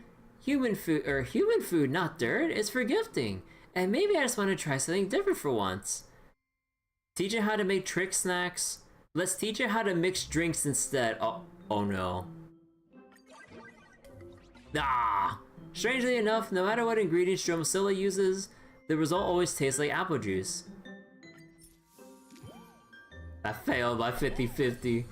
Human food, not dirt. It's for gifting. And maybe I just want to try something different for once. Teach her how to make trick snacks. Let's teach her how to mix drinks instead. Oh no. Ah! Strangely enough, no matter what ingredients Dromasilla uses, the result always tastes like apple juice. I failed by 50-50.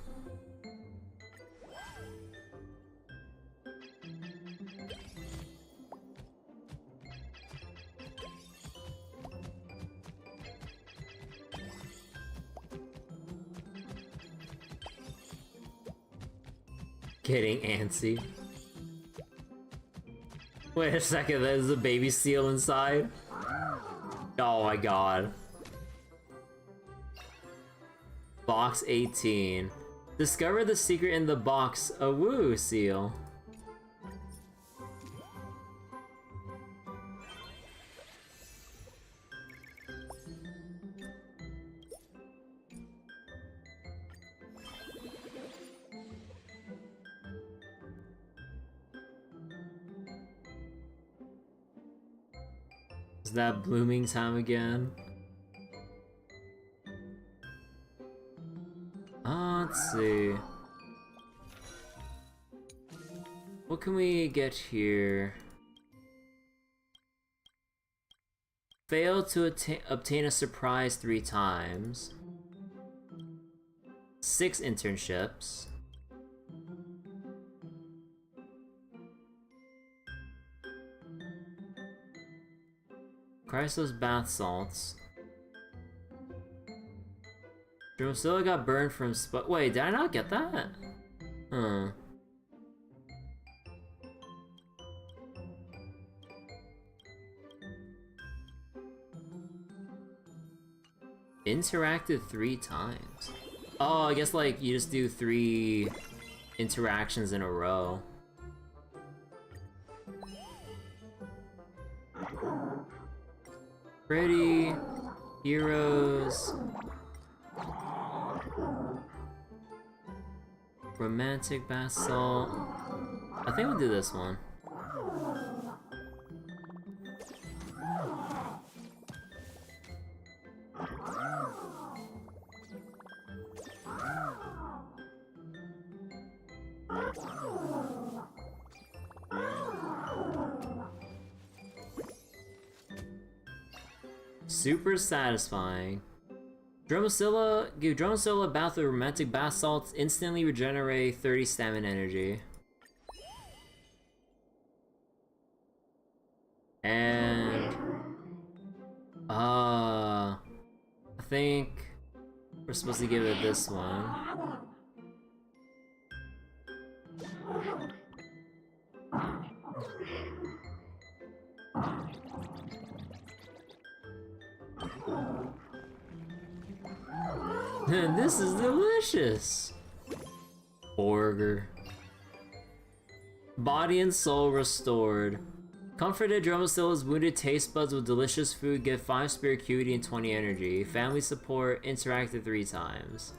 Getting antsy. Wait a second, there's a baby seal inside? Oh my god. Box 18. Discover the secret in the box, a woo seal. Is that blooming time again? see. What can we get here? Failed to obtain a surprise 3 times. 6 internships. Priceless bath salts. Dromacilla got burned from wait, did I not get that? Huh. Interacted 3 times. Oh, I guess like you just do 3 interactions in a row. Pretty heroes. Romantic bath salt. I think we'll do this one. Super satisfying. Dromacilla, give Dromacilla a bath with romantic bath salts, instantly regenerate 30 stamina energy. And I think we're supposed to give it this one. This is delicious! Burger. Body and soul restored. Comforted Dromacilla's wounded taste buds with delicious food, get 5 spirit acuity and 20 energy. Family support, interacted 3 times.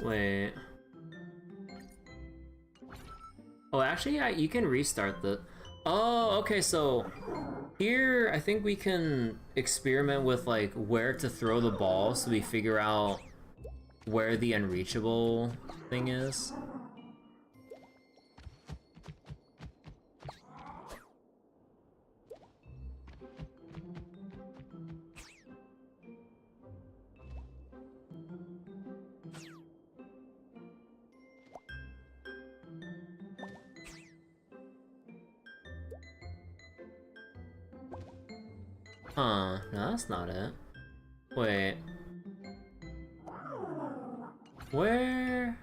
Wait. Oh, actually, yeah, you can restart the... Oh, okay, so... Here, I think we can experiment with, like, where to throw the ball so we figure out where the unreachable thing is. Huh, no, that's not it. Wait. Where?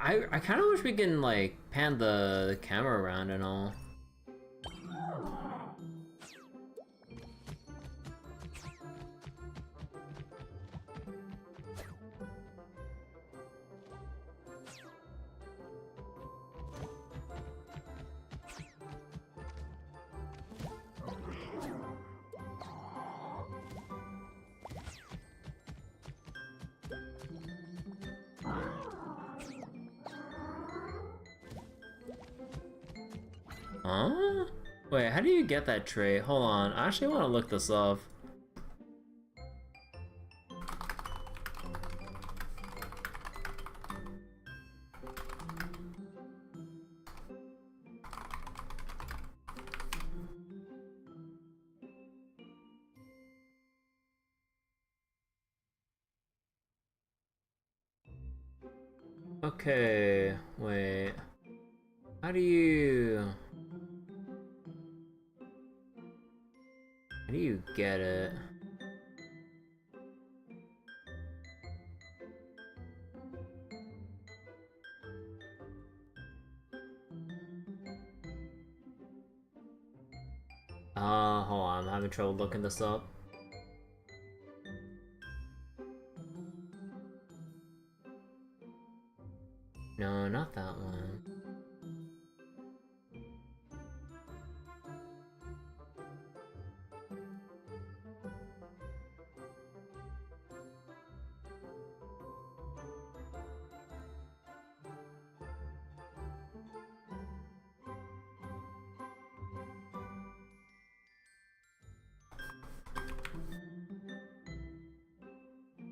I kind of wish we can, like, pan the camera around and all. Huh? Wait, how do you get that trait? Hold on, I actually want to look this up. Okay, wait. How do you... How do you get it? Hold on, I'm having trouble looking this up.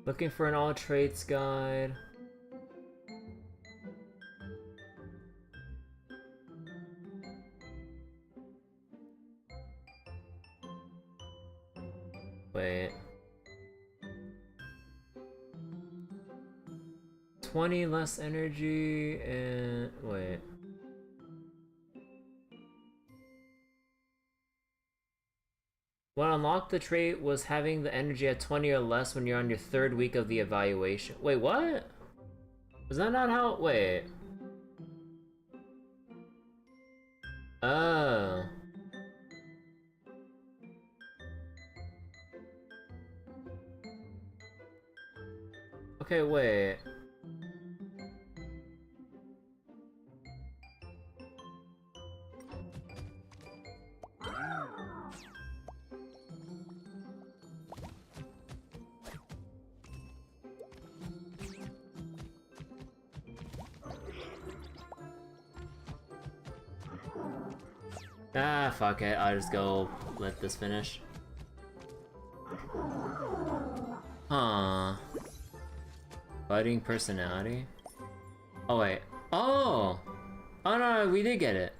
Looking for an all traits guide. Wait. 20 less energy and wait. What unlocked the trait was having the energy at 20 or less when you're on your 3rd week of the evaluation. Wait, what? Was that not how? Wait. Oh. Okay, wait. Ah, fuck it. I'll just go let this finish. Huh. Fighting personality? Oh, wait. Oh! Oh, no, we did get it.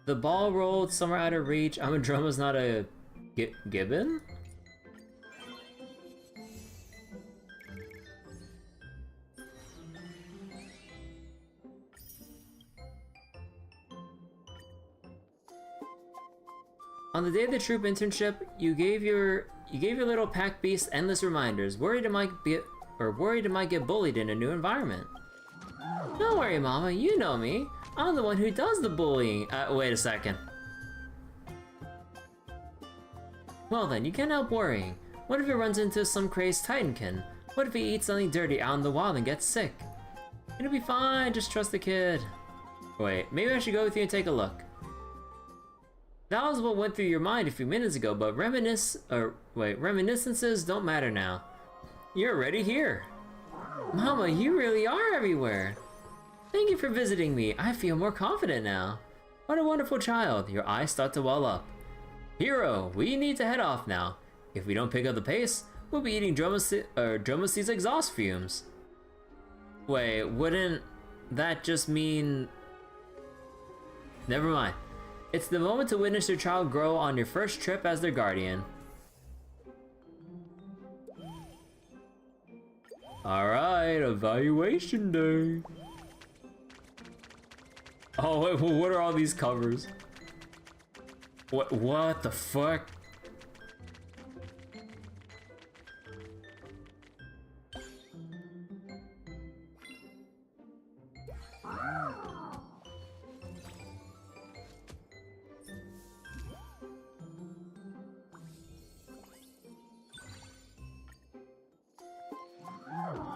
The ball rolled somewhere out of reach. I'm a Droma's not a gibbon? On the day of the troop internship, you gave your little pack beast endless reminders. Worried it might get bullied in a new environment. Don't worry, Mama. You know me. I'm the one who does the bullying. Wait a second. Well then, you can't help worrying. What if he runs into some crazed Titankin? What if he eats something dirty out in the wild and gets sick? It'll be fine. Just trust the kid. Wait, maybe I should go with you and take a look. That was what went through your mind a few minutes ago, but reminiscences don't matter now. You're already here. Mama, you really are everywhere. Thank you for visiting me. I feel more confident now. What a wonderful child. Your eyes start to well up. Hero, we need to head off now. If we don't pick up the pace, we'll be eating Dromases exhaust fumes. Wait, wouldn't that just mean... Never mind. It's the moment to witness your child grow on your first trip as their guardian. Alright, evaluation day. Oh wait, what are all these covers? What the fuck?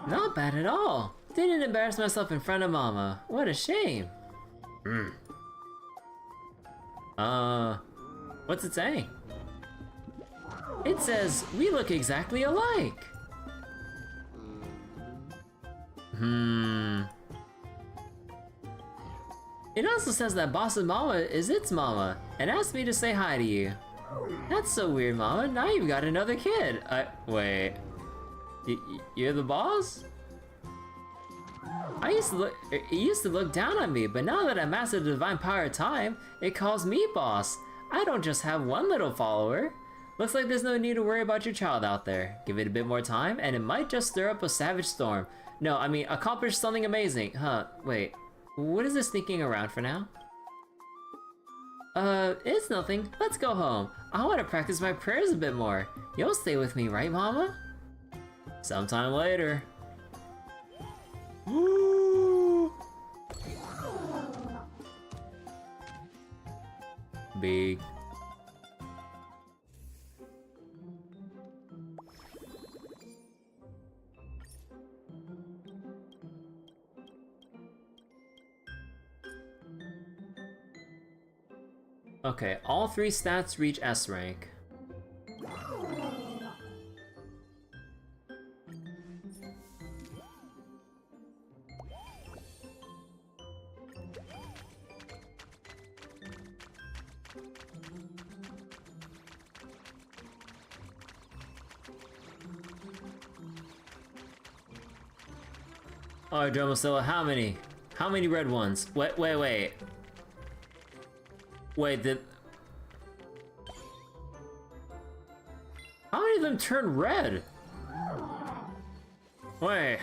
Not bad at all. Didn't embarrass myself in front of Mama. What a shame. What's it saying? It says, we look exactly alike. It also says that Boss's mama is its mama, and asked me to say hi to you. That's so weird, Mama. Now you've got another kid. Wait. You're the boss? It used to look down on me, but now that I mastered the divine power of time, it calls me boss. I don't just have one little follower. Looks like there's no need to worry about your child out there. Give it a bit more time, and it might just stir up a savage storm. No, I mean, accomplish something amazing. Huh, wait. What is this sneaking around for now? It's nothing. Let's go home. I want to practice my prayers a bit more. You'll stay with me, right, Mama? Sometime later. Woo! Big. Okay, all 3 stats reach S rank. Alright, Dromosilla, how many? How many red ones? Wait. Wait, how many of them turn red? Wait,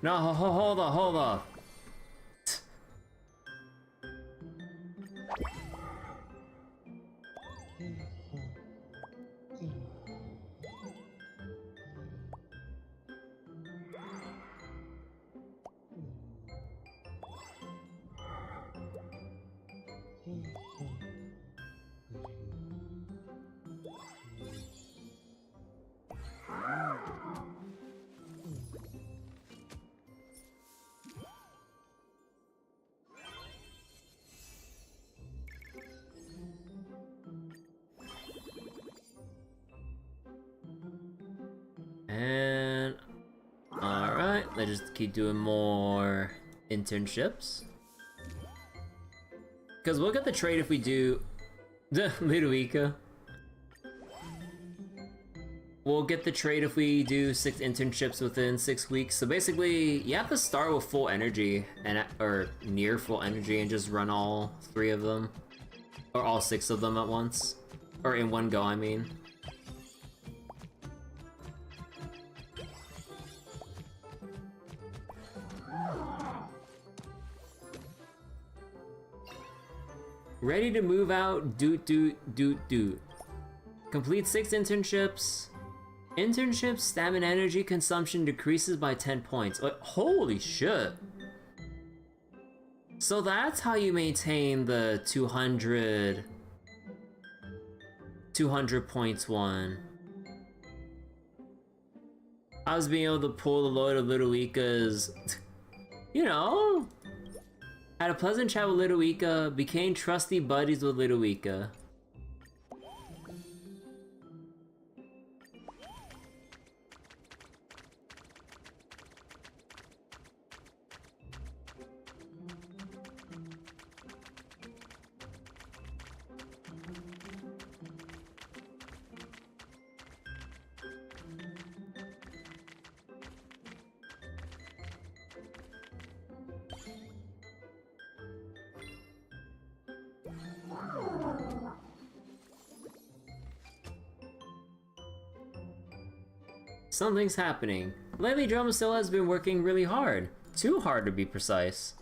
no, hold on. And alright, let's just keep doing more internships. Because we'll get the trade if we do the Ludovica. We'll get the trade if we do 6 internships within 6 weeks. So basically, you have to start with full energy or near full energy and just run all 3 of them, or all 6 of them at once, or in one go, I mean. Ready to move out, doot. Complete 6 internships. Internships, stamina energy consumption decreases by 10 points. Like, holy shit. So that's how you maintain the 200 points one. I was being able to pull the load of Ludovica's, you know. Had a pleasant chat with Ludovica, became trusty buddies with Ludovica. Something's happening. Lately, Dromasilla has been working really hard. Too hard to be precise.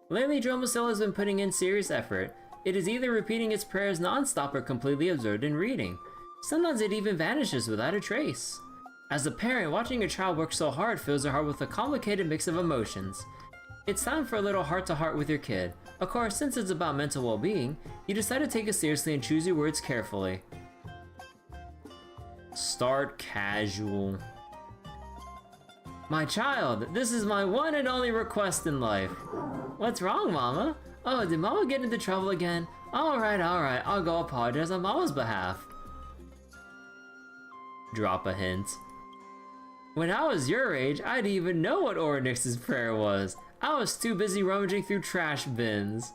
Lately, Dromasilla has been putting in serious effort. It is either repeating its prayers non-stop or completely absorbed in reading. Sometimes it even vanishes without a trace. As a parent, watching your child work so hard fills your heart with a complicated mix of emotions. It's time for a little heart-to-heart with your kid. Of course, since it's about mental well-being, you decide to take it seriously and choose your words carefully. Start casual. My child, this is my one and only request in life. What's wrong, Mama? Oh, did Mama get into trouble again? Alright, I'll go apologize on Mama's behalf. Drop a hint. When I was your age, I didn't even know what Oryx's prayer was. I was too busy rummaging through trash bins.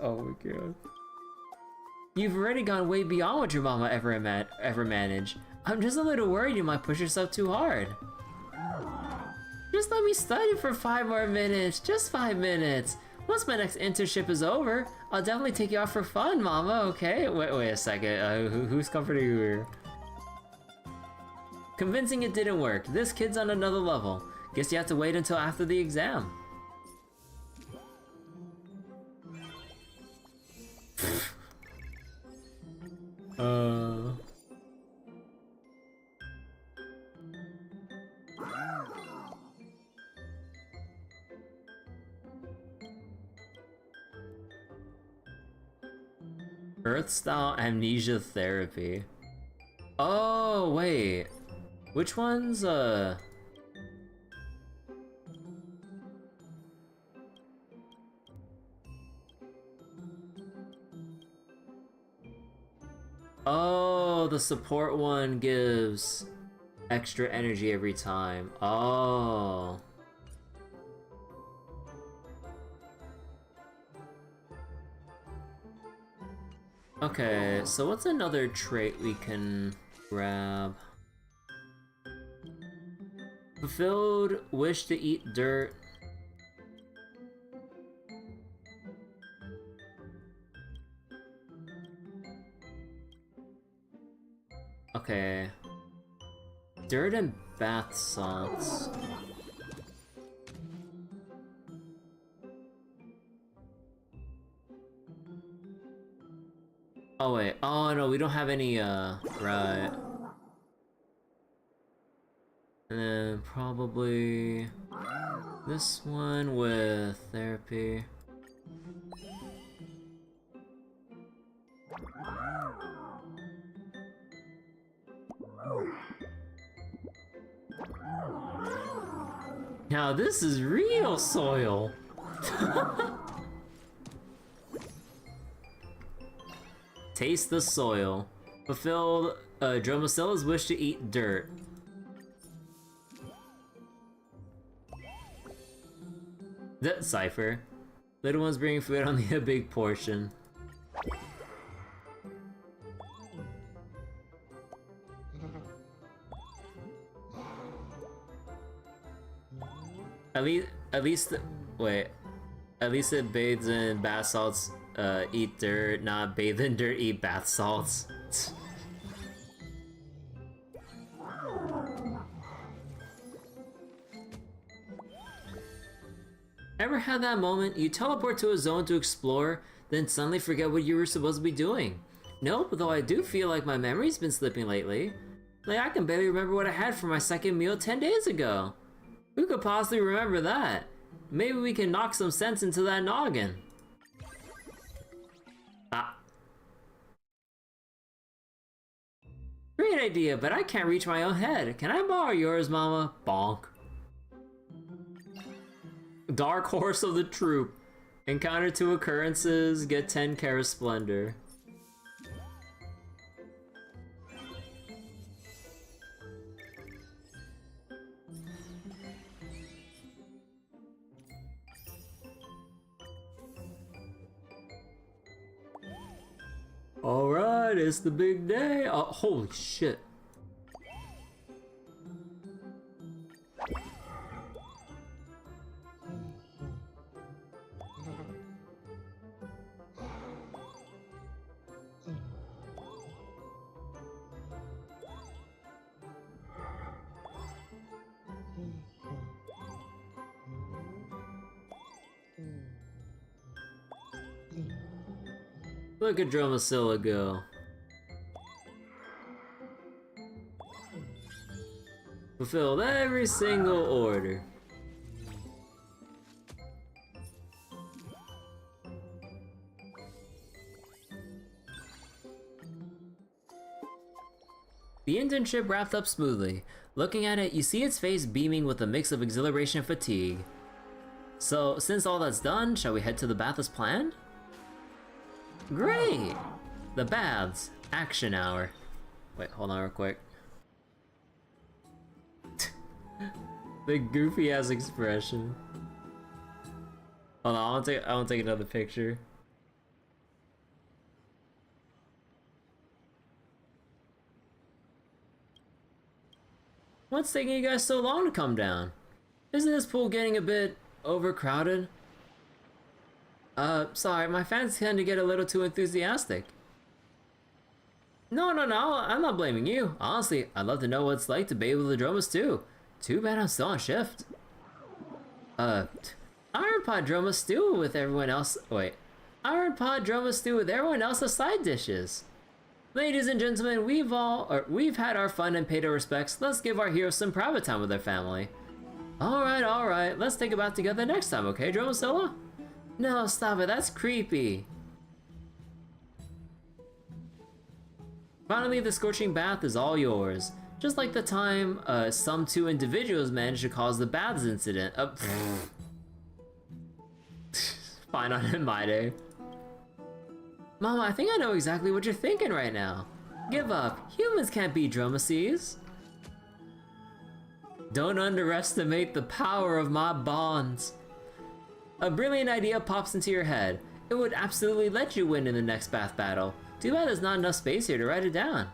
Oh my god. You've already gone way beyond what your mama ever managed. I'm just a little worried you might push yourself too hard. Just let me study for 5 more minutes. Just 5 minutes. Once my next internship is over, I'll definitely take you out for fun, Mama, okay? Wait a second. Who's comforting you here? Convincing it didn't work. This kid's on another level. Guess you have to wait until after the exam. Earth-style amnesia therapy. Oh, wait. Which one's, Oh, the support one gives extra energy every time. Oh. Okay, so what's another trait we can grab? Fulfilled wish to eat dirt. Okay. Dirt and bath salts. Oh wait, oh no, we don't have any, right. And then probably this one with therapy. Now this is real soil. Taste the soil. Fulfilled Dromasella's wish to eat dirt. That cipher. Little one's bringing food on the big portion. At least, wait. At least it bathes in bath salts, eat dirt, not bathe in dirt, eat bath salts. Ever had that moment? You teleport to a zone to explore, then suddenly forget what you were supposed to be doing? Nope, though I do feel like my memory's been slipping lately. Like I can barely remember what I had for my second meal 10 days ago. Who could possibly remember that? Maybe we can knock some sense into that noggin. Ah. Great idea, but I can't reach my own head. Can I borrow yours, Mama? Bonk. Dark Horse of the Troop. Encounter 2 occurrences, get 10 Kara Splendor. Alright, it's the big day. Oh, holy shit. Look at Dromasilla go. Fulfilled every single order. The internship wrapped up smoothly. Looking at it, you see its face beaming with a mix of exhilaration and fatigue. So, since all that's done, shall we head to the bath as planned? Great! The baths. Action hour. Wait, hold on real quick. The goofy ass expression. Hold on, I want to take another picture. What's taking you guys so long to come down? Isn't this pool getting a bit overcrowded? Sorry, my fans tend to get a little too enthusiastic. No, I'm not blaming you. Honestly, I'd love to know what it's like to bathe with the Dromas too. Too bad I'm still on shift. Iron Pod Droma stew with everyone else. Wait. Iron Pod Droma stew with everyone else's side dishes. Ladies and gentlemen, we've had our fun and paid our respects. Let's give our heroes some private time with their family. Alright. Let's take a bath together next time, okay, Dromasilla? No, stop it, that's creepy. Finally, the scorching bath is all yours. Just like the time some 2 individuals managed to cause the baths incident. Fine on my day. Mama, I think I know exactly what you're thinking right now. Give up, humans can't beat Dromases. Don't underestimate the power of my bonds. A brilliant idea pops into your head. It would absolutely let you win in the next bath battle. Too bad there's not enough space here to write it down.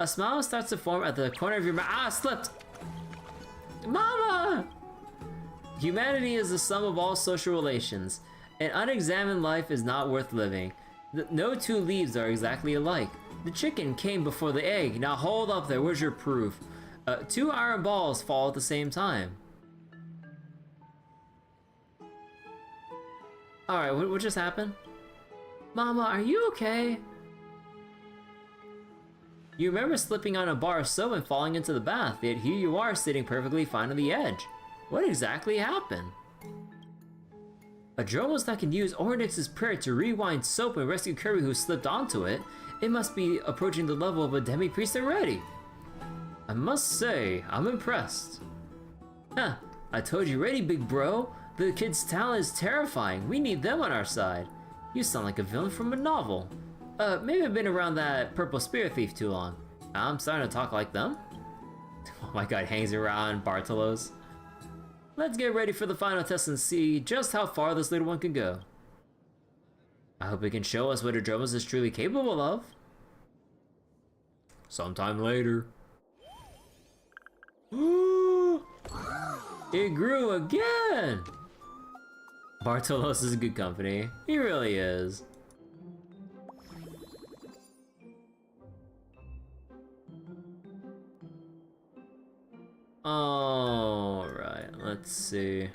A smile starts to form at the corner of your mouth. Ah, slipped! Mama! Humanity is the sum of all social relations. An unexamined life is not worth living. No two leaves are exactly alike. The chicken came before the egg. Now hold up there, where's your proof? 2 iron balls fall at the same time. Alright, what just happened? Mama, are you okay? You remember slipping on a bar of soap and falling into the bath, yet here you are sitting perfectly fine on the edge. What exactly happened? A Dromas that can use Ornix's prayer to rewind soap and rescue Kirby who slipped onto it, it must be approaching the level of a demi-priest already. I must say, I'm impressed. Huh, I told you already, big bro. The kid's talent is terrifying. We need them on our side. You sound like a villain from a novel. Maybe I've been around that purple spirit thief too long. I'm starting to talk like them. Oh my god, hangs around Bartolos. Let's get ready for the final test and see just how far this little one can go. I hope it can show us what a Dromas is truly capable of. Sometime later. It grew again! Bartolos is good company. He really is. Alright, let's see.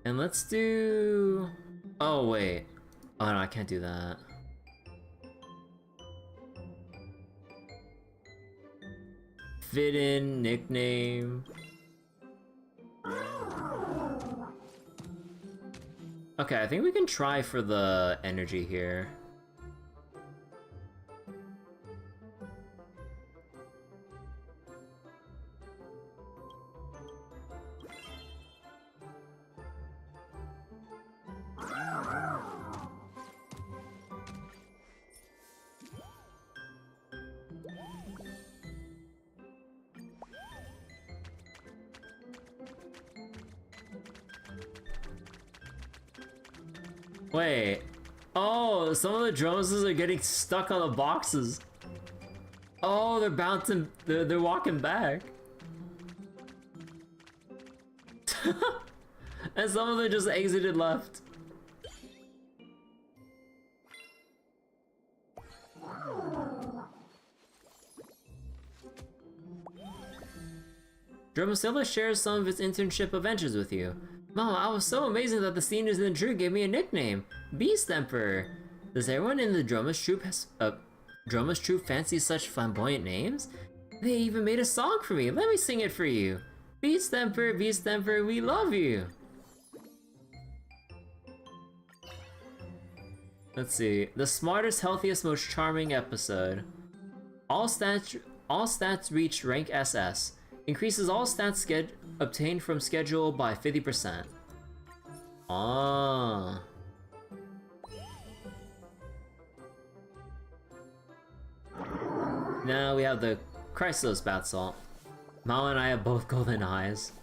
And let's do... Oh, wait. Oh, no, I can't do that. Fit in, nickname. Okay, I think we can try for the energy here. Wait. Oh, some of the Dromases are getting stuck on the boxes. Oh, they're bouncing. They're walking back. And some of them just exited left. Dromastella shares some of its internship adventures with you. Mama, I was so amazing that the seniors in the troop gave me a nickname, Beast Emperor. Does everyone in the Dromas troop fancy such flamboyant names? They even made a song for me. Let me sing it for you. Beast Emperor, we love you. Let's see. The smartest, healthiest, most charming episode. All stats reach rank SS. Increases all stats obtained from schedule by 50%. Ah. Now we have the Chrysalis Bath Salt. Mao and I have both golden eyes.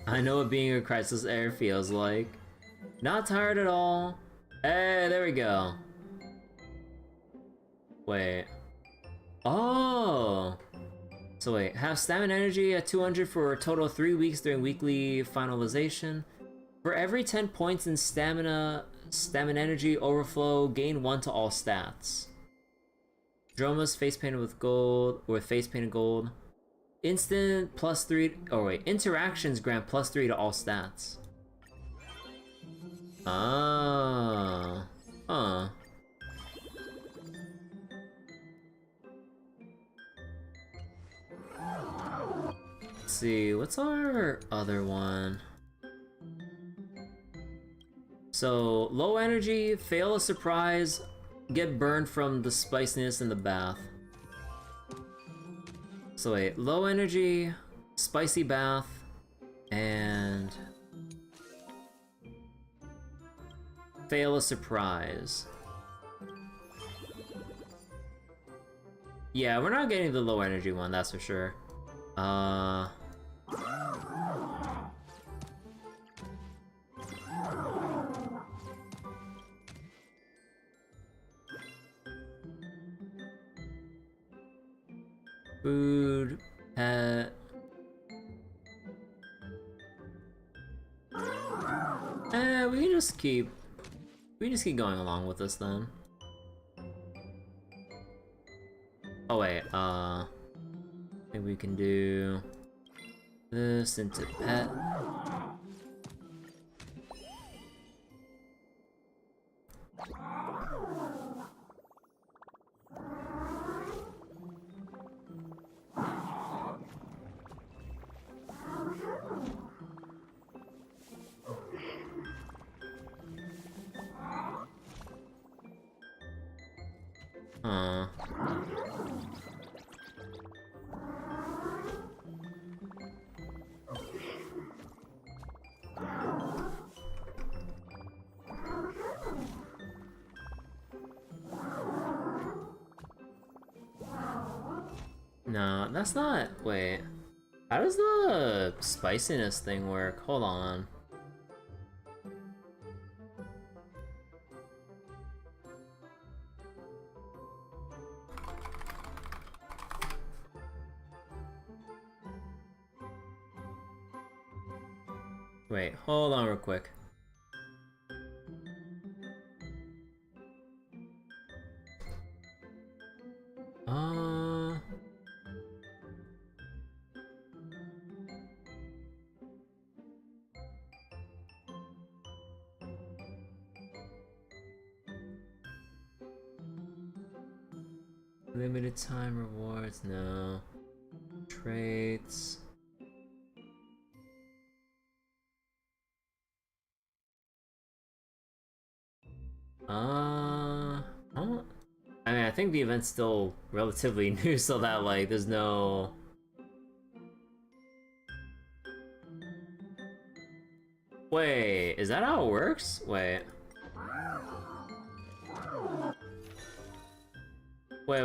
I know what being a Crisis Heir feels like. Not tired at all. Hey, there we go. Wait. Oh! So wait, have stamina energy at 200 for a total of 3 weeks during weekly finalization. For every 10 points in stamina energy overflow, gain 1 to all stats. Dromas face painted with gold, or with face painted gold. Instant +3, oh wait, interactions grant +3 to all stats. Ah, huh. Let's see, what's our other one? So, low energy, fail a surprise, get burned from the spiciness in the bath. So wait, low energy, spicy bath, and fail a surprise. Yeah, we're not getting the low energy one, that's for sure. Food, pet. We can just keep going along with this then. Oh wait, maybe we can do this into pet. Huh. No, that's not. Wait. How does the spiciness thing work? Hold on. Wait, hold on real quick. Limited time rewards, no. Traits. I mean, I think the event's still relatively new, so that, like, there's no... Wait, is that how it works? Wait. Wait.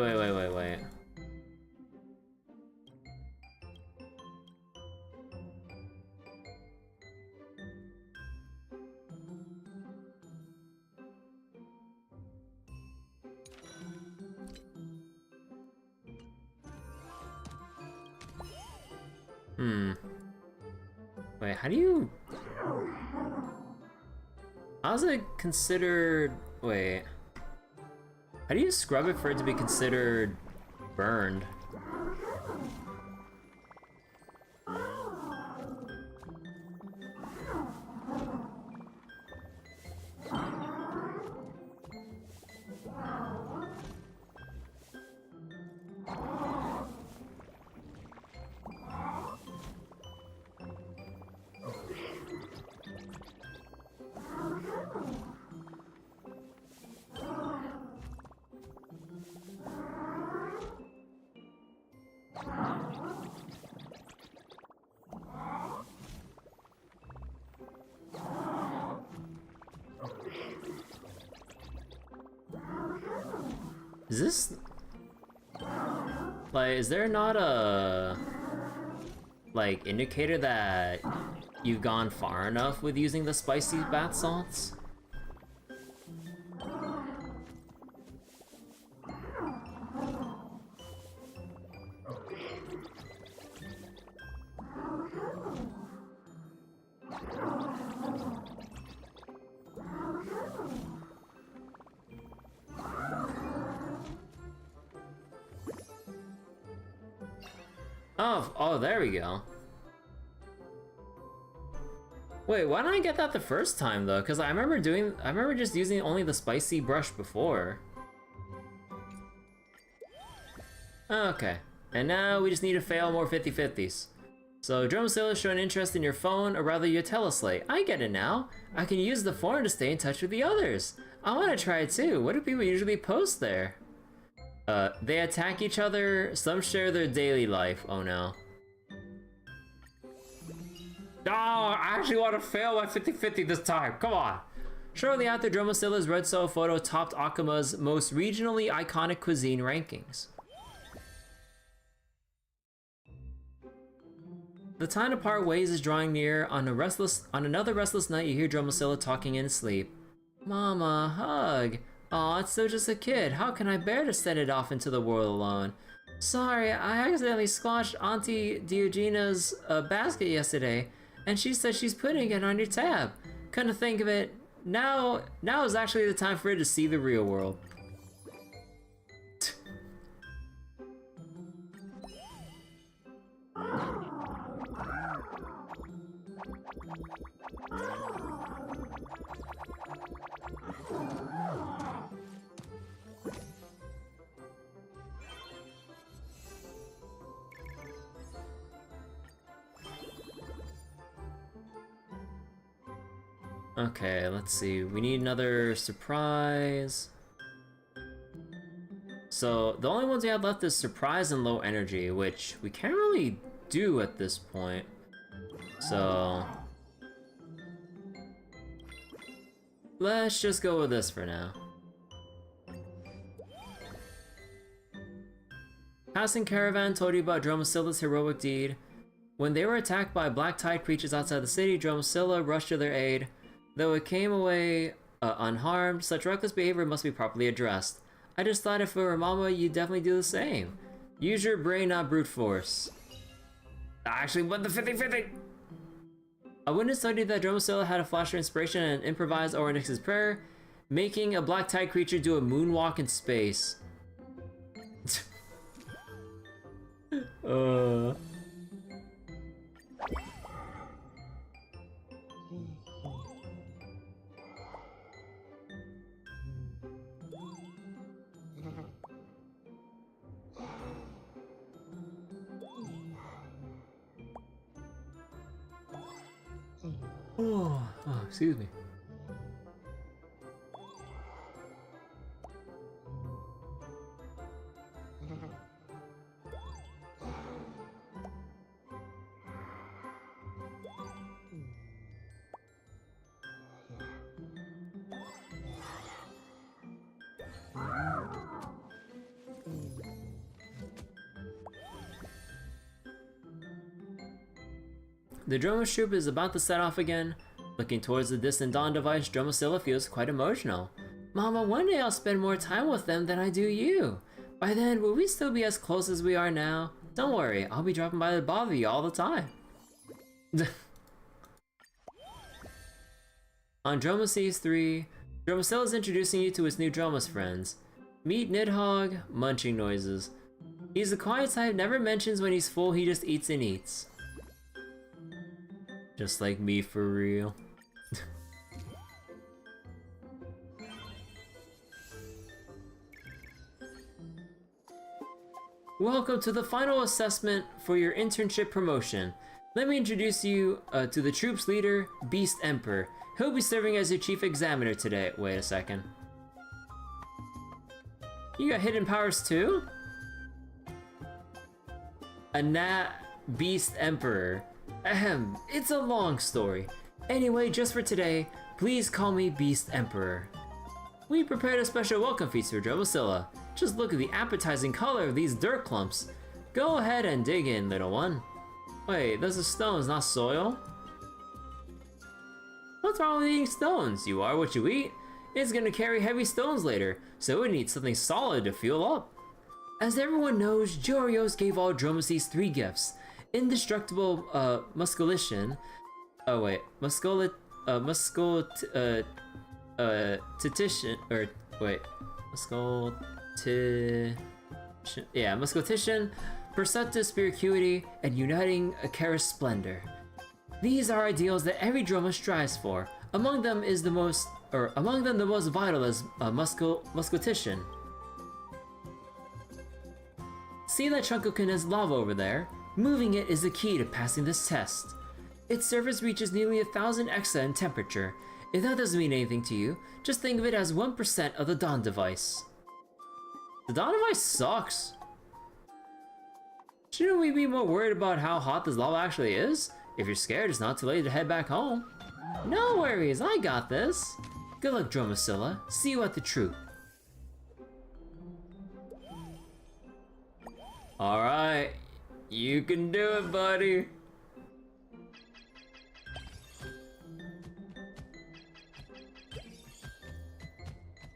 Wait, how do you... How's it considered... Wait. How do you scrub it for it to be considered burned? Is this... Like, is there not a... like, indicator that you've gone far enough with using the spicy bath salts? Oh, there we go. Wait, why didn't I get that the first time though? Because I remember just using only the spicy brush before. Okay, and now we just need to fail more 50-50s. So, Dromases showing interest in your phone, or rather your teleslate. I get it now. I can use the forum to stay in touch with the others. I want to try it too. What do people usually post there? They attack each other, some share their daily life. Oh no. No, I actually want to fail my 50-50 this time. Come on. Shortly after, Dromases' Red Soul photo topped Akuma's most regionally iconic cuisine rankings. The time to part ways is drawing near. On another restless night, you hear Dromases talking in his sleep. Mama, hug. Aw, it's still just a kid. How can I bear to send it off into the world alone? Sorry, I accidentally squashed Auntie Diogena's basket yesterday, and she said she's putting it on your tab. Couldn't think of it. Now is actually the time for her to see the real world. Okay, let's see. We need another surprise. So the only ones we have left is surprise and low energy, which we can't really do at this point. So let's just go with this for now. Passing Caravan told you about Dromasilla's heroic deed. When they were attacked by black tide creatures outside the city, Dromasilla rushed to their aid. Though it came away unharmed, such reckless behavior must be properly addressed. I just thought if it were Mama, you'd definitely do the same. Use your brain, not brute force. I actually won the 50-50! A witness told you that Dromasilla had a flash of inspiration and improvised Oryx's prayer, making a black tide creature do a moonwalk in space. Oh, excuse me. The Dromas troop is about to set off again. Looking towards the distant dawn device, Dromasilla feels quite emotional. Mama, one day I'll spend more time with them than I do you. By then, will we still be as close as we are now? Don't worry, I'll be dropping by to bother you all the time. On Dromases 3, Dromasilla is introducing you to his new Dromas friends. Meet Nidhogg, munching noises. He's the quiet type, never mentions when he's full, he just eats and eats. Just like me for real. Welcome to the final assessment for your internship promotion. Let me introduce you to the troop's leader, Beast Emperor. He'll be serving as your chief examiner today. Wait a second. You got hidden powers too? A Nat Beast Emperor. Ahem, it's a long story. Anyway, just for today, please call me Beast Emperor. We prepared a special welcome feast for Dromasilla. Just look at the appetizing color of these dirt clumps. Go ahead and dig in, little one. Wait, those are stones, not soil? What's wrong with eating stones? You are what you eat. It's gonna carry heavy stones later, so it needs something solid to fuel up. As everyone knows, Jorios gave all Dromases 3 gifts. Indestructible musculation. Oh wait, musculatition, or wait, musculatition, perceptive spiricuity, and uniting Akaris splendor. These are ideals that every Droma strives for. Among them the most vital is musculatition. See that chunk of condensed lava over there? Moving it is the key to passing this test. Its surface reaches nearly 1,000 exa in temperature. If that doesn't mean anything to you, just think of it as 1% of the Dawn device. The Dawn device sucks. Shouldn't we be more worried about how hot this lava actually is? If you're scared, it's not too late to head back home. No worries, I got this. Good luck, Dromasilla. See you at the troop. Alright, you can do it, buddy.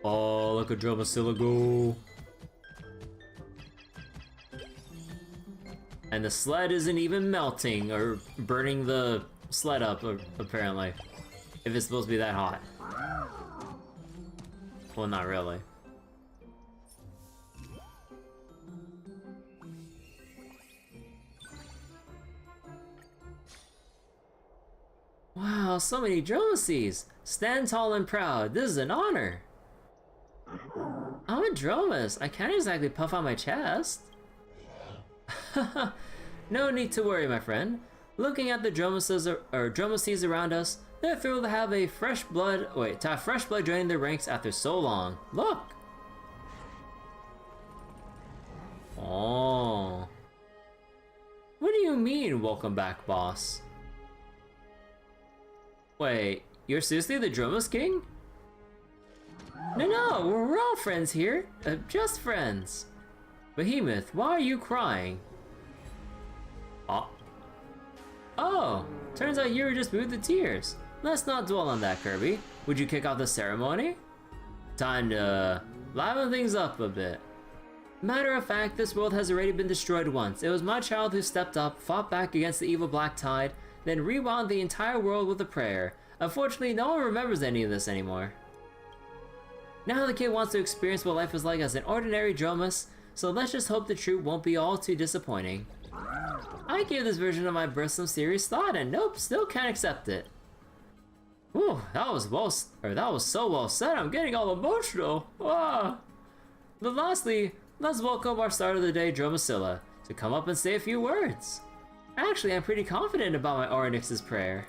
Oh, look at Dromasilla go. And the sled isn't even melting or burning the sled up, apparently. If it's supposed to be that hot. Well, not really. Wow, so many Dromases! Stand tall and proud, this is an honor! I'm a Dromas, I can't exactly puff out my chest. No need to worry, my friend. Looking at the Dromases around us, they're thrilled to have fresh blood joining their ranks after so long. Look! Oh. What do you mean, welcome back, boss? Wait, you're seriously the Dromas King? No, we're all friends here. Just friends. Behemoth, why are you crying? Oh, turns out you were just moved to tears. Let's not dwell on that, Kirby. Would you kick off the ceremony? Time to liven things up a bit. Matter of fact, this world has already been destroyed once. It was my child who stepped up, fought back against the evil Black Tide, then rewound the entire world with a prayer. Unfortunately, no one remembers any of this anymore. Now the kid wants to experience what life was like as an ordinary Dromas, so let's just hope the truth won't be all too disappointing. I gave this version of my birth some serious thought, and nope, still can't accept it. Ooh, that was so well said. I'm getting all emotional. Ah. But lastly, let's welcome our start of the day, Dromasilla, to come up and say a few words. Actually, I'm pretty confident about my Orynyx's prayer.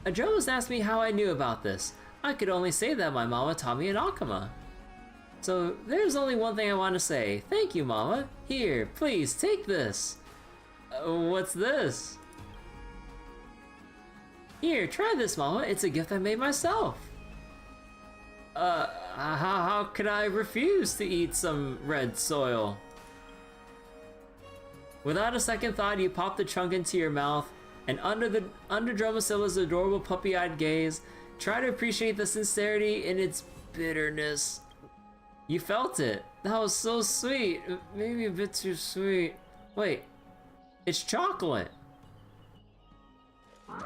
A Dromas asked me how I knew about this. I could only say that my mama taught me in Akama. So there's only one thing I want to say. Thank you, Mama. Here, please, take this. What's this? Here, try this, Mama. It's a gift I made myself. How could I refuse to eat some red soil? Without a second thought, you pop the chunk into your mouth, and under Dromasilla's adorable puppy-eyed gaze, try to appreciate the sincerity in its bitterness. You felt it. That was so sweet. Maybe a bit too sweet. Wait, it's chocolate.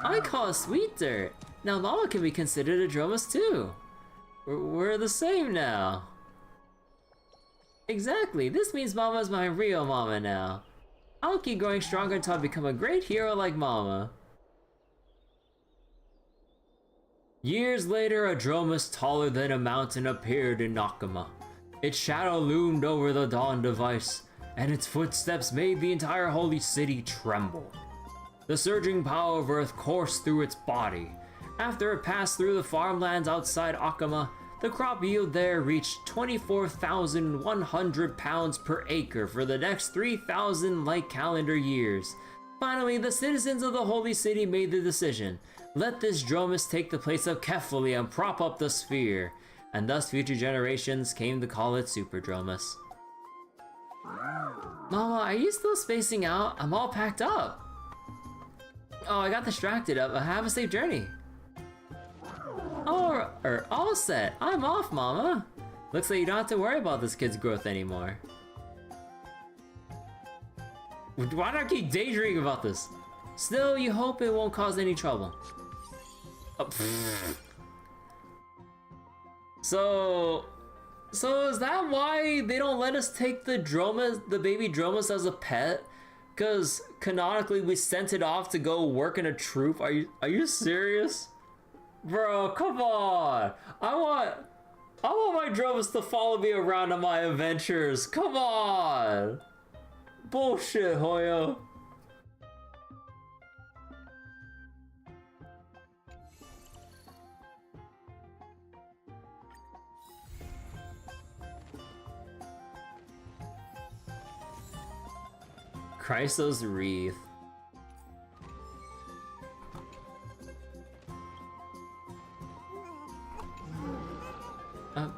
I call it sweet dirt. Now Mama can be considered a Dromas too. We're the same now. Exactly. This means Mama's my real Mama now. I'll keep growing stronger until I become a great hero like Mama. Years later, a Dromas taller than a mountain appeared in Nakama. Its shadow loomed over the dawn device, and its footsteps made the entire holy city tremble. The surging power of Earth coursed through its body. After it passed through the farmlands outside Akama, the crop yield there reached 24,100 pounds per acre for the next 3,000 light calendar years. Finally, the citizens of the holy city made the decision. Let this Dromas take the place of Kefali and prop up the sphere. And thus future generations came to call it Super Dromas. Mama, are you still spacing out? I'm all packed up. Oh, I got distracted. Have a safe journey. Oh, all set. I'm off, Mama. Looks like you don't have to worry about this kid's growth anymore. Why do I keep daydreaming about this? Still, you hope it won't cause any trouble. Oh, So is that why they don't let us take the baby Dromas as a pet? Cause canonically we sent it off to go work in a troop. Are you serious? Bro, come on. I want my Dromas to follow me around on my adventures. Come on. Bullshit, Hoyo. Chrysos Wreath.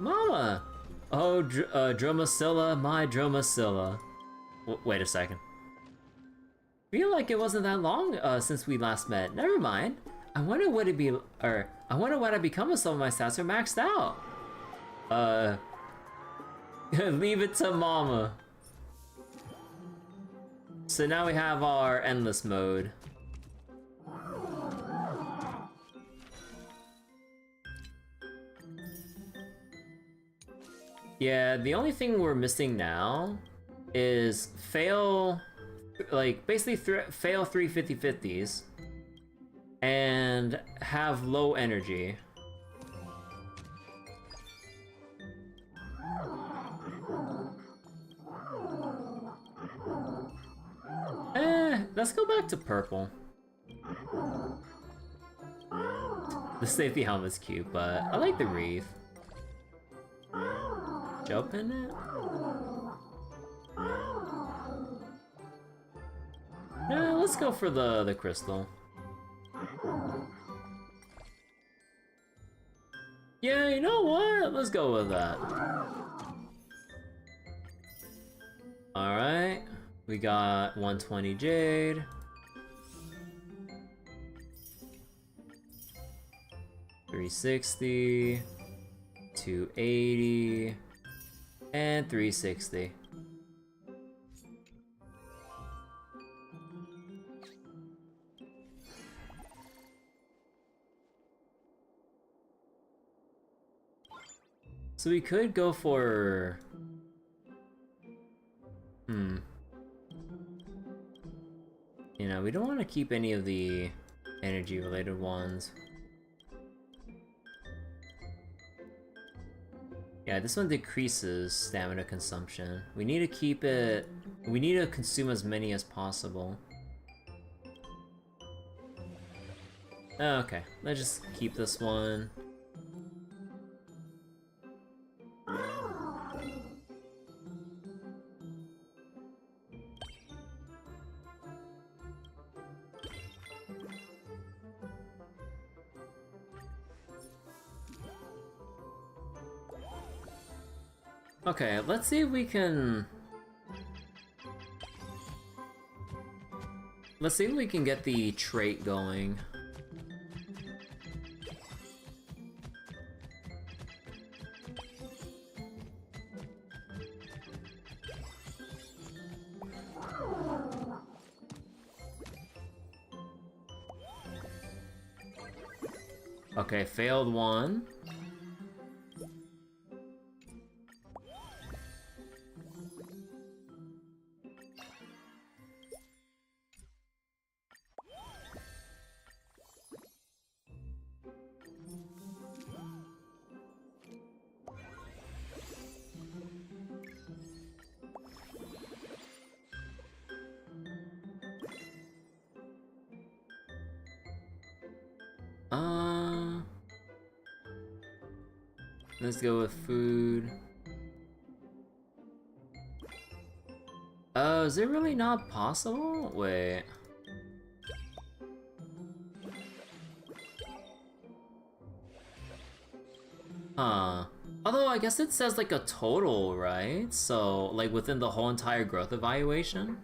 Mama! Oh, Dromasilla, my Dromasilla. Wait a second. Feel like it wasn't that long since we last met. Never mind. I wonder what I'd become if some of my stats are maxed out. Leave it to Mama. So now we have our endless mode. Yeah, the only thing we're missing now is fail, like, basically fail 3 50/50s and have low energy. Let's go back to purple. The safety helmet's cute, but I like the wreath. Jump in it? No, let's go for the crystal. Yeah, you know what? Let's go with that. Alright. We got 120 jade. $360, $280, and $360. So we could go for... You know, we don't want to keep any of the energy-related ones. Yeah, this one decreases stamina consumption. We need to keep it... We need to consume as many as possible. Okay, let's just keep this one. Okay, let's see if we can... Let's see if we can get the trait going. Okay, failed one. Let's go with food. Is it really not possible? Wait. Huh. Although I guess it says like a total, right? So, like within the whole entire growth evaluation?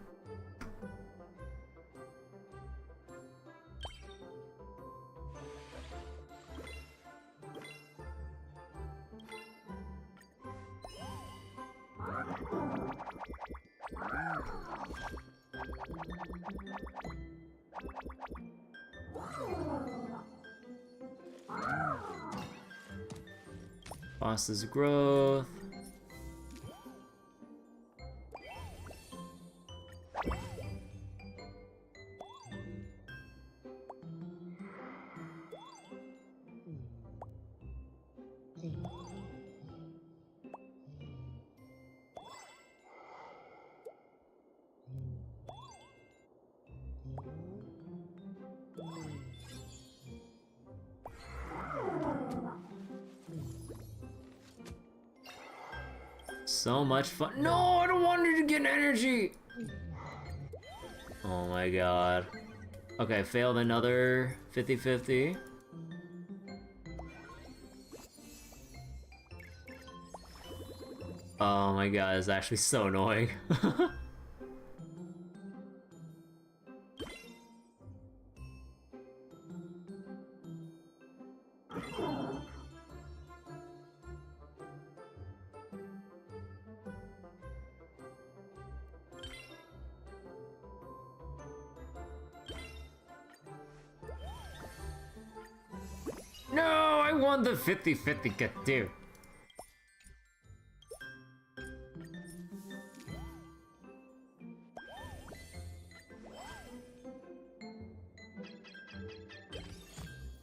Boss's growth. So much fun. No, I don't want her to get energy! Oh my god. Okay, failed another 50/50. Oh my god, it's actually so annoying. want the 50-50 get do?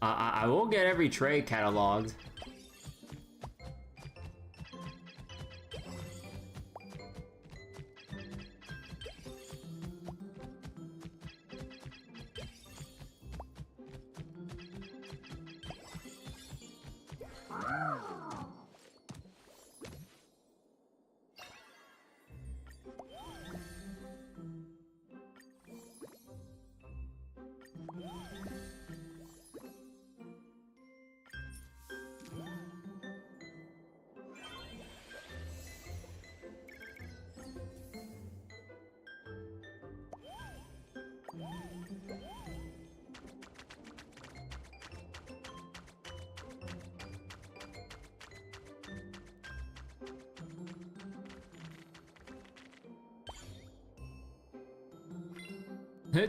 I will get every trade cataloged.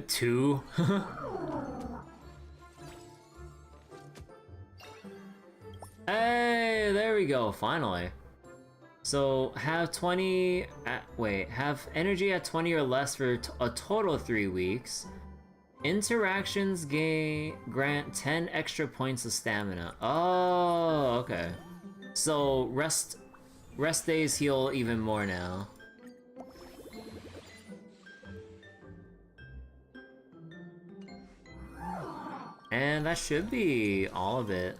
Two. Hey, there we go, finally. So, have 20... have energy at 20 or less for a total of 3 weeks. Interactions grant 10 extra points of stamina. Oh, okay. So, rest days heal even more now. And that should be all of it.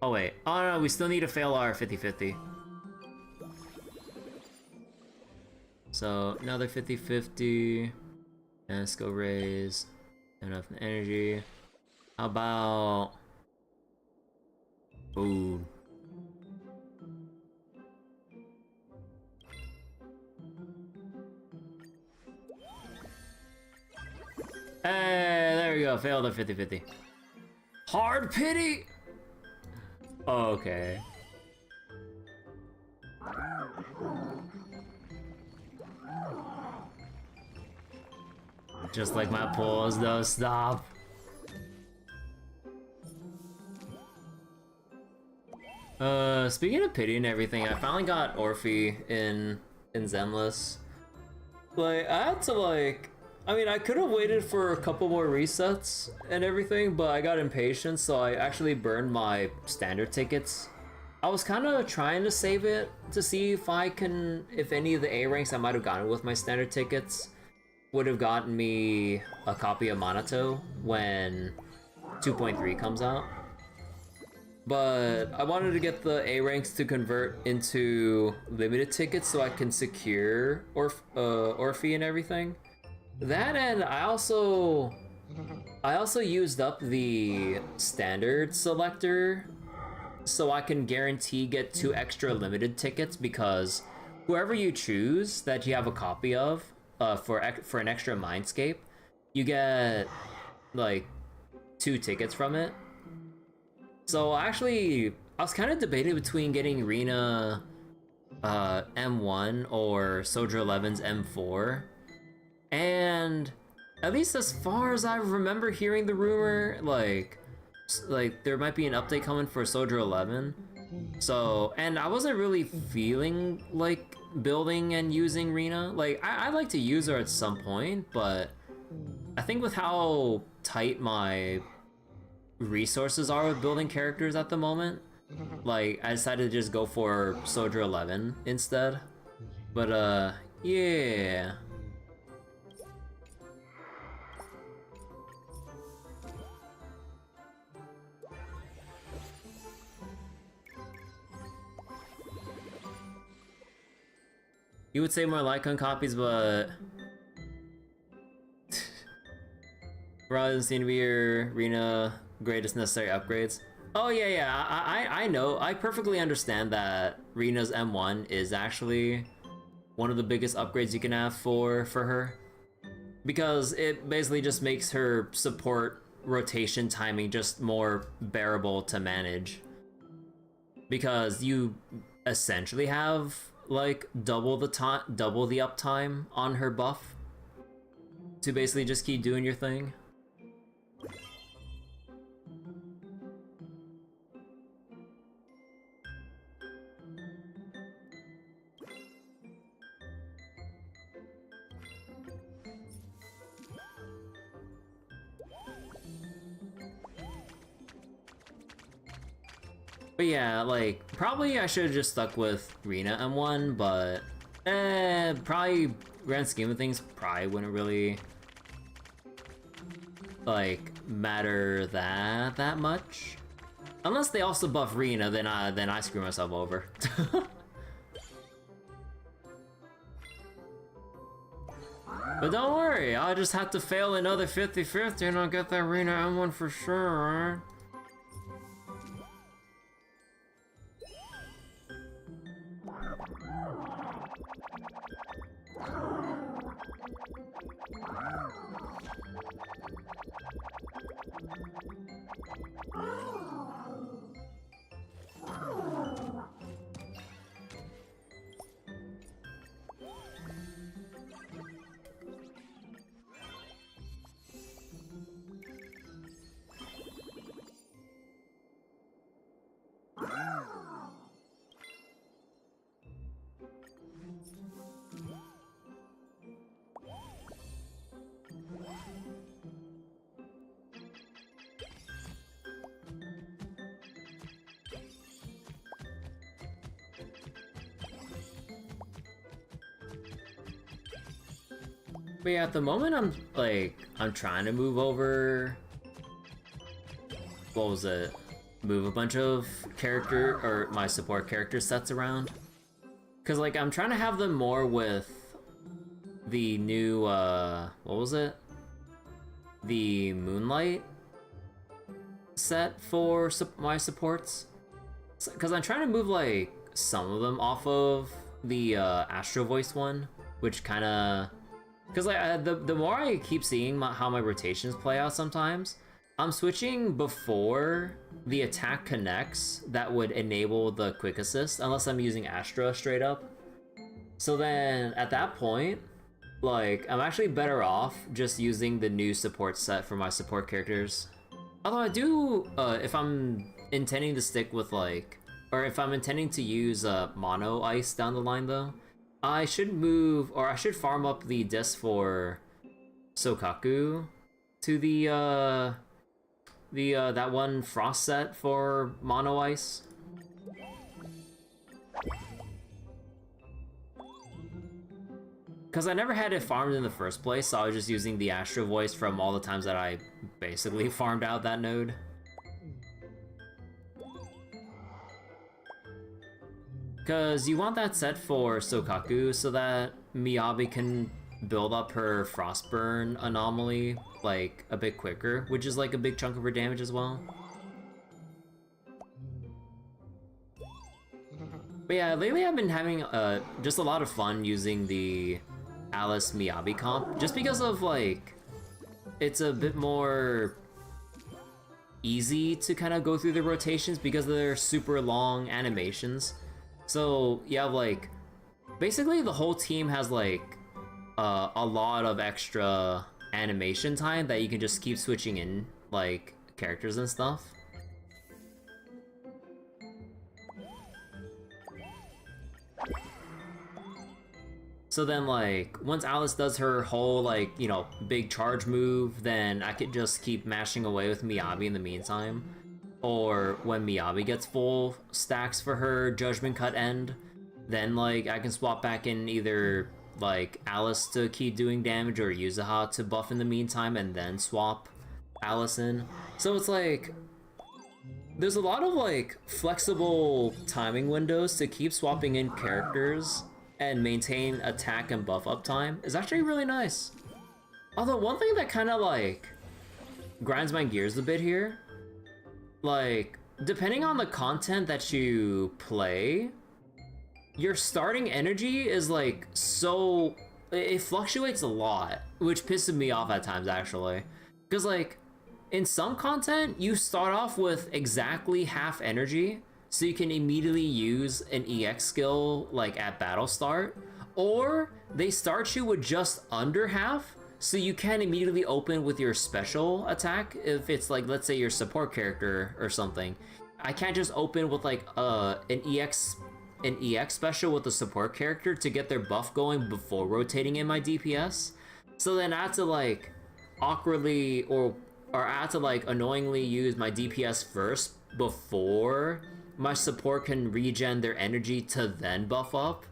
Oh wait, oh no, we still need to fail our 50-50. So, another 50-50. And let's go raise enough energy. How about food? Hey, there we go, failed the 50-50. Hard pity! Okay. Just like my pulls, though, stop. Speaking of pity and everything, I finally got Orphe in Zenless. Like, I had to like... I mean, I could have waited for a couple more resets and everything, but I got impatient, so I actually burned my standard tickets. I was kind of trying to save it to see if if any of the A ranks I might have gotten with my standard tickets would have gotten me a copy of Minato when 2.3 comes out. But I wanted to get the A ranks to convert into limited tickets so I can secure Orphe and everything. That, and I also used up the standard selector so I can guarantee get 2 extra limited tickets, because whoever you choose that you have a copy of for an extra Mindscape, you get like 2 tickets from it. So actually, I was kind of debating between getting Rina M1 or Soldier 11's M4. And at least as far as I remember hearing the rumor, like there might be an update coming for Soldier 11. So, and I wasn't really feeling like building and using Rina. Like, I'd like to use her at some point, but I think with how tight my resources are with building characters at the moment, like, I decided to just go for Soldier 11 instead. But, yeah. You would say more Lycon copies, but Ra doesn't seem to be your Rina greatest necessary upgrades. Oh yeah, I know. I perfectly understand that Rina's M1 is actually one of the biggest upgrades you can have for her, because it basically just makes her support rotation timing just more bearable to manage, because you essentially have like double the uptime on her buff to basically just keep doing your thing. But yeah, like, probably I should have just stuck with Rena M1, but probably, grand scheme of things, probably wouldn't really, like, matter that much. Unless they also buff Rena, then I screw myself over. But don't worry, I'll just have to fail another 50-50 and I'll get that Rena M1 for sure. But yeah, at the moment I'm trying to move over, what was it? Move a bunch of my support character sets around. Cause like I'm trying to have them more with the new, what was it? The Moonlight set for my supports. Cause I'm trying to move like some of them off of the Astro Voice one, which kinda, because like the more I keep seeing how my rotations play out sometimes, I'm switching before the attack connects that would enable the quick assist, unless I'm using Astra straight up. So then at that point, like I'm actually better off just using the new support set for my support characters. Although I do, if I'm intending to stick with like, or if I'm intending to use Mono Ice down the line though, I should move, or I should farm up the disc for Sokaku to the that one frost set for Mono Ice. Because I never had it farmed in the first place, so I was just using the Astro Voice from all the times that I basically farmed out that node. Because you want that set for Sokaku so that Miyabi can build up her Frostburn anomaly like a bit quicker, which is like a big chunk of her damage as well. But yeah, lately I've been having just a lot of fun using the Alice Miyabi comp, just because of like, it's a bit more easy to kind of go through the rotations because of their super long animations. So you have like, basically the whole team has like a lot of extra animation time that you can just keep switching in like characters and stuff. So then like, once Alice does her whole like, you know, big charge move, then I could just keep mashing away with Miyabi in the meantime. Or when Miyabi gets full stacks for her Judgment Cut end, then like I can swap back in either like Alice to keep doing damage or Yuzuha to buff in the meantime and then swap Alice in. So it's like, there's a lot of like flexible timing windows to keep swapping in characters and maintain attack and buff up time is actually really nice. Although one thing that kind of like grinds my gears a bit here, like depending on the content that you play, your starting energy is like so, it fluctuates a lot, which pisses me off at times actually. Because like in some content you start off with exactly half energy, so you can immediately use an EX skill like at battle start, or they start you with just under half, so you can immediately open with your special attack if it's like, let's say your support character or something. I can't just open with like an EX special with the support character to get their buff going before rotating in my DPS. So then I have to like awkwardly or I have to like annoyingly use my DPS first before my support can regen their energy to then buff up.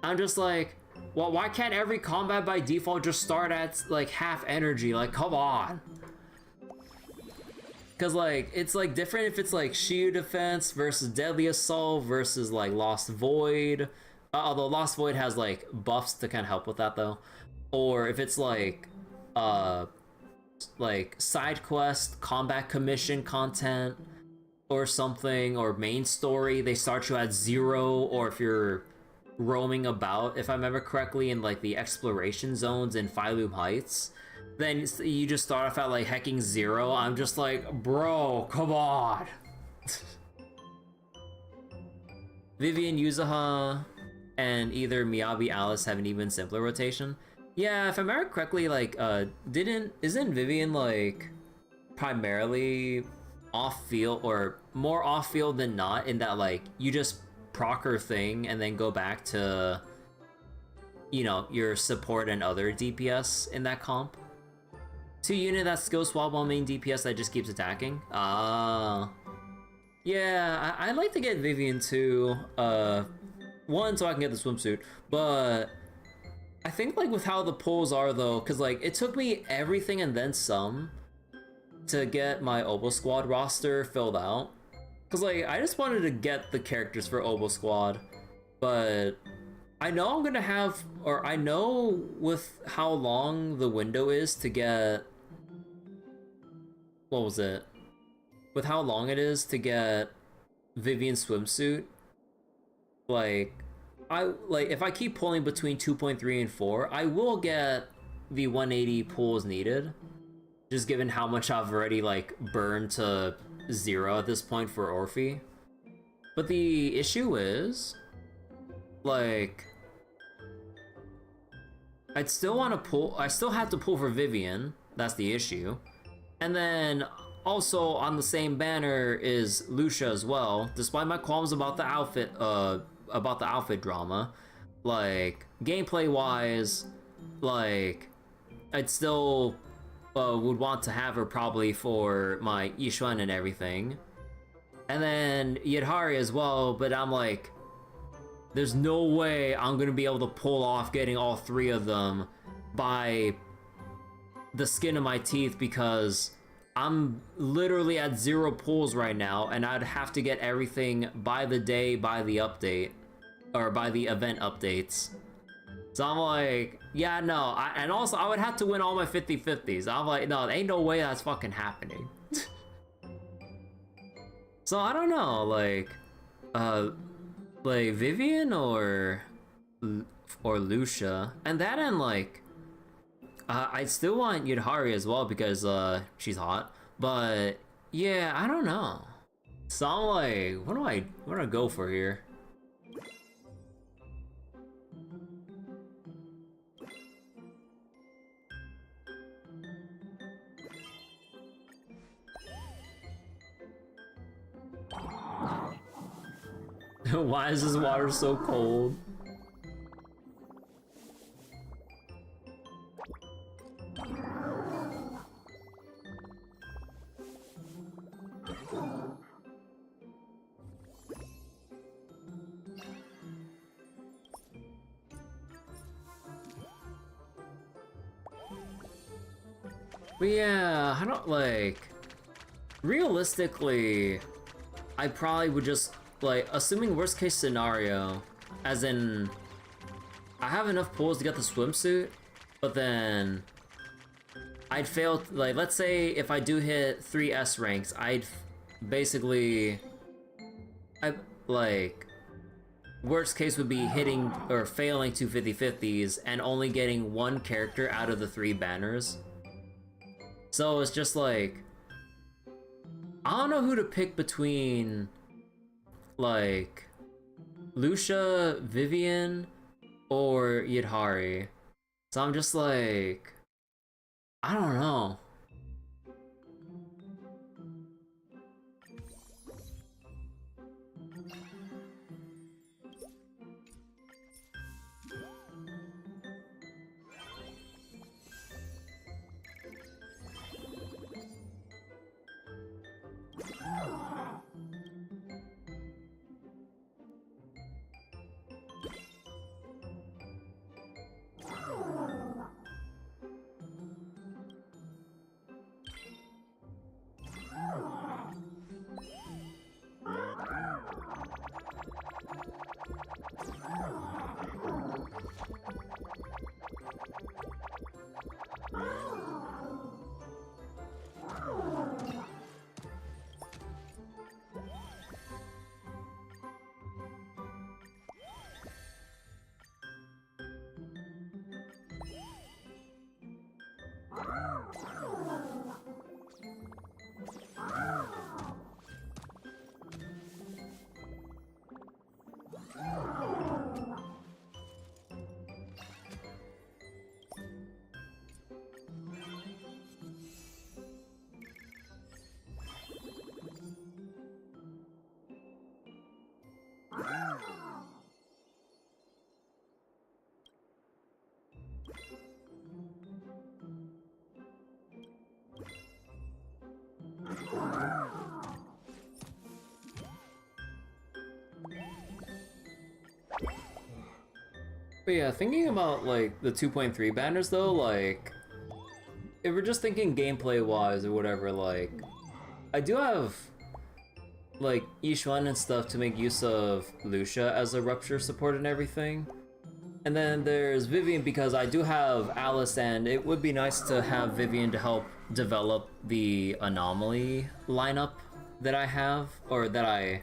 I'm just like, well, why can't every combat by default just start at like half energy? Like, come on. Cause like, it's like different if it's like shield defense versus deadly assault versus like Lost Void. Although Lost Void has like buffs to kind of help with that though. Or if it's like side quest, combat commission content or something, or main story, they start you at 0, or if you're roaming about, if I remember correctly, in like the exploration zones in Phylum Heights, then you just start off at like hecking 0. I'm just like, bro, come on. Vivian, Yuzuha, and either Miyabi, Alice have an even simpler rotation. Yeah, if I remember correctly, like, isn't Vivian like primarily off-field, or more off-field than not, in that like you just proc her thing and then go back to, you know, your support and other DPS in that comp? 2 unit that skill swap while main DPS that just keeps attacking? Yeah, I'd like to get Vivian too. One, so I can get the swimsuit, but I think like with how the pulls are though, because like it took me everything and then some to get my Obo Squad roster filled out. Because like I just wanted to get the characters for Obo Squad, but I know I'm gonna have, or I know with how long the window is to get, what was it? With how long it is to get Vivian's swimsuit, like if I keep pulling between 2.3 and 4, I will get the 180 pulls needed, just given how much I've already like burned to 0 at this point for Orphe. But the issue is, like, I'd still want to pull, I still have to pull for Vivian, that's the issue. And then also on the same banner is Lucia as well, despite my qualms about the outfit drama. Like, gameplay wise, like, I'd still would want to have her probably for my Yishuan and everything. And then Yidhari as well, but I'm like, there's no way I'm gonna be able to pull off getting all 3 of them by the skin of my teeth, because I'm literally at 0 pulls right now, and I'd have to get everything by the day, by the update, or by the event updates. So I'm like, yeah, no, and also I would have to win all my 50-50s. I'm like, no, ain't no way that's fucking happening. So I don't know, like Vivian or Lucia, and that, and like, I still want Yudhari as well because she's hot, but yeah, I don't know. So I'm like, what do I go for here? Why is this water so cold? But yeah, I don't, like, realistically, I probably would just, like, assuming worst case scenario, as in, I have enough pulls to get the swimsuit, but then I'd fail, like, let's say if I do hit 3 S ranks, basically, like, worst case would be hitting, or failing 2 50-50s, and only getting 1 character out of the 3 banners. So it's just like, I don't know who to pick between, like, Lucia, Vivian, or Yidhari. So I'm just like, I don't know. But yeah, thinking about like the 2.3 banners though, like if we're just thinking gameplay wise or whatever, like I do have like Yishuan and stuff to make use of Lucia as a rupture support and everything. And then there's Vivian because I do have Alice, and it would be nice to have Vivian to help develop the anomaly lineup that I have, or that I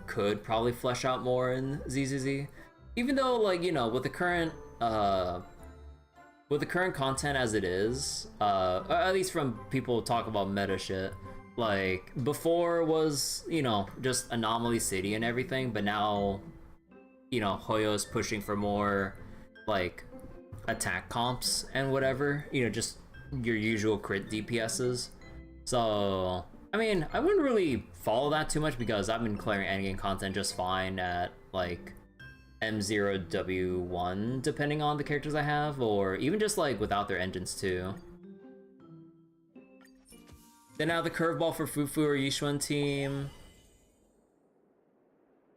could probably flesh out more in ZZZ. Even though, like, you know, with the current content as it is, at least from people who talk about meta shit, like before was, you know, just Anomaly City and everything, but now, you know, Hoyo's pushing for more like attack comps and whatever, you know, just your usual crit DPSs. So I mean, I wouldn't really follow that too much because I've been clearing endgame content just fine at like M0W1 depending on the characters I have, or even just like without their engines too. Then now the curveball for Fufu or Yishuan team.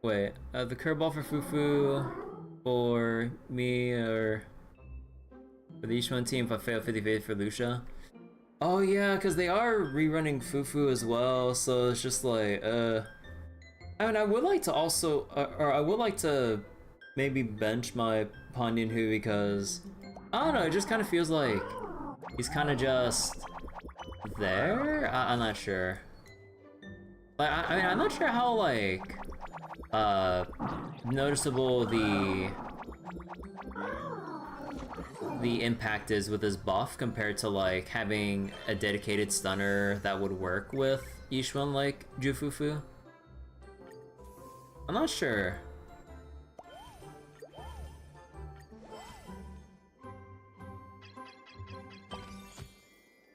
Wait, the curveball for Fufu for me, or for the Yishuan team if I fail 50-50 for Lucia. Oh yeah, because they are rerunning Fufu as well, so it's just like, I mean, I would like to also, or I would like to maybe bench my Pandian Hu because, I don't know, it just kind of feels like he's kind of just there? I'm not sure. Like, I mean, I'm not sure how, like, noticeable the impact is with his buff compared to, like, having a dedicated stunner that would work with Yishuan like Jufufu. I'm not sure.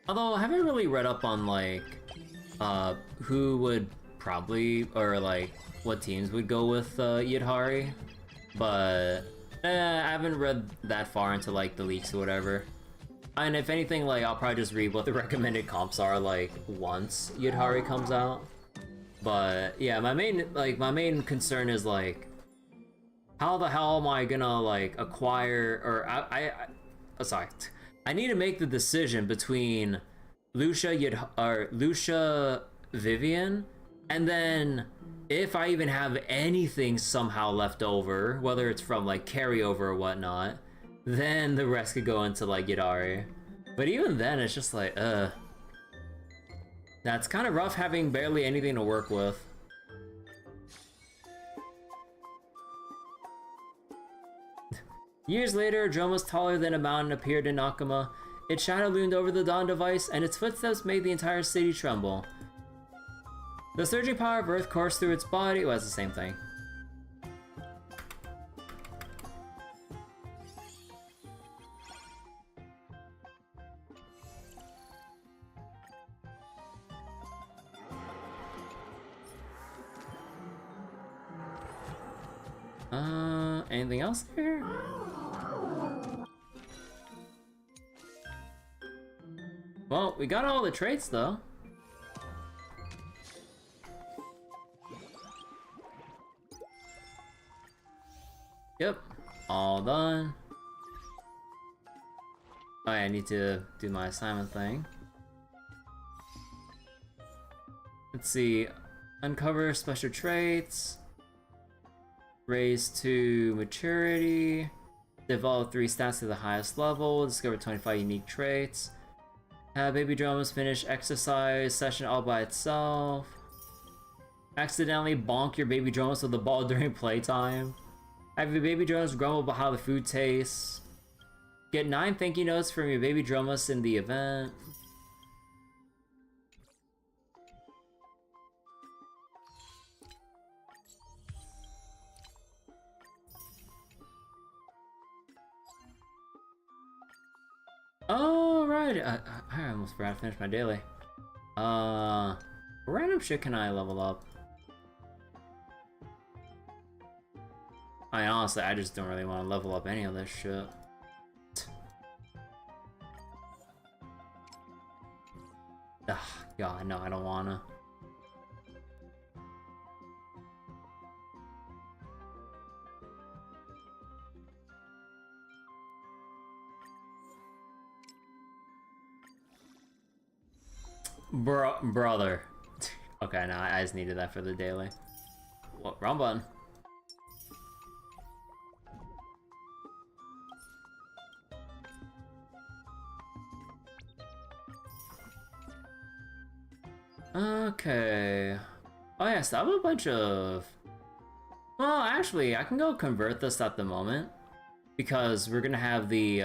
Although I haven't really read up on like who would probably, or like what teams would go with Yidhari, but I haven't read that far into like the leaks or whatever. And if anything, like I'll probably just read what the recommended comps are like once Yidhari comes out. But yeah, my main concern is like, how the hell am I gonna like acquire, or sorry, I need to make the decision between Lucia Vivian, and then if I even have anything somehow left over, whether it's from like carryover or whatnot, then the rest could go into like Yidari. But even then, it's just like, that's kind of rough having barely anything to work with. Years later, Dromas taller than a mountain appeared in Nakama. Its shadow loomed over the Dawn device, and its footsteps made the entire city tremble. The surging power of Earth coursed through its body. Well, it's the same thing. Anything else here? Well, we got all the traits though. Yep, all done. Oh, yeah, I need to do my assignment thing. Let's see, uncover special traits. Raise to maturity, develop 3 stats to the highest level, discover 25 unique traits, have baby Dromas finish exercise session all by itself, accidentally bonk your baby Dromas with the ball during playtime, have your baby Dromas grumble about how the food tastes, get 9 thank you notes from your baby Dromas in the event. Oh, right. I almost forgot to finish my daily. What random shit can I level up? I mean, honestly, I just don't really want to level up any of this shit. Ugh, God, no, I don't wanna. Brother. Okay, no, I just needed that for the daily. What? Wrong button. Okay. Oh yeah, so I have a bunch of... Well, actually, I can go convert this at the moment. Because we're gonna have the,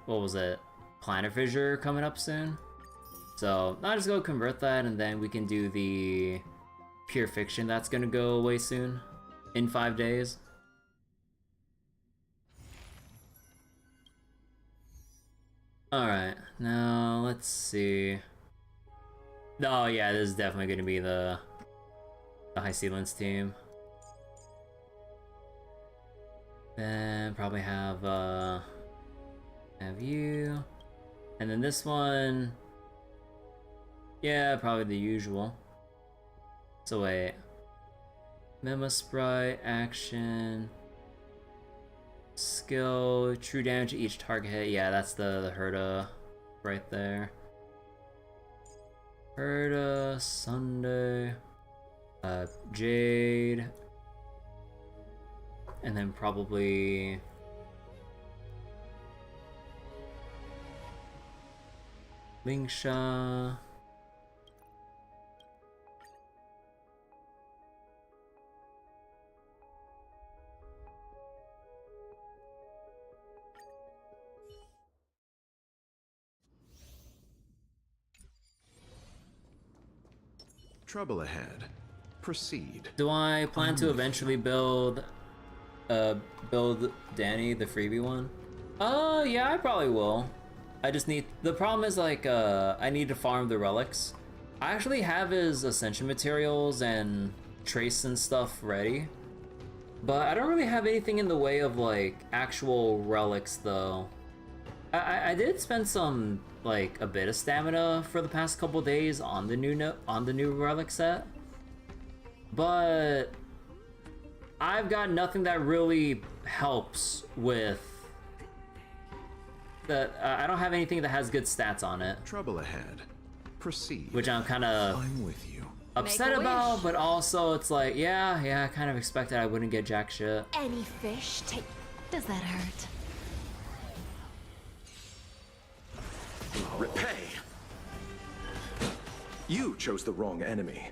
what was it? Planet Fissure coming up soon. So, I'll just go convert that, and then we can do the Pure Fiction that's gonna go away soon. In 5 days. Alright, now let's see. Oh yeah, this is definitely gonna be the High Sealands team. Then probably have you. And then this one, yeah, probably the usual. So wait. Memo Sprite, action, skill, true damage to each target hit. Yeah, that's the Herda right there. Herda, Sunday, Jade, and then probably Lingsha. Trouble ahead. Proceed. Do I plan to eventually build Danny, the freebie one? Yeah, I probably will. I just need, the problem is like, I need to farm the relics. I actually have his ascension materials and trace and stuff ready, but I don't really have anything in the way of like actual relics though. I did spend some, like, a bit of stamina for the past couple days on the new relic set, but I've got nothing that really helps with that. I don't have anything that has good stats on it. Trouble ahead. Proceed. Which I'm kind of with you. upset about, but also it's like, yeah, I kind of expected I wouldn't get jack shit. Any fish take... Does that hurt? Repay. You chose the wrong enemy.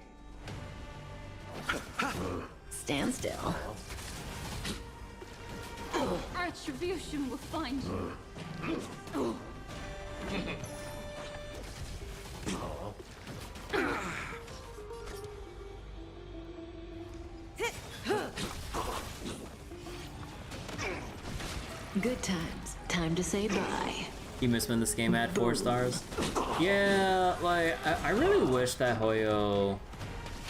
Stand still. Retribution will find you. Good times. Time to say bye. You miss when this game had 4 stars? Yeah, like, I really wish that Hoyo...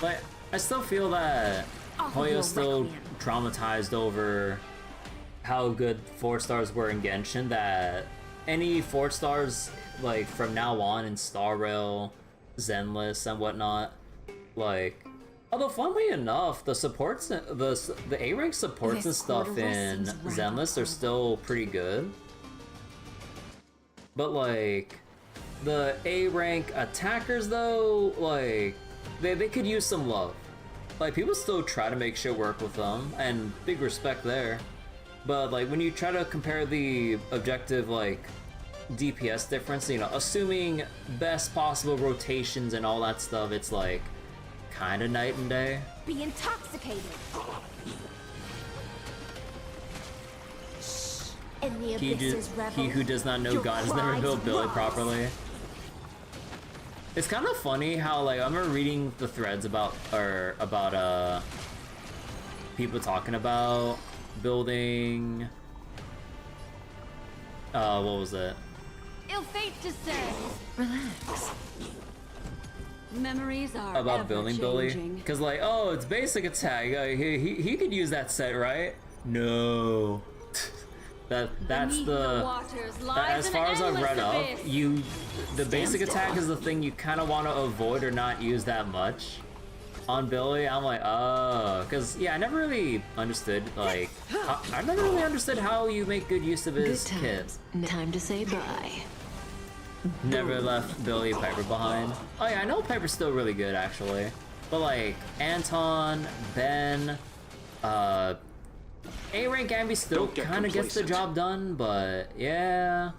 Like, I still feel that Hoyo's still traumatized over how good 4 stars were in Genshin, that any 4 stars, like, from now on in Star Rail, Zenless, and whatnot, like... Although, funnily enough, the supports, the A-rank supports and stuff in Zenless are still pretty good. But like, the A-rank attackers though, like, they could use some love. Like, people still try to make shit work with them, and big respect there. But like, when you try to compare the objective, like, DPS difference, you know, assuming best possible rotations and all that stuff, it's like, kinda night and day. Be intoxicated. In the He who does not know God has never built Billy properly. It's kind of funny how, like, I remember reading the threads about people talking about building, what was it? Ill fate to say. Relax. Memories are about building Billy, ever-changing. because like, oh, it's basic attack. He could use that set, right? No. That's Beneath the waters lies as an far as I've read endless up, abyss. the basic Stand attack still. is the thing you kind of want to avoid or not use that much. On Billy, I'm like, oh, because yeah, I never really understood like I never really understood how you make good use of Good his kit. times. Time to say bye. Never left Billy Piper behind. Oh yeah, I know Piper's still really good actually, but like Anton, Ben, A rank Ambi still Don't get kind of gets the complacent. job done, but yeah.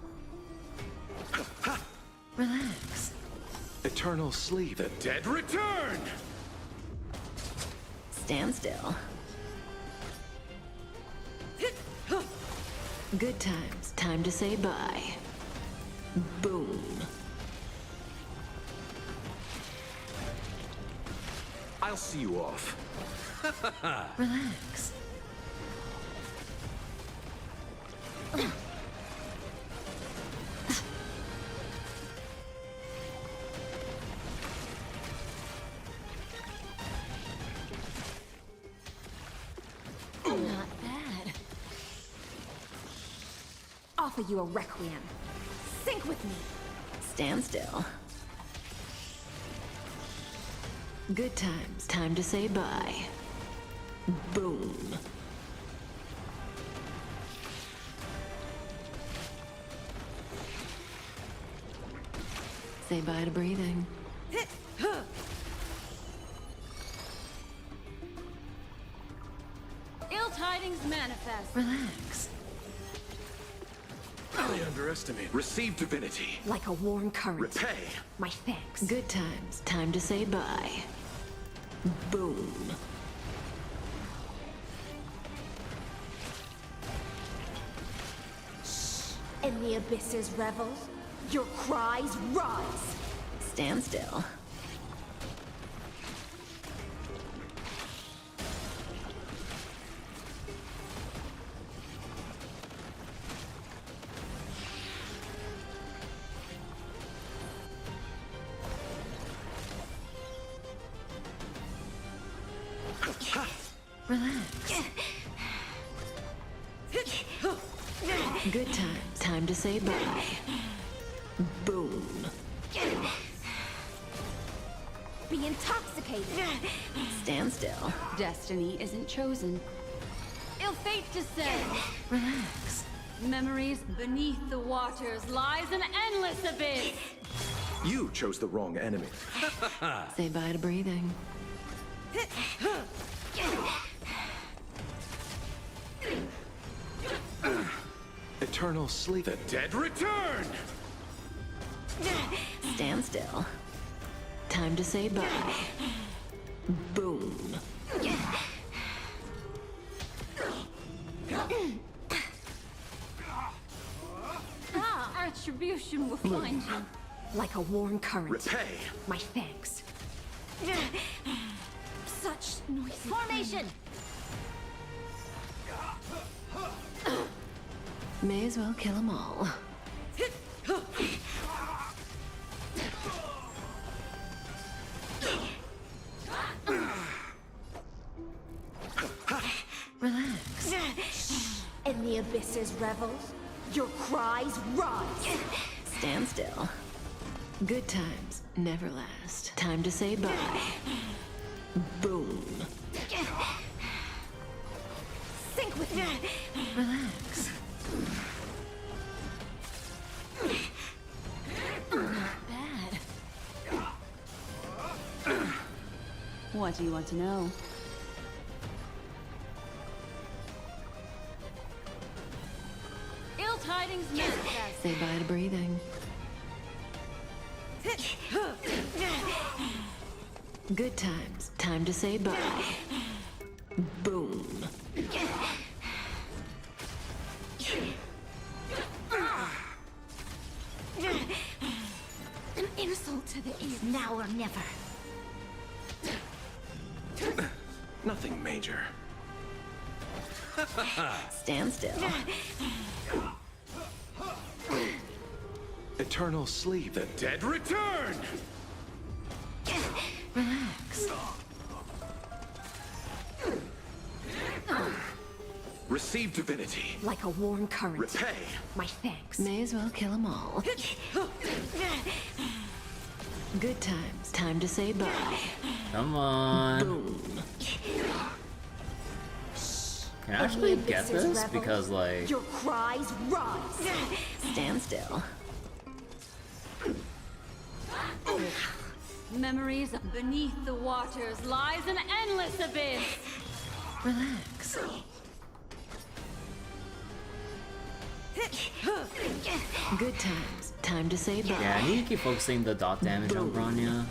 Relax. Eternal sleep. The dead return! Stand still. Good times. Time to say bye. Boom. I'll see you off. Relax. Not bad. Offer you a requiem. Sink with me. Stand still. Good times. Time to say bye. Boom. Say bye to breathing. Ill tidings manifest. Relax. I underestimate. Receive divinity. Like a warm current. Repay. My thanks. Good times. Time to say bye. Boom. In the abyss's revels, your cries rise. Stand still. Relax. Good times. Time to say bye. Boom. Be intoxicated. Stand still. Destiny isn't chosen. Ill fate descends. Relax. Memories beneath the waters lies an endless abyss. You chose the wrong enemy. Say bye to breathing. Eternal sleep. The dead return! Stand still. Time to say bye. Boom. Attribution will find you. Like a warm current. Repay. My thanks. Such noisy formation. May as well kill them all. Relax. In the abyss's revels, your cries rise. Stand still. Good times never last. Time to say bye. Boom. Sink with me. Relax. Bad. What do you want to know? Ill tidings manifest. Say bye to breathing. Good times. Time to say bye. Boom. An insult to the ear. Now or never. Nothing major. Stand still. Eternal sleep. The dead return! Relax. Receive divinity. Like a warm current. Repay. My thanks. May as well kill them all. Good times. Time to say bye. Come on. Boom. Can I actually And the get abysses this? revel. Because, like, Your cries rise. Stand still. Memories beneath the waters lies an endless abyss. Relax. Good times. Time to say bye. yeah, I need to keep focusing the dot damage on Bronya.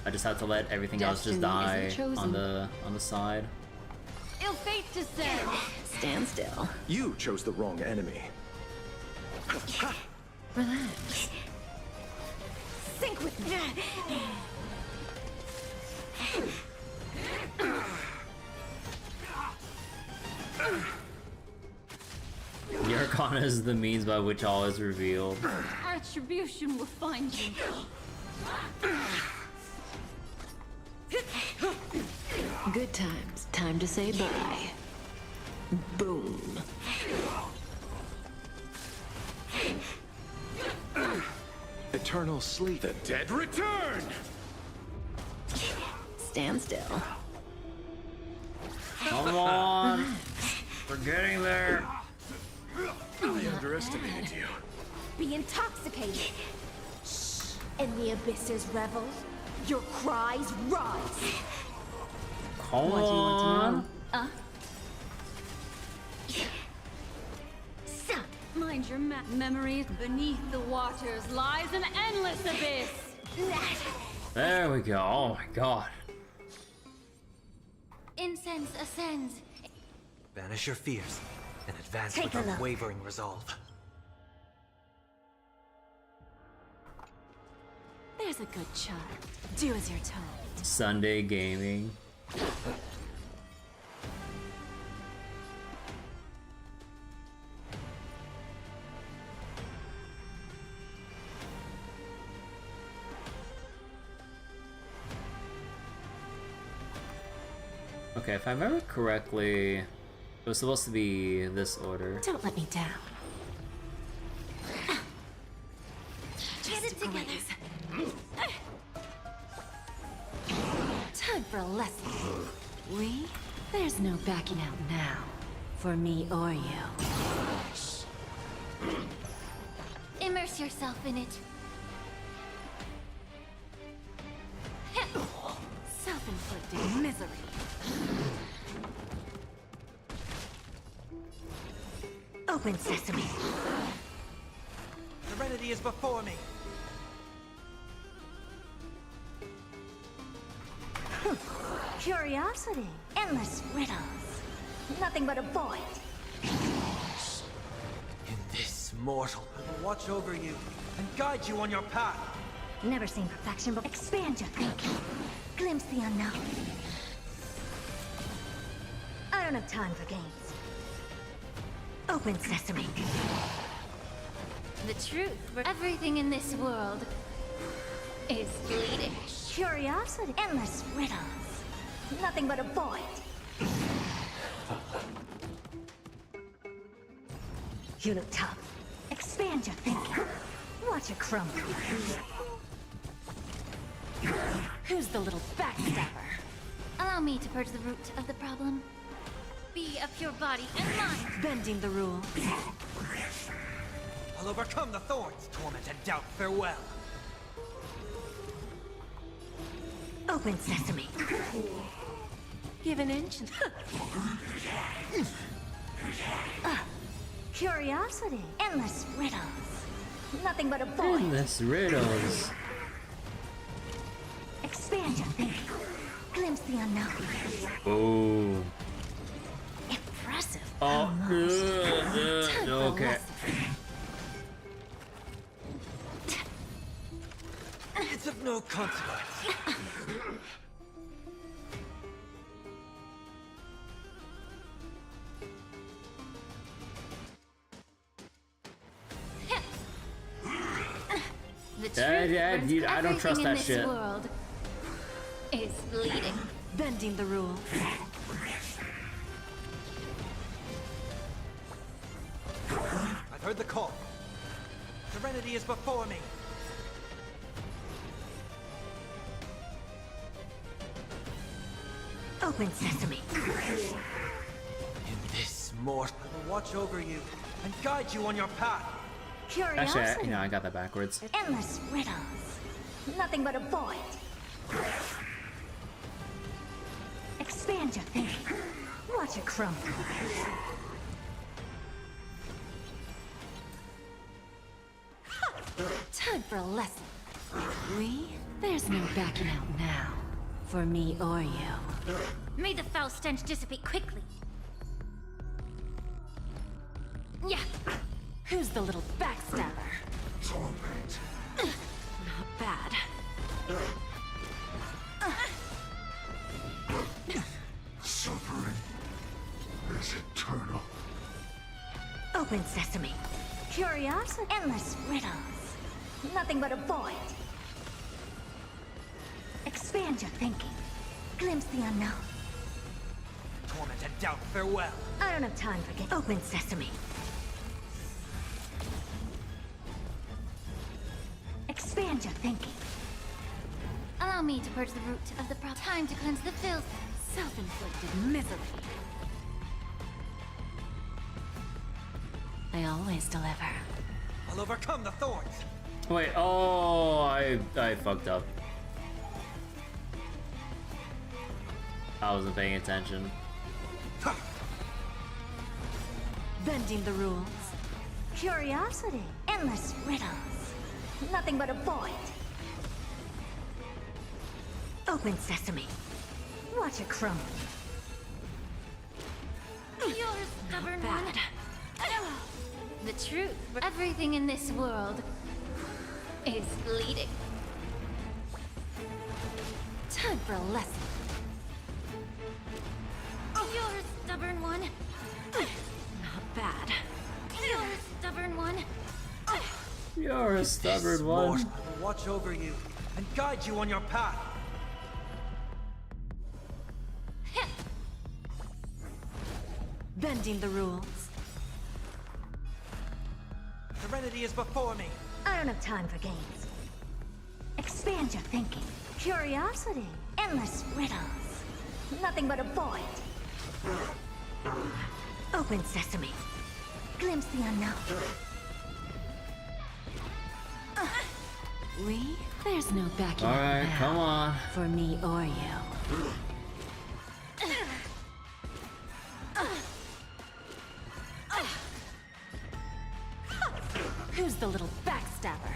I just have to let everything else just die Destiny isn't on chosen. the side. Ill fate descend. Stand still. You chose the wrong enemy. Relax. Sync with me. The Arcana is the means by which all is revealed. Attribution will find you. Good times. Time to say bye. Boom. Eternal sleep. The dead return! Stand still. Come on! We're getting there! I underestimated you. Be intoxicated. In the abysses revel. Your cries rise. Come What do you want to on! know? Sound. Mind your memories beneath the waters lies an endless abyss. There we go. Oh my god. Incense ascends. Banish your fears and advance Take with a look. unwavering resolve. There's a good child. Do as you're told. Sunday gaming. Okay, if I remember correctly, it was supposed to be this order. Don't let me down. Get it together. Time for a lesson. We? There's no backing out now. For me or you. Immerse yourself in it. Self-inflicted misery. Open sesame. Serenity is before me. Curiosity. Endless riddles. Nothing but a void. In this mortal, I will watch over you and guide you on your path. Never seen perfection, but expand your thinking. Glimpse the unknown. I don't have time for games. Open sesame. The truth for everything in this world is bleeding. Curiosity. Endless riddles. Nothing but a void. You look tough. Expand your thinking. Watch it crumble. Who's the little backstabber? Allow me to purge the root of the problem. Be of pure body and mind. Bending the rules. I'll overcome the thorns, torment and doubt farewell. Open sesame. Give an inch. Curiosity. Endless riddles. Nothing but a void. Endless riddles. Expand your thinking. Glimpse the unknown. Oh. Impressive. Oh. Time for a Okay. lesson. It's of no consequence. The truth Yeah, burns dude, I don't trust everything in that this shit. world bleeding. Bending the rules. I've heard the call. Serenity is before me. Open sesame. In this mortal, I will watch over you and guide you on your path. Curiosity. Actually, I got that backwards. Endless riddles. Nothing but a void. Expand your thinking. Watch it crumble. Time for a lesson. We? There's no backing out now. For me or you. May the foul stench dissipate quickly. Yeah. Who's the little backstabber? Not bad. Suffering is eternal. Open sesame. Curiosity. Endless riddles. Nothing but a void. Expand your thinking. Glimpse the unknown. Torment and doubt, farewell. I don't have time for games. Open sesame. Expand your thinking. Allow me to purge the root of the problem. Time to cleanse the filth. Self-inflicted misery. I always deliver. I'll overcome the thorns. Wait, oh, I fucked up. I wasn't paying attention. Bending the rules. Curiosity. Endless riddles. Nothing but a void. Open sesame. Watch it crumble. You're a stubborn one. Bad. The truth. Everything in this world is bleeding. Time for a lesson. You're a stubborn one. Not bad. You're a stubborn one. You're a stubborn one. Mortal, I will watch over you and guide you on your path. Bending the rules. Serenity is before me. I don't have time for games. Expand your thinking. Curiosity. Endless riddles. Nothing but a void. Open sesame. Glimpse the unknown. We? There's no backing out Alright, now. come on. For me or you. Who's the little backstabber?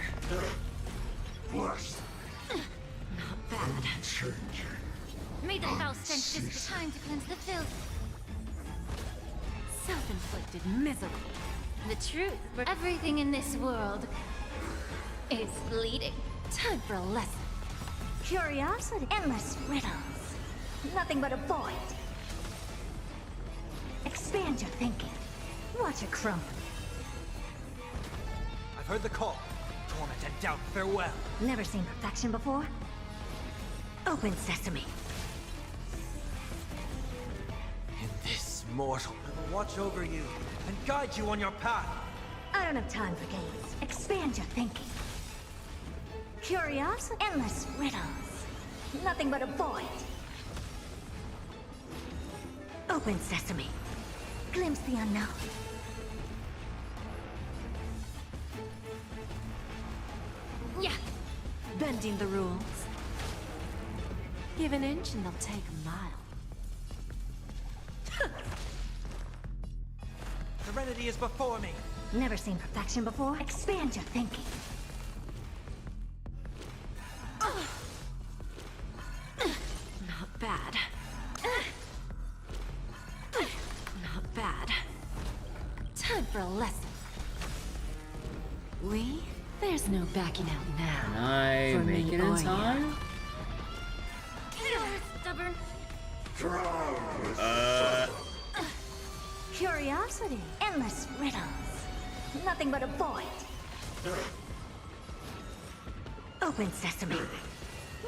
Blessed Not bad. changing. May the foul stench dissipate. Time to cleanse the filth. Self-inflicted misery. The truth. Everything in this world is bleeding. Time for a lesson. Curiosity. Endless riddles. Nothing but a void. Expand your thinking. Watch it crumble. I've heard the call. Torment and doubt, farewell. Never seen perfection before? Open sesame. In this mortal, I will watch over you and guide you on your path. I don't have time for games. Expand your thinking. Curiosity. Endless riddles. Nothing but a void. Open sesame. Glimpse the unknown. Yeah. Bending the rules. Give an inch and they'll take a mile. Serenity is before me. Never seen perfection before? Expand your thinking. Not bad. Not bad. Time for a lesson. We? There's no backing out now. Can I For make me it or in you. time? You're stubborn. Curiosity. Endless riddles. Nothing but a void. Open sesame.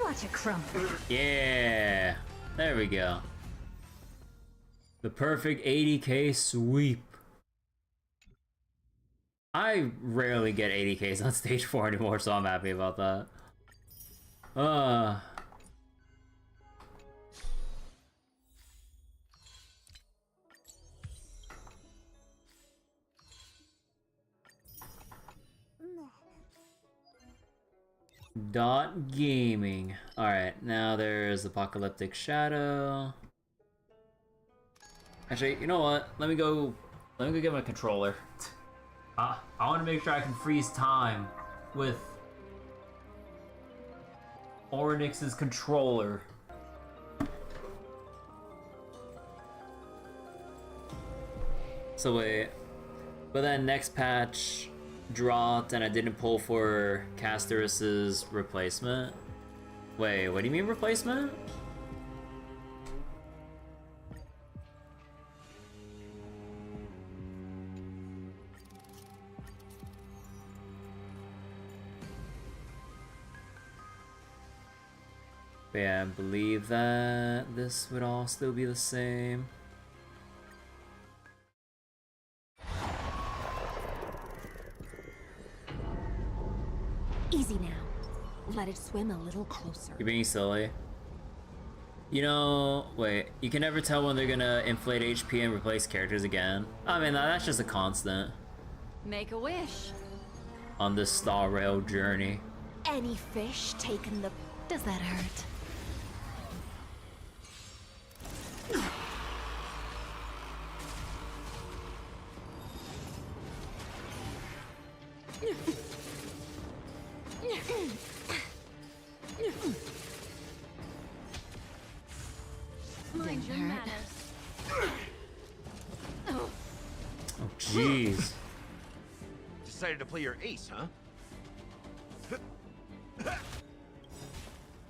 Watch it crumble. Yeah, there we go. The perfect 80k sweep. I rarely get 80ks on stage 4 anymore, so I'm happy about that. Dot gaming. Alright, now there's Apocalyptic Shadow. Actually, you know what? Let me go get my controller. I want to make sure I can freeze time with Ornyx's controller. So wait, but then next patch dropped and I didn't pull for Casterus's replacement. Wait, what do you mean replacement? But yeah, I believe that this would all still be the same. Easy now. Let it swim a little closer. You're being silly. You know, wait, you can never tell when they're gonna inflate HP and replace characters again. I mean, that's just a constant Make a wish. on this Star Rail journey. Any fish taken the... Does that hurt? Mind your hurt. manners. Oh, jeez. Decided to play your ace, huh?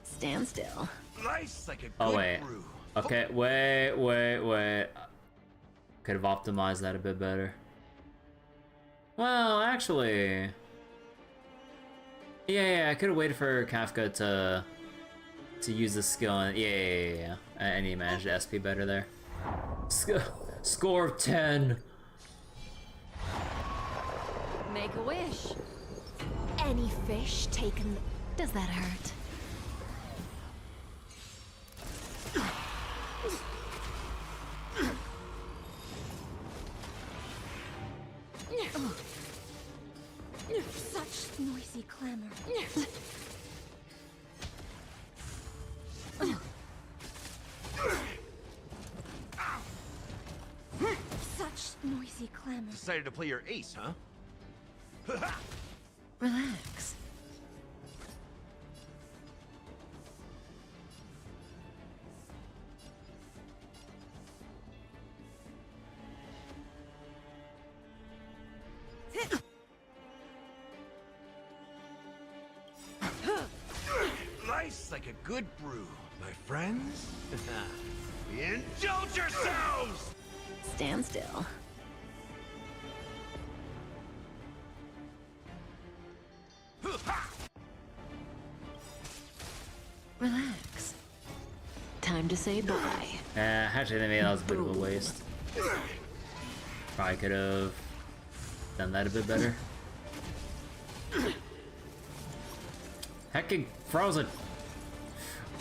Stand still. Life's like a good Oh, wait. brew. Okay, wait. Could have optimized that a bit better. Well, actually... Yeah, I could have waited for Kafka to use the skill and... Yeah. And he managed the SP better there. Score of 10! Make a wish. Any fish taken the... Does that hurt? Such noisy clamor. Such noisy clamor. Decided to play your ace, huh? Relax. Life's like a good brew, my friends. Indulge yourselves! Stand still. Relax. Time to say bye. Actually, maybe that was a bit of a waste. Probably could have done that a bit better. Hecking frozen!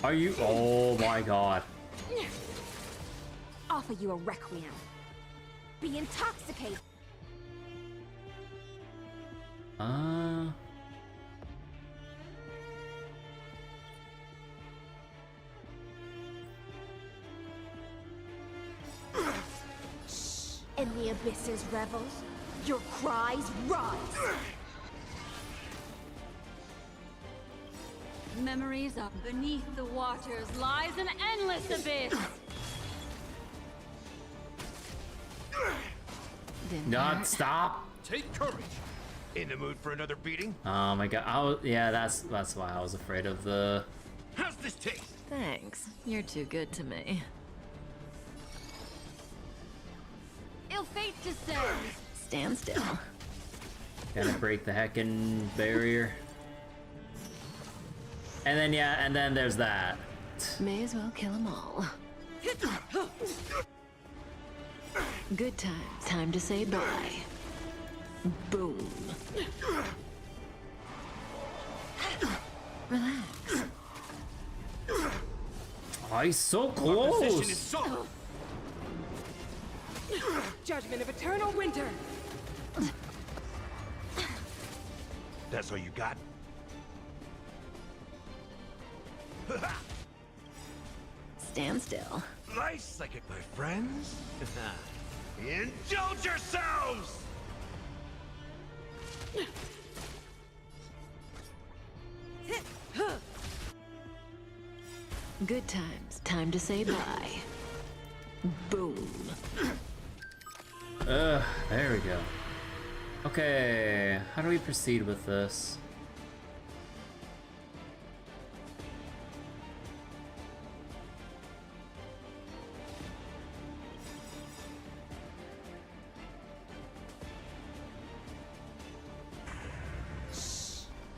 Are you? Oh my god. Offer you a requiem. Be intoxicated. In the abyss's revels, your cries rise. Memories are beneath the waters lies an endless abyss. Didn't Not hurt. stop! Take courage. In the mood for another beating? Oh my god. Yeah, that's why I was afraid of the... How's this taste? Thanks. You're too good to me. Ill fate descends. Stand still. Gotta break the heckin' barrier. And then, yeah, and then there's that. May as well kill them all. Good times. Time to say bye. Boom. Relax. Oh, he's so Position is close! solid. Judgment of eternal winter. That's all you got? Stand still. Nice psychic, my friends. Indulge yourselves! Good times. Time to say bye. Boom. There we go. Okay, how do we proceed with this?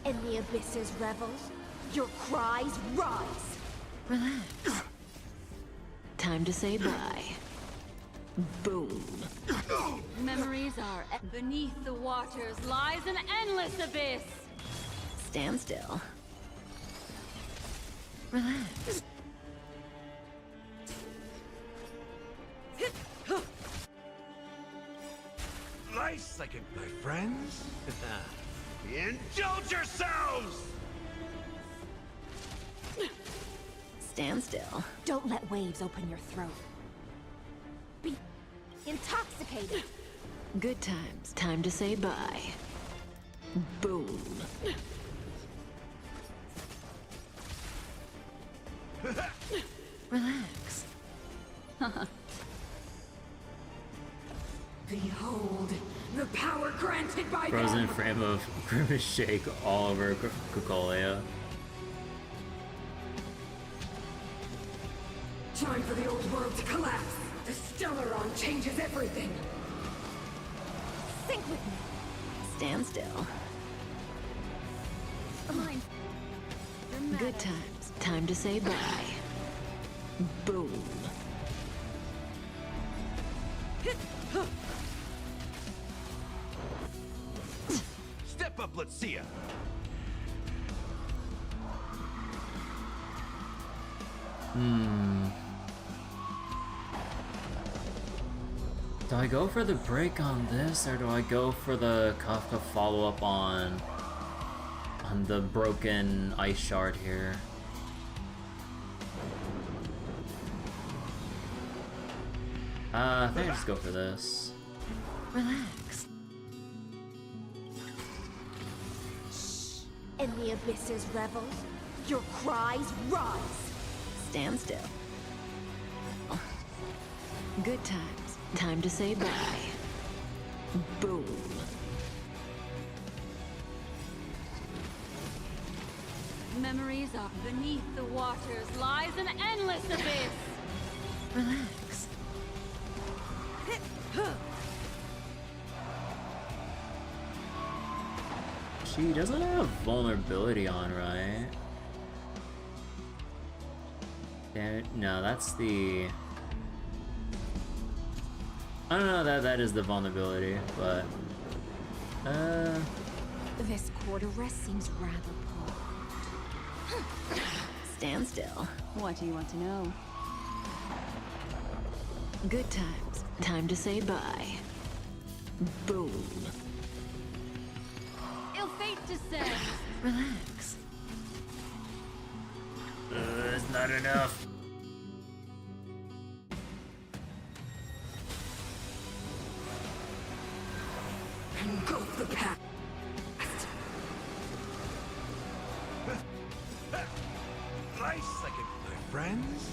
In the abyss's revels, your cries rise. Relax. Time to say bye. Boom. Memories are beneath the waters lies an endless abyss. Stand still. Relax. Nice psychic, my friends. Indulge yourselves! Stand still. Don't let waves open your throat. Be intoxicated. Good times. Time to say bye. Boom. Relax. Behold, the power granted by Frozen them. frame of Grimace Shake all over Kukolia. Time for the old world to collapse. The Stellaron changes everything. Sync with me. Stand still. Mine. Good times. Time to say bye. Boom. Step up, let's see ya. Do I go for the break on this, or do I go for the Kafka follow-up on the broken ice shard here? I think I just go for this. Relax. In the abyss's revels, your cries rise. Stand still. Good times. Time to say bye. Boom. Memories are beneath the waters lies an endless abyss. Relax. She doesn't have vulnerability on, right? Damn it. No, that's the... I don't know, that is the vulnerability, but... This quarter rest seems rather poor. Stand still. What do you want to know? Good times. Time to say bye. Boom. Ill fate descends. Relax. it's not enough. Engulf the past. Nice psychic, my friends.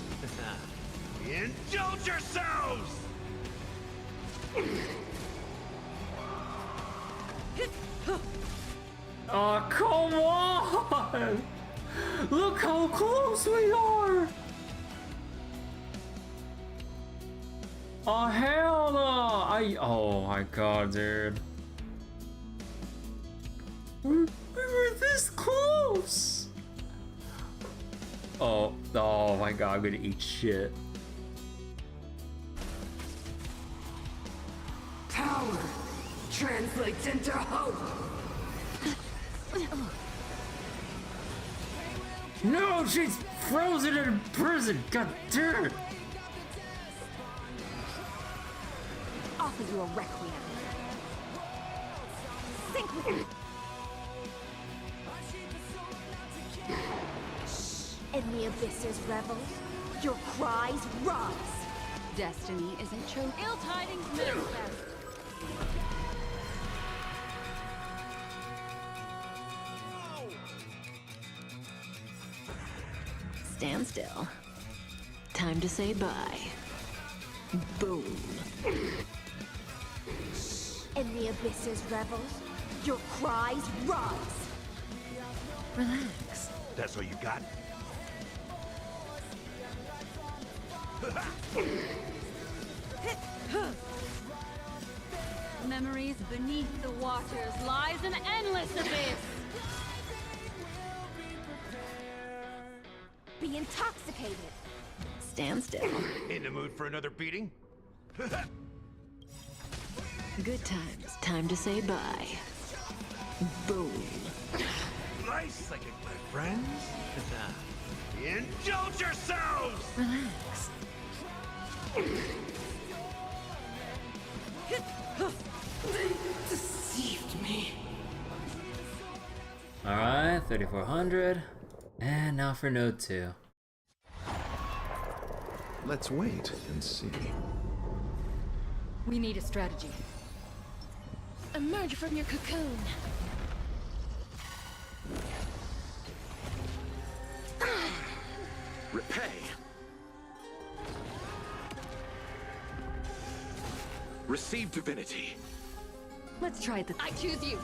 Indulge yourselves! Oh, come on! Look how close we are! Oh, hell no! Oh my god, dude. We were this close! Oh, oh my god, I'm gonna eat shit. Power translates into hope. No, she's frozen in a prison. God damn it. Offer you a requiem. Think with me. In the abysses revel, your cries rise. Destiny isn't chosen. Ill tidings manifest. Stand still. Time to say bye. Boom. In the abysses revel, your cries rise. Relax. That's all you got? Memories beneath the waters lies an endless abyss. Be intoxicated. Stand still. In the mood for another beating? Good times. Time to say bye. Boom. Nice like it, my friends. Indulge yourselves! Relax. They deceived me. Alright, 3400. And now for node 2. Let's wait and see. We need a strategy. Emerge from your cocoon. Repay. Receive divinity. Let's try the. I choose you.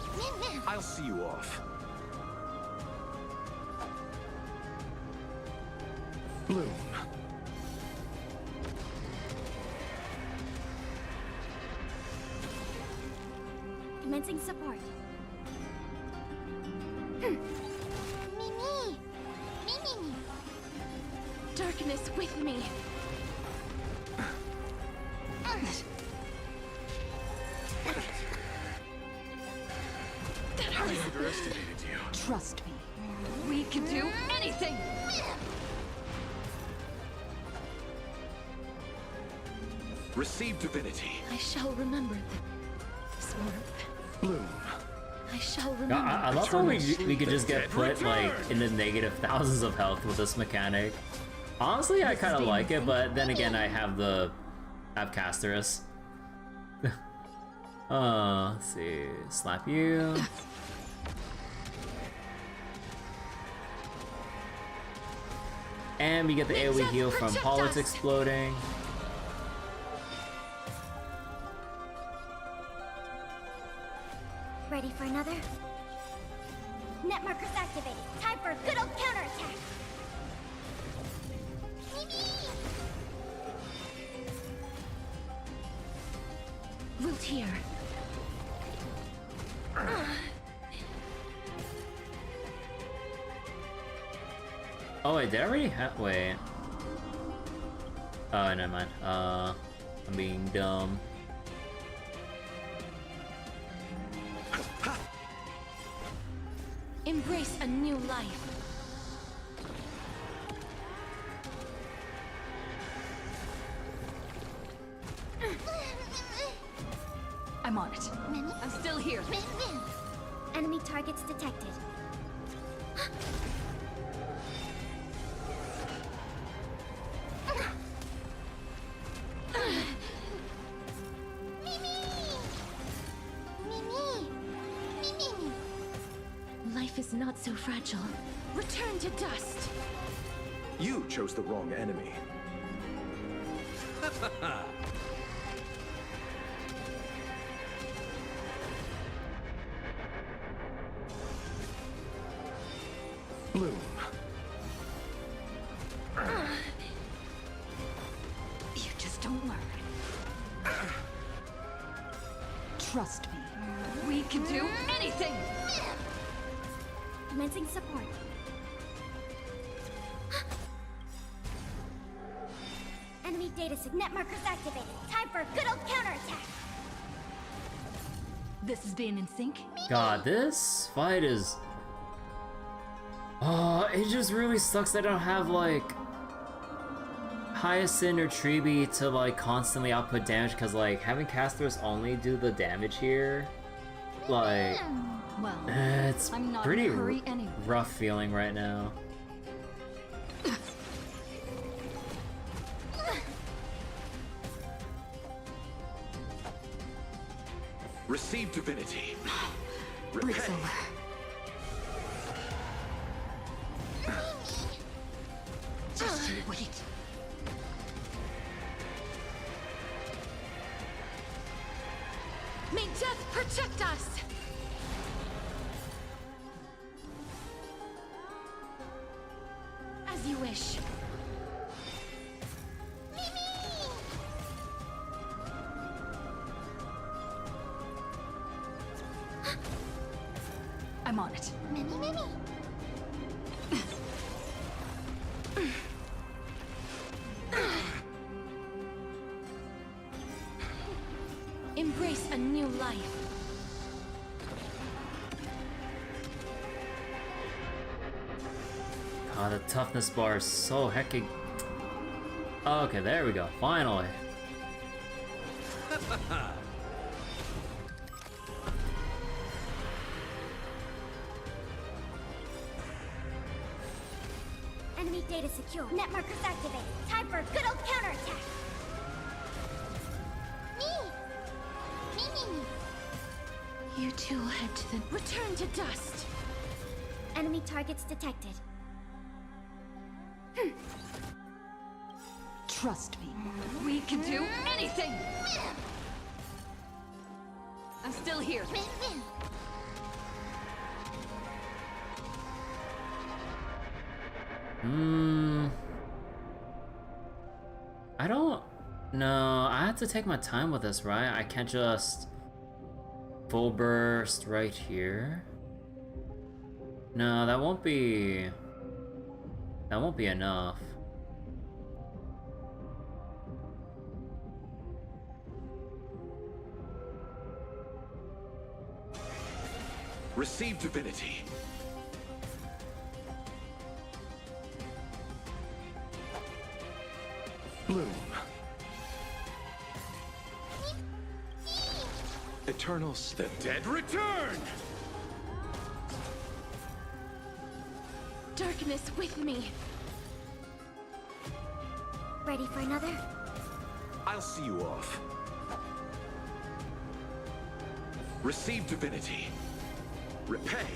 I'll see you off. Bloom. Commencing support. Mimi! Mimi! Darkness with me. That I hurts. underestimated you. Trust me. We can do anything. Receive divinity. I shall remember this warmth. Bloom. I shall remember. I love how we could just get put like in the negative thousands of health with this mechanic. Honestly, I kind of like it, but then again, I have Casterus. Let's see, slap you. And we get the AoE heal from Politics exploding. Ready for another? Net markers activated. Time for a good old counterattack. Root here. Oh wait, did I already have? Wait. Oh, never mind. I'm being dumb. Embrace a new life. I'm on it. I'm still here. Enemy targets detected. Life is not so fragile. Return to dust. You chose the wrong enemy. Bloom. You just don't learn. Trust me. We can do anything. Commencing support. Enemy data net markers activated. Time for a good old counterattack. This is being in sync? God, this fight is... Oh, it just really sucks that I don't have, like, Hyacinth or Tribi to, like, constantly output damage, because, like, having casters only do the damage here, like, Well, it's I'm not pretty in a hurry anyway. rough feeling right now. Receive divinity. Break's over. Just you wait. May death protect us! As you wish. I'm on it. Mimi, Mimi. Embrace a new life. God, the toughness bar is so heckin'... Okay, there we go, finally. Enemy data secure. Net markers activated. Time for a good old counterattack. Me. You two head to the... Return to dust! Enemy targets detected. Trust me. We can do anything! I'm still here. I don't... No, I have to take my time with this, right? I can't just... full burst right here. No, that won't be... That won't be enough. Receive divinity. Bloom. Eternals, the dead return! Darkness with me. Ready for another? I'll see you off. Receive divinity. Repay.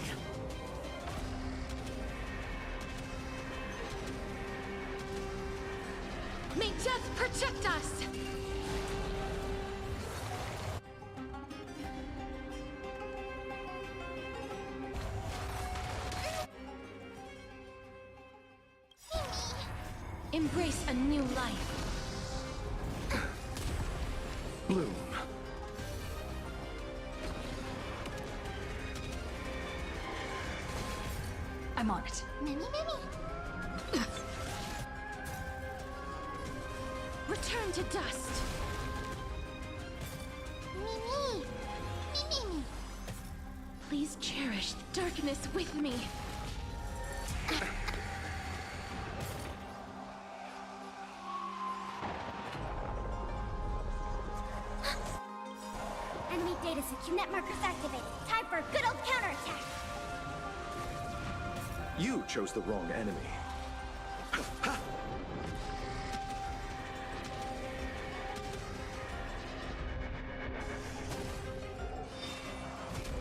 May death protect us! Embrace a new life. Bloom. I'm on it. Mimi. Return to dust. Mimi. Please cherish the darkness with me. Enemy data secure. Net markers activated. Time for a good old counterattack. You chose the wrong enemy.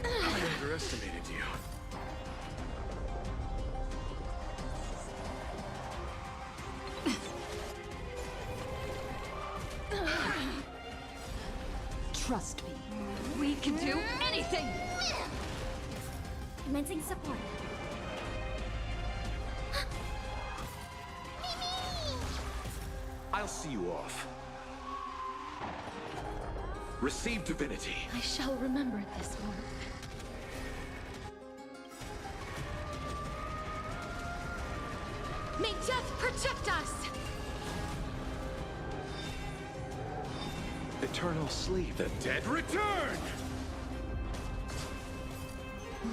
I underestimated you. Trust me. We can do anything! Commencing support. I'll see you off. Receive divinity. I shall remember this work. May death protect us! Eternal sleep. The dead return!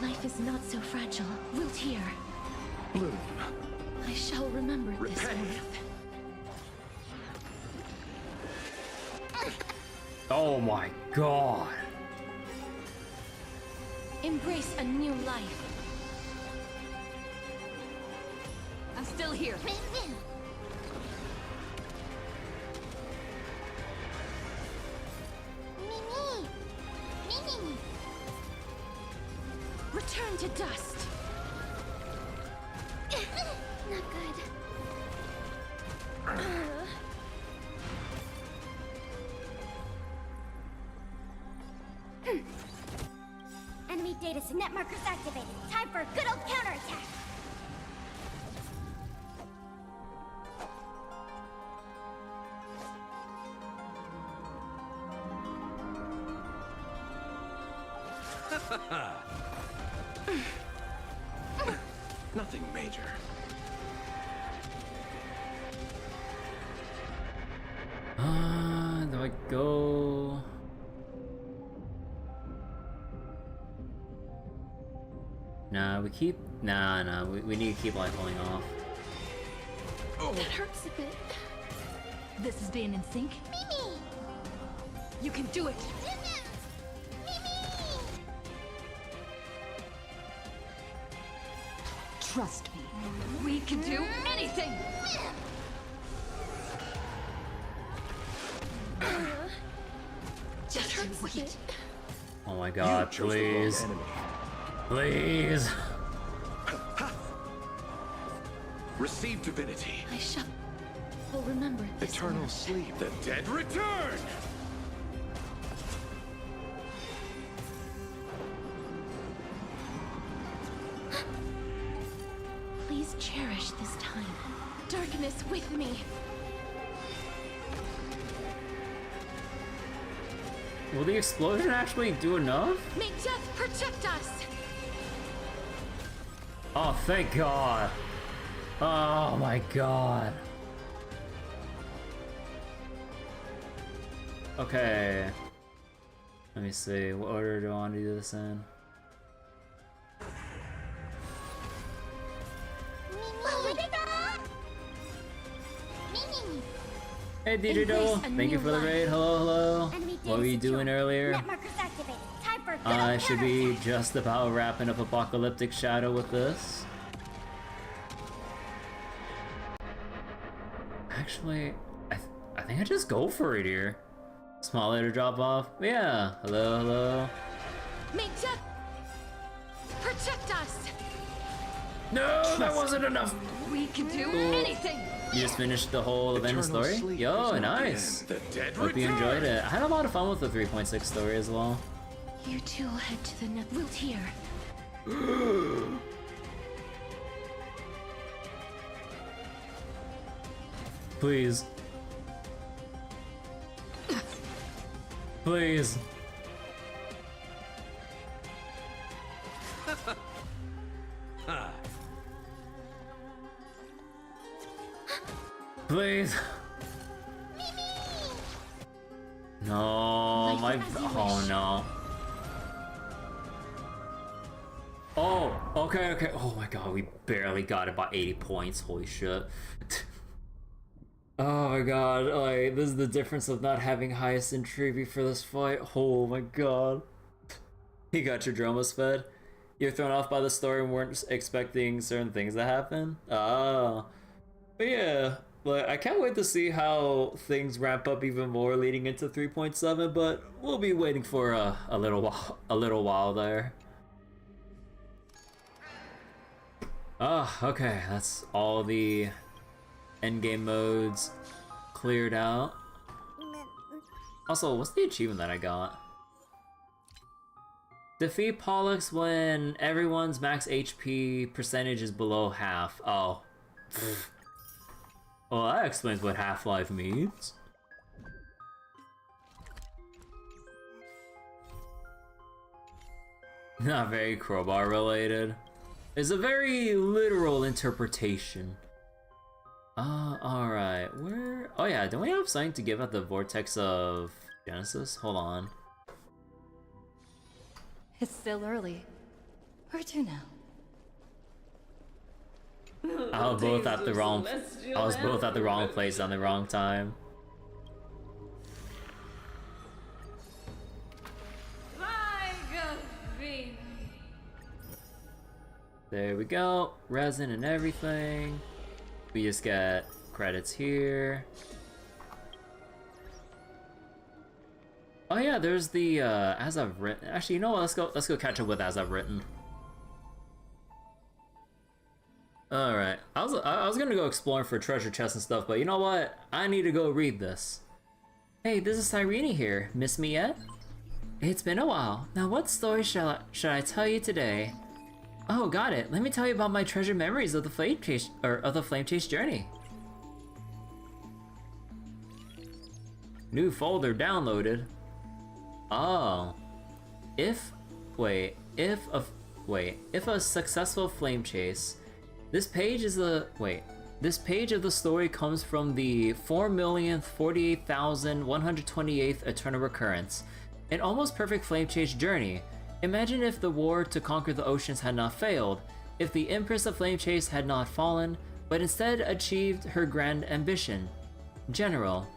Life is not so fragile. Wilt here. Bloom. I shall remember this Repay. oath. Oh my god. Embrace a new life. I'm still here. Return to dust. Not good. Enemy data net markers activated. Time for a good old counterattack. Nothing major. Do I go? Nah, we keep. Nah. We need to keep holding off. That hurts a bit. This is being in sync. Mimi! You can do it. Trust me. We can do anything. Just hurts a bit. Oh my You god, chose the wrong please. enemy. Please. Receive divinity. I shall remember this Eternal oath. sleep. The dead return! Please cherish this time. Darkness with me. Will the explosion actually do enough? May death protect us. Oh, thank god. Oh my god. Okay. Let me see. What order do I want to do this in? Hey DJ Double, thank you for the raid. Hello. What were you doing earlier? Net markers activated. Time for a good I old should be counterattack. just about wrapping up Apocalyptic Shadow with this. Actually, I think I just go for it here. Small letter drop off. Yeah. Hello. May death protect us. No, that wasn't enough. We can do Cool. anything. You just finished the whole event and Eternal story? sleep Yo, is not the nice. end. The dead Hope you return! enjoyed it. I had a lot of fun with the 3.6 story as well. You two will head to the net. Wilt here. Please. Please. Please. No, my. Oh no. Oh, okay. Oh my god, we barely got it by 80 points. Holy shit. Oh my god, like, this is the difference of not having highest intrigue for this fight. Oh my god. You got your Dromas fed? You're thrown off by the story and weren't expecting certain things to happen? Oh. But yeah, like, I can't wait to see how things ramp up even more leading into 3.7, but we'll be waiting for a little while there. Okay, that's all the endgame modes cleared out. Also, what's the achievement that I got? Defeat Pollux when everyone's max HP percentage is below half. Oh. Well, that explains what Half-Life means. Not very crowbar related. It's a very literal interpretation. Alright, where... Oh yeah, don't we have something to give at the Vortex of Genesis? Hold on. It's still early. Where to now? I was both at the wrong place on the wrong time. There we go. Resin and everything. We just got credits here. Oh yeah, there's the as I've written. Actually, you know what? Let's go catch up with as I've written. All right. I was gonna go exploring for treasure chests and stuff, but you know what? I need to go read this. Hey, this is Cyrene here. Miss me yet? It's been a while. Now, what story should I tell you today? Oh, got it. Let me tell you about my treasured memories of the flame chase journey. New folder downloaded. Oh. If a successful flame chase. This page of the story comes from the 4,048,128th eternal recurrence. An almost perfect flame chase journey. Imagine if the war to conquer the oceans had not failed, if the Empress of Flame Chase had not fallen, but instead achieved her grand ambition. General.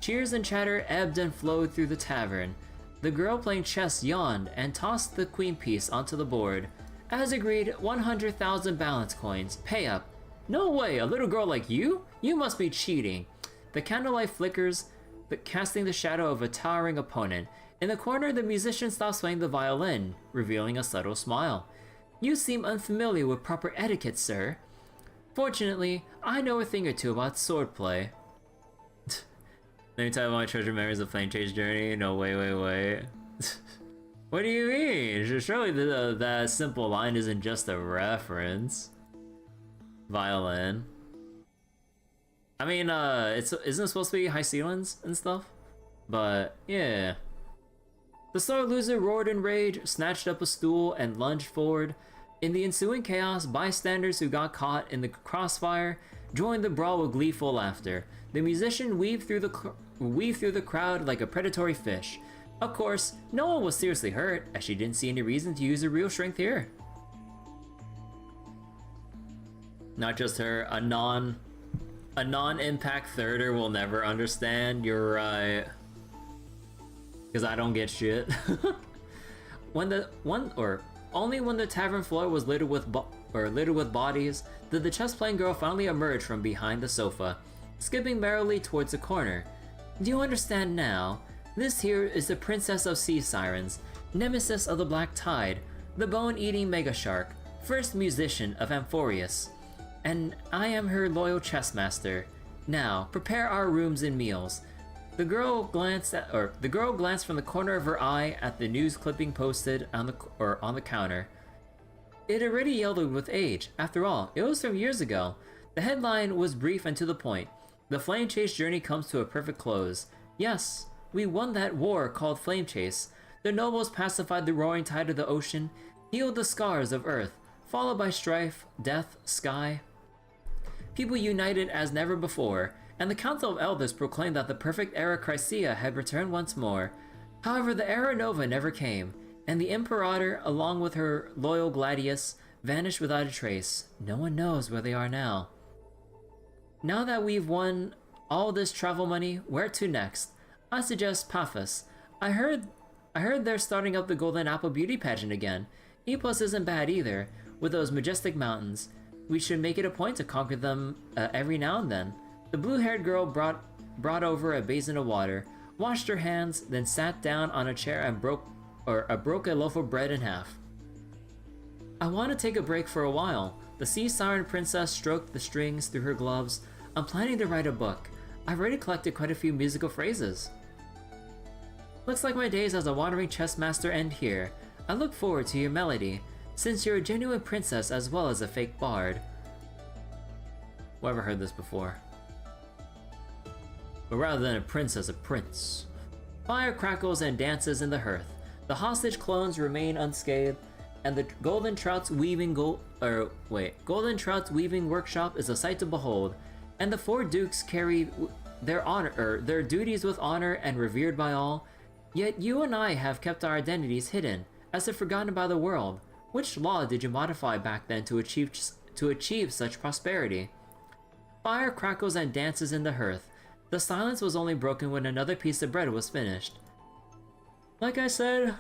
Cheers and chatter ebbed and flowed through the tavern. The girl playing chess yawned and tossed the queen piece onto the board. As agreed, 100,000 balance coins. Pay up. No way, a little girl like you? You must be cheating. The candlelight flickers, casting the shadow of a towering opponent. In the corner, the musician stops playing the violin, revealing a subtle smile. You seem unfamiliar with proper etiquette, sir. Fortunately, I know a thing or two about swordplay. Let me tell you about my treasure memories of Flame Chase Journey. No, wait. What do you mean? Surely that simple line isn't just a reference. Violin. I mean, isn't it supposed to be high ceilings and stuff? But, yeah. The star loser roared in rage, snatched up a stool, and lunged forward. In the ensuing chaos, bystanders who got caught in the crossfire joined the brawl with gleeful laughter. The musician weaved through the crowd like a predatory fish. Of course, no one was seriously hurt, as she didn't see any reason to use her real strength here. Not just her, a non-impact thirder will never understand. You're right. Because I don't get shit. Only when the tavern floor was littered with bodies did the chess-playing girl finally emerge from behind the sofa, skipping merrily towards the corner. Do you understand now? This here is the Princess of Sea Sirens, nemesis of the Black Tide, the bone-eating mega shark, first musician of Amphorius, and I am her loyal chess master. Now, prepare our rooms and meals. The girl glanced from the corner of her eye at the news clipping posted on the counter. It already yellowed with age. After all, it was from years ago. The headline was brief and to the point. The Flame Chase journey comes to a perfect close. Yes, we won that war called Flame Chase. The nobles pacified the roaring tide of the ocean, healed the scars of Earth, followed by strife, death, sky. People united as never before, and the Council of Elders proclaimed that the perfect era Chrysia had returned once more. However, the era Nova never came, and the Imperator, along with her loyal Gladius, vanished without a trace. No one knows where they are now. Now that we've won all this travel money, where to next? I suggest Paphos. I heard they're starting up the Golden Apple Beauty Pageant again. Epos isn't bad either, with those majestic mountains. We should make it a point to conquer them every now and then. The blue-haired girl brought over a basin of water, washed her hands, then sat down on a chair and broke a loaf of bread in half. I want to take a break for a while. The Sea Siren Princess stroked the strings through her gloves. I'm planning to write a book. I've already collected quite a few musical phrases. Looks like my days as a wandering chess master end here. I look forward to your melody, since you're a genuine princess as well as a fake bard. Whoever heard this before? But rather than a princess, a prince. Fire crackles and dances in the hearth. The hostage clones remain unscathed, and the Golden Trout's weaving workshop is a sight to behold. And the four dukes carry their duties with honor and revered by all. Yet you and I have kept our identities hidden, as if forgotten by the world. Which law did you modify back then to achieve such prosperity? Fire crackles and dances in the hearth. The silence was only broken when another piece of bread was finished. Like I said,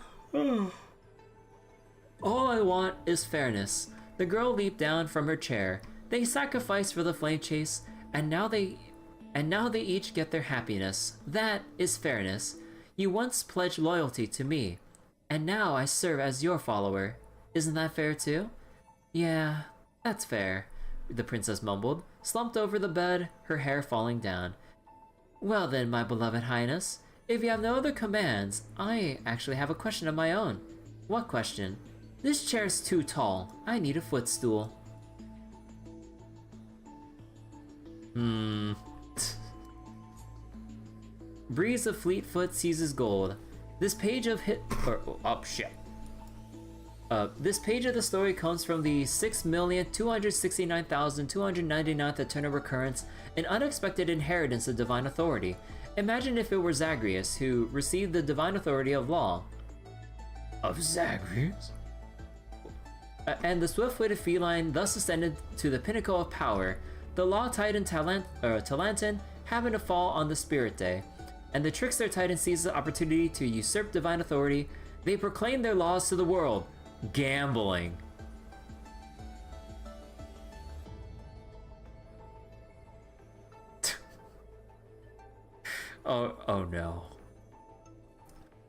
all I want is fairness. The girl leaped down from her chair. They sacrificed for the flame chase, and now they each get their happiness. That is fairness. You once pledged loyalty to me, and now I serve as your follower. Isn't that fair too? Yeah, that's fair, the princess mumbled, slumped over the bed, her hair falling down. Well then, my beloved highness, if you have no other commands, I actually have a question of my own. What question? This chair's too tall. I need a footstool. Breeze of Fleetfoot seizes gold. This page of this page of the story comes from the 6,269,299th eternal recurrence, an unexpected inheritance of divine authority. Imagine if it were Zagreus who received the divine authority of law. Of Zagreus? And the swift-footed feline thus ascended to the pinnacle of power. The law titan Talantin happened to fall on the Spirit Day, and the trickster titan seized the opportunity to usurp divine authority. They proclaimed their laws to the world. Gambling. Oh no.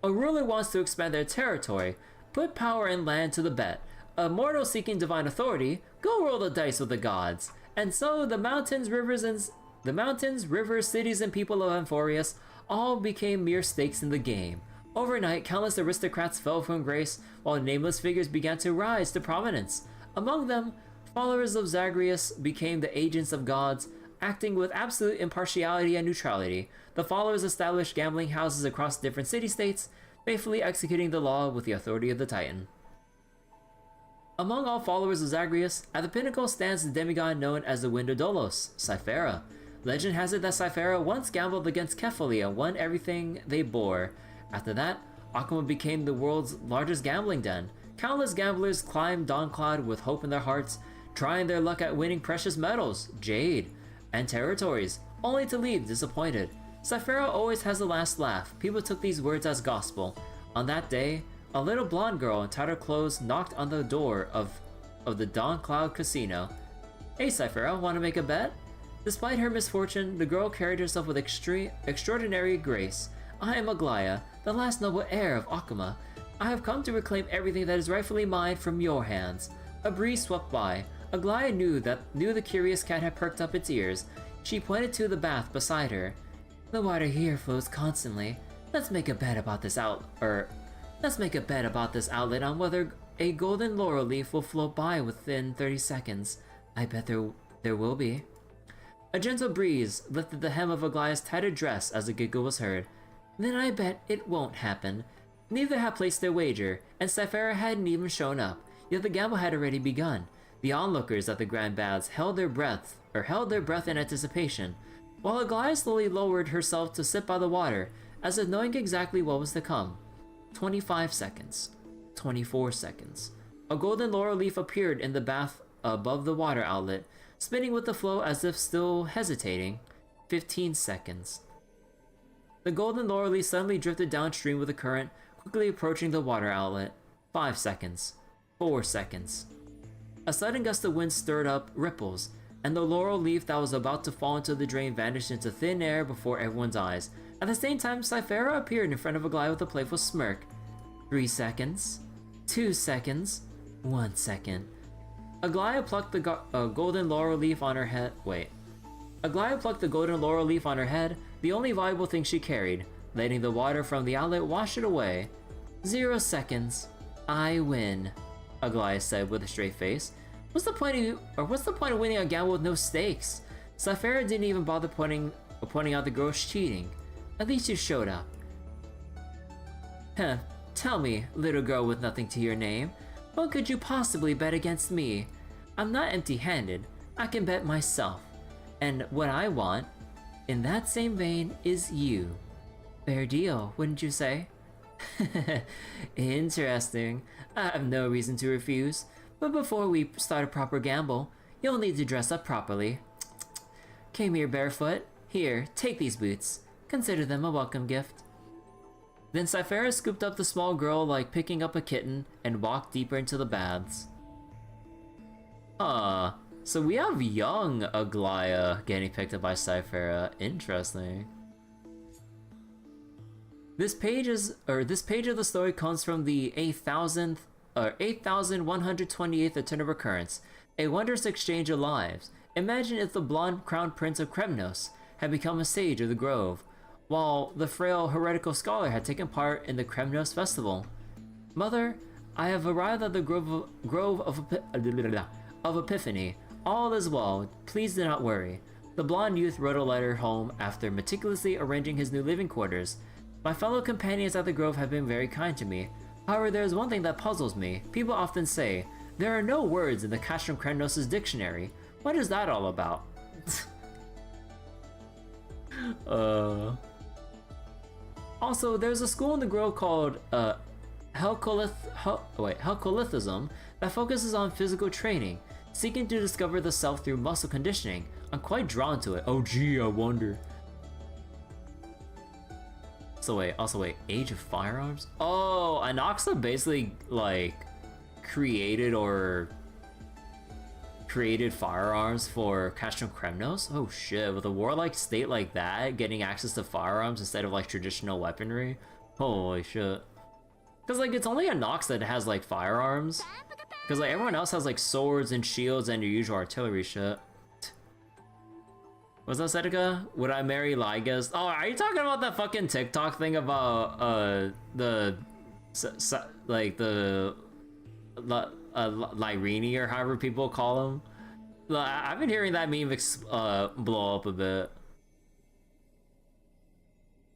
A ruler wants to expand their territory. Put power and land to the bet. A mortal seeking divine authority, go roll the dice with the gods. And so the mountains, rivers, cities, and people of Amphorius all became mere stakes in the game. Overnight, countless aristocrats fell from grace, while nameless figures began to rise to prominence. Among them, followers of Zagreus became the agents of gods, acting with absolute impartiality and neutrality. The followers established gambling houses across different city-states, faithfully executing the law with the authority of the Titan. Among all followers of Zagreus, at the pinnacle stands the demigod known as the Wind of Dolos, Cyphera. Legend has it that Cyphera once gambled against Kephalia and won everything they bore. After that, Akuma became the world's largest gambling den. Countless gamblers climbed Dawncloud with hope in their hearts, trying their luck at winning precious metals, jade, and territories, only to leave disappointed. Cyphera always has the last laugh. People took these words as gospel. On that day, a little blonde girl in tattered clothes knocked on the door of the Dawncloud Casino. Hey Cyphera, wanna make a bet? Despite her misfortune, the girl carried herself with extraordinary grace. I am Aglaya, the last noble heir of Akuma. I have come to reclaim everything that is rightfully mine from your hands. A breeze swept by. Aglaya knew the curious cat had perked up its ears. She pointed to the bath beside her. The water here flows constantly. Let's make a bet about this outlet on whether a golden laurel leaf will float by within 30 seconds. I bet there will be. A gentle breeze lifted the hem of Aglaya's tattered dress as a giggle was heard. Then I bet it won't happen. Neither had placed their wager, and Cyphera hadn't even shown up, yet the gamble had already begun. The onlookers at the grand baths held their breath in anticipation, while Aglaya slowly lowered herself to sit by the water, as if knowing exactly what was to come. 25 seconds. 24 seconds. A golden laurel leaf appeared in the bath above the water outlet, spinning with the flow as if still hesitating. 15 seconds. The golden laurel leaf suddenly drifted downstream with the current, quickly approaching the water outlet. 5 seconds. 4 seconds. A sudden gust of wind stirred up ripples, and the laurel leaf that was about to fall into the drain vanished into thin air before everyone's eyes. At the same time, Cyphera appeared in front of Aglaya with a playful smirk. 3 seconds. 2 seconds. 1 second. Aglaya plucked the golden laurel leaf on her head. Aglaya plucked the golden laurel leaf on her head, the only valuable thing she carried, letting the water from the outlet wash it away. 0 seconds. I win, Aglaya said with a straight face. What's the point of winning a gamble with no stakes? Cyphera didn't even bother pointing out the girl's cheating. At least you showed up. Tell me, little girl with nothing to your name, what could you possibly bet against me? I'm not empty-handed. I can bet myself. And what I want, in that same vein, is you. Fair deal, wouldn't you say? Interesting. I have no reason to refuse. But before we start a proper gamble, you'll need to dress up properly. Came here barefoot. Here, take these boots. Consider them a welcome gift. Then Cyphera scooped up the small girl like picking up a kitten and walked deeper into the baths. So we have young Aglaya getting picked up by Cyphera. Interesting. This page of the story comes from the 8,128th eternal recurrence, a wondrous exchange of lives. Imagine if the blonde crown prince of Kremnos had become a sage of the Grove, while the frail heretical scholar had taken part in the Kremnos festival. Mother, I have arrived at the Grove of Epiphany. All is well, please do not worry. The blonde youth wrote a letter home after meticulously arranging his new living quarters. My fellow companions at the Grove have been very kind to me. However, there is one thing that puzzles me. People often say, there are no words in the Castrum Kremnos' dictionary. What is that all about? Also, there's a school in the Grove called Helcolithism that focuses on physical training, seeking to discover the self through muscle conditioning. I'm quite drawn to it. Oh gee, I wonder. Also wait, Age of Firearms? Oh, Anoxa basically like created firearms for Castrum Kremnos? Oh shit, with a warlike state like that, getting access to firearms instead of like traditional weaponry? Holy shit. Cause like it's only Anox that has like firearms. Cause like everyone else has like swords and shields and your usual artillery shit. What's that, Seneca? Would I marry Lygas? Oh, are you talking about that fucking TikTok thing about Lyrini or however people call him? I've been hearing that meme blow up a bit.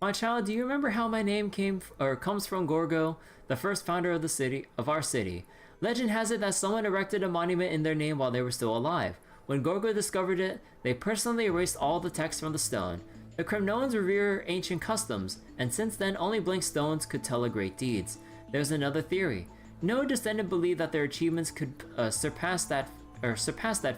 My child, do you remember how my name comes from Gorgo, the first founder of our city? Legend has it that someone erected a monument in their name while they were still alive. When Gorgo discovered it, they personally erased all the text from the stone. The Kremnoans revere ancient customs, and since then only blank stones could tell of great deeds. There's another theory. No descendant believed that their achievements could surpass that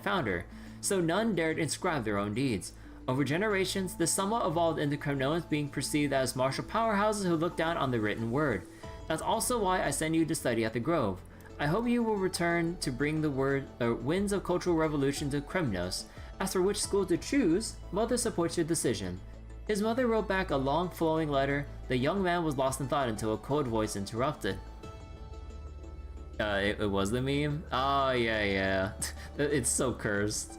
founder, so none dared inscribe their own deeds. Over generations, this somewhat evolved into Kremnoans being perceived as martial powerhouses who look down on the written word. That's also why I send you to study at the Grove. I hope you will return to bring the winds of cultural revolution to Kremnos. As for which school to choose, Mother supports your decision. His mother wrote back a long flowing letter. The young man was lost in thought until a cold voice interrupted. It was the meme? Oh, yeah. It's so cursed.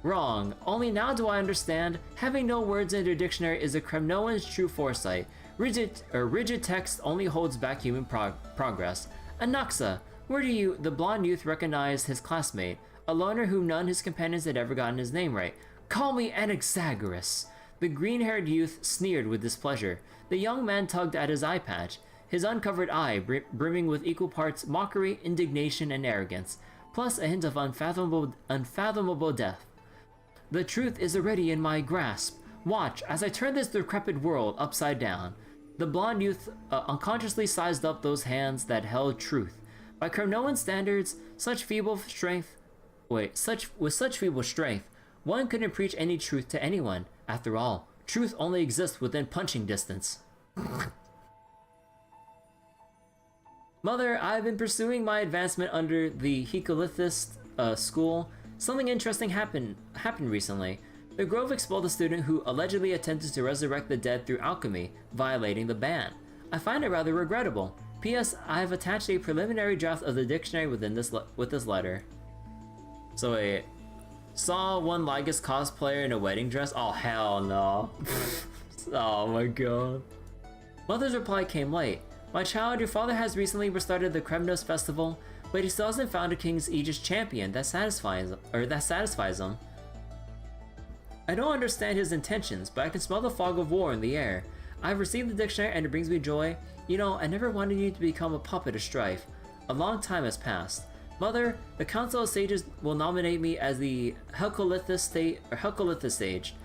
Wrong. Only now do I understand. Having no words in their dictionary is a Kremnoan's true foresight. Rigid text only holds back human progress. Anoxa, where do the blonde youth recognize his classmate, a loner whom none of his companions had ever gotten his name right? Call me Anaxagoras. The green-haired youth sneered with displeasure. The young man tugged at his eye patch, his uncovered eye brimming with equal parts mockery, indignation, and arrogance, plus a hint of unfathomable depth. The truth is already in my grasp. Watch as I turn this decrepit world upside down. The blonde youth unconsciously sized up those hands that held truth. By Kremnoan standards, with such feeble strength, one couldn't preach any truth to anyone. After all, truth only exists within punching distance. Mother, I've been pursuing my advancement under the Hecolithist school. Something interesting happened recently. The Grove expelled a student who allegedly attempted to resurrect the dead through alchemy, violating the ban. I find it rather regrettable. P.S. I have attached a preliminary draft of the dictionary with this letter. So wait, saw one Lygas cosplayer in a wedding dress? Oh hell no. Oh my god. Mother's reply came late. My child, your father has recently restarted the Kremnos festival, but he still hasn't found a King's Aegis champion that satisfies him. I don't understand his intentions, but I can smell the fog of war in the air. I've received the dictionary and it brings me joy. You know, I never wanted you to become a puppet of strife. A long time has passed. Mother, the Council of Sages will nominate me as the Helcolithist sage.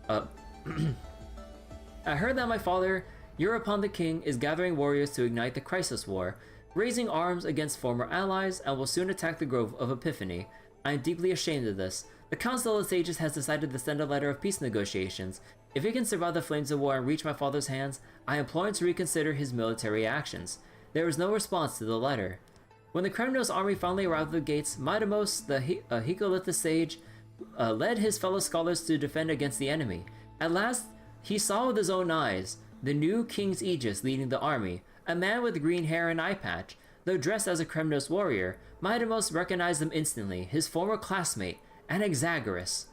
I heard that my father Hereupon the king is gathering warriors to ignite the Crisis War, raising arms against former allies, and will soon attack the Grove of Epiphany. I am deeply ashamed of this. The Council of Sages has decided to send a letter of peace negotiations. If he can survive the flames of war and reach my father's hands, I implore him to reconsider his military actions. There was no response to the letter. When the Kremnos army finally arrived at the gates, Midamos, the Hippolytus sage, led his fellow scholars to defend against the enemy. At last, he saw with his own eyes the new King's Aegis leading the army, a man with green hair and eye patch. Though dressed as a Kremnos warrior, Midamos recognized him instantly, his former classmate, Anaxagoras.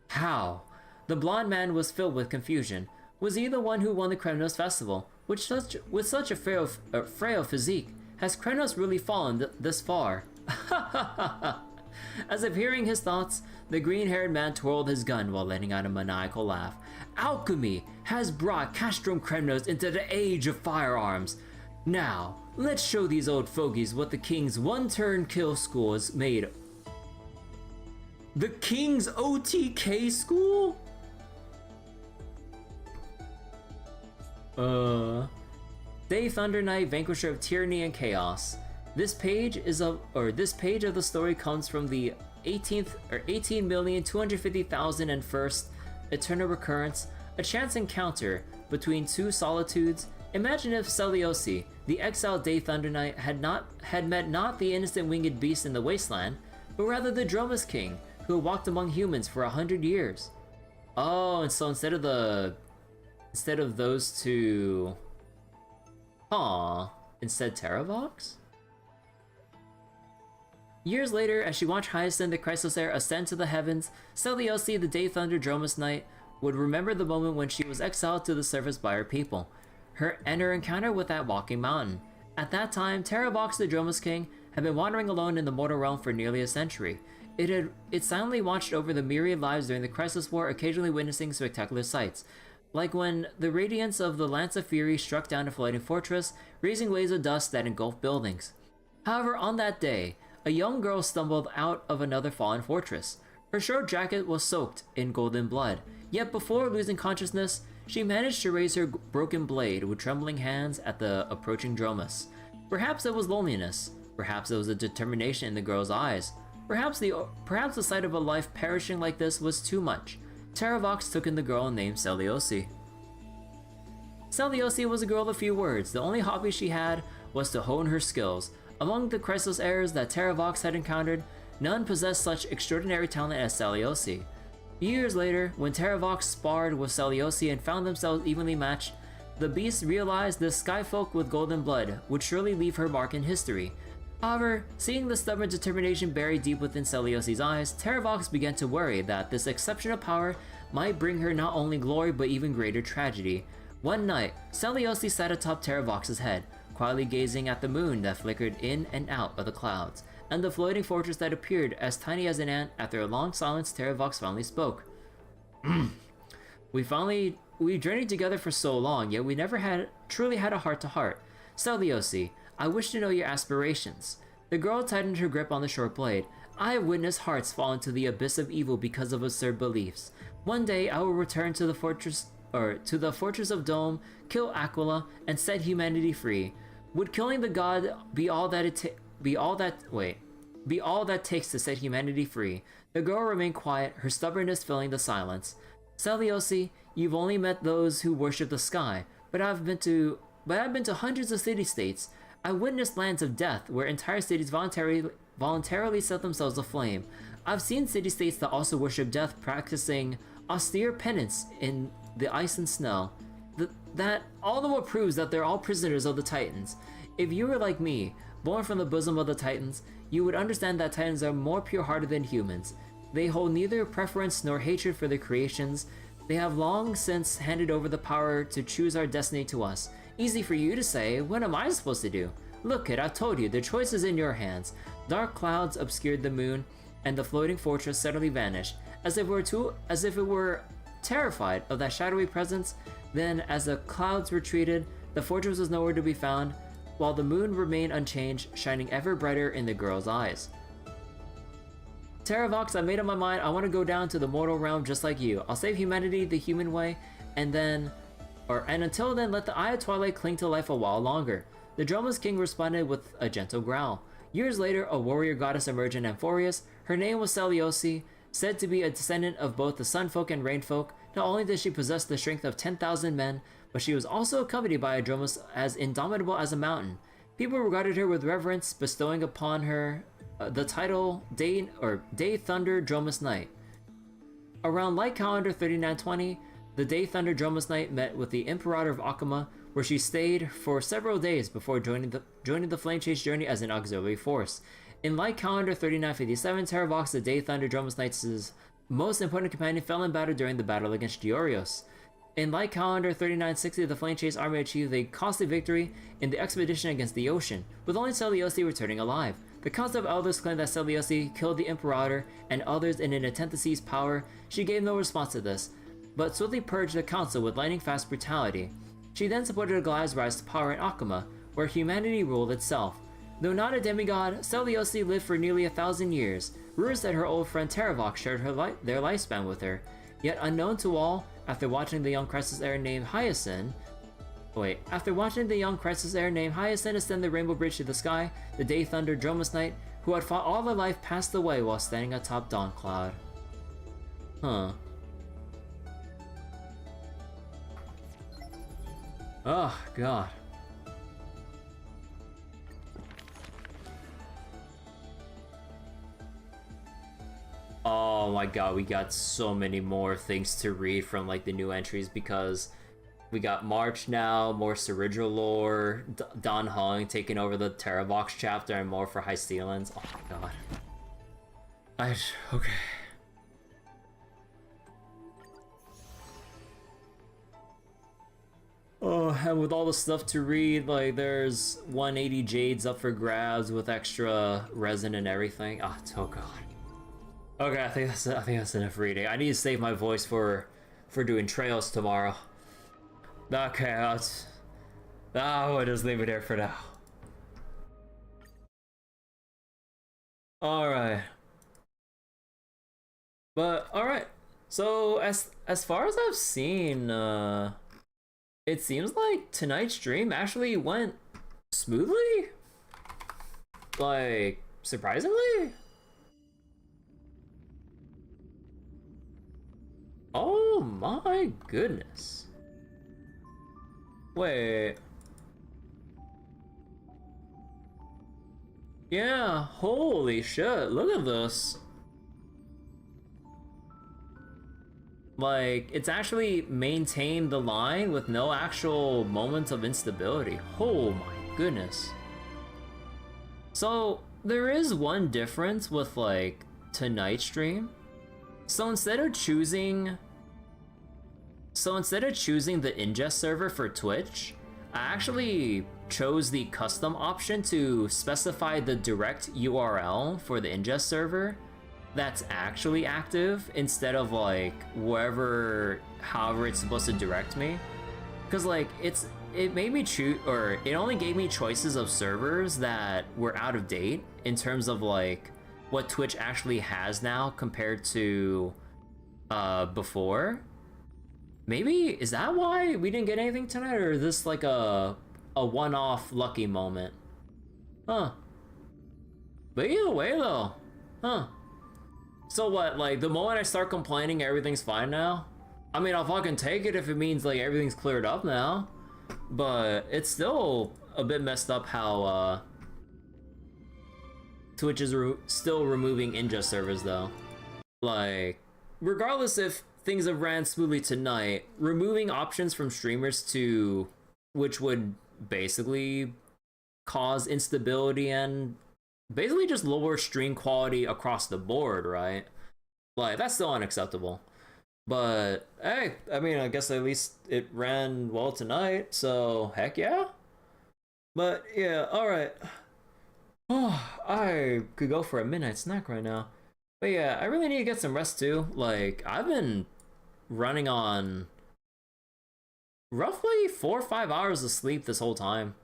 How? The blond man was filled with confusion. Was he the one who won the Kremnos festival? With such a frail physique, has Kremnos really fallen this far? As if hearing his thoughts, the green-haired man twirled his gun while letting out a maniacal laugh. Alchemy has brought Castrum Kremnos into the age of firearms. Now, let's show these old fogies what the king's one-turn kill school is made of. The king's OTK school? Day Thunder Knight, Vanquisher of Tyranny and Chaos. This page of the story comes from the 18,250,001st Eternal Recurrence, a chance encounter between two solitudes. Imagine if Celiosi, the exiled Day Thunder Knight, had met not the innocent winged beast in the wasteland, but rather the Dromas King, who walked among humans for 100 years. Oh, and so instead of those two, instead Terravox? Years later, as she watched Hyacinth the Chrysosaur ascend to the heavens, Celiosi, the Day Thunder Dromas Knight, would remember the moment when she was exiled to the surface by her people, her encounter with that walking mountain. At that time, Terravox, the Dromas King, had been wandering alone in the mortal realm for nearly a century. It silently watched over the myriad lives during the Crisis War, occasionally witnessing spectacular sights, like when the radiance of the Lance of Fury struck down a floating fortress, raising waves of dust that engulfed buildings. However, on that day, a young girl stumbled out of another fallen fortress. Her short jacket was soaked in golden blood, yet before losing consciousness, she managed to raise her broken blade with trembling hands at the approaching Dromas. Perhaps it was loneliness, perhaps it was a determination in the girl's eyes, perhaps the sight of a life perishing like this was too much. Terravox took in the girl named Celiosi. Celiosi was a girl of few words. The only hobby she had was to hone her skills. Among the Crisis heirs that Terravox had encountered, none possessed such extraordinary talent as Celiosi. Years later, when Terravox sparred with Celiosi and found themselves evenly matched, the beast realized this skyfolk with golden blood would surely leave her mark in history. However, seeing the stubborn determination buried deep within Celiosi's eyes, Terravox began to worry that this exceptional power might bring her not only glory but even greater tragedy. One night, Celiosi sat atop Terravox's head, quietly gazing at the moon that flickered in and out of the clouds, and the floating fortress that appeared as tiny as an ant. After a long silence, Terravox finally spoke. We journeyed together for so long, yet we never truly had a heart-to-heart. Celiosi, I wish to know your aspirations. The girl tightened her grip on the short blade. I have witnessed hearts fall into the abyss of evil because of absurd beliefs. One day I will return to the fortress of Dome, kill Aquila, and set humanity free. Would killing the god be all that takes to set humanity free? The girl remained quiet, her stubbornness filling the silence. Celiosi, you've only met those who worship the sky, but I've been to hundreds of city-states. I witnessed lands of death where entire cities voluntarily set themselves aflame. I've seen city-states that also worship death, practicing austere penance in the ice and snow. That all the more proves that they're all prisoners of the Titans. If you were like me, born from the bosom of the Titans, you would understand that Titans are more pure-hearted than humans. They hold neither preference nor hatred for their creations. They have long since handed over the power to choose our destiny to us. Easy for you to say, what am I supposed to do? Look, kid, I've told you, the choice is in your hands. Dark clouds obscured the moon, and the floating fortress suddenly vanished, as if it were terrified of that shadowy presence. Then, as the clouds retreated, the fortress was nowhere to be found, while the moon remained unchanged, shining ever brighter in the girl's eyes. Terravox, I made up my mind. I want to go down to the mortal realm just like you. I'll save humanity the human way, and then And until then, let the Eye of Twilight cling to life a while longer. The Dromas king responded with a gentle growl. Years later, a warrior goddess emerged in Amphorius. Her name was Celiosi, said to be a descendant of both the Sunfolk and Rainfolk. Not only did she possess the strength of 10,000 men, but she was also accompanied by a Dromas as indomitable as a mountain. People regarded her with reverence, bestowing upon her the title Day Thunder Dromas Knight. Around Light Calendar 3920, the Day Thunder Dromas Knight met with the Imperator of Akuma, where she stayed for several days before joining the Flame Chase journey as an auxiliary force. In Light Calendar 3957, Terravox, the Day Thunder Dromas Knight's most important companion, fell in battle during the battle against Diorios. In Light Calendar 3960, the Flame Chase army achieved a costly victory in the expedition against the ocean, with only Celiosi returning alive. The Council of Elders claimed that Celiosi killed the Imperator and others in an attempt to seize power. She gave no response to this, but swiftly purged the council with lightning-fast brutality. She then supported Goliath's rise to power in Akuma, where humanity ruled itself. Though not a demigod, Celiosi lived for nearly 1,000 years. Rumors that her old friend Terravox shared their lifespan with her. Yet unknown to all, after watching the young Crisis Heir named Hyacinth ascend the Rainbow Bridge to the sky, the Day Thunder Dromas Knight, who had fought all her life, passed away while standing atop Dawn Cloud. Huh. Oh, God. Oh my god, we got so many more things to read from like the new entries because we got March now, more Ceridra lore, Don Hung taking over the Terravox chapter, and more for Hystealans. Oh my god. Okay. Oh, and with all the stuff to read, like there's 180 Jades up for grabs with extra resin and everything. Oh god. Okay, I think that's enough reading. I need to save my voice for doing trails tomorrow. Okay, we'll just leave it here for now. Alright. But alright. So as far as I've seen, it seems like tonight's stream actually went smoothly. Like, surprisingly. Oh my goodness. Wait. Yeah, holy shit, look at this. Like, it's actually maintained the line with no actual moments of instability. Oh my goodness. So, there is one difference with, like, tonight's stream. So instead of choosing the ingest server for Twitch, I actually chose the custom option to specify the direct URL for the ingest server that's actually active instead of like however it's supposed to direct me. Cause like it made me choose, or it only gave me choices of servers that were out of date in terms of like what Twitch actually has now compared to before. Maybe is that why we didn't get anything tonight, or is this like a one-off lucky moment? Huh. But either way though, huh. So what, like the moment I start complaining everything's fine now? I mean, I'll fucking take it if it means like everything's cleared up now. But it's still a bit messed up how Twitch is still removing ingest servers though. Like, regardless if things have ran smoothly tonight, removing options from streamers which would basically cause instability and basically just lower stream quality across the board, right? Like, that's still unacceptable. But hey, I mean, I guess at least it ran well tonight, so heck yeah. But yeah, alright. Oh, I could go for a midnight snack right now. But yeah, I really need to get some rest too. Like, I've been running on roughly 4 or 5 hours of sleep this whole time.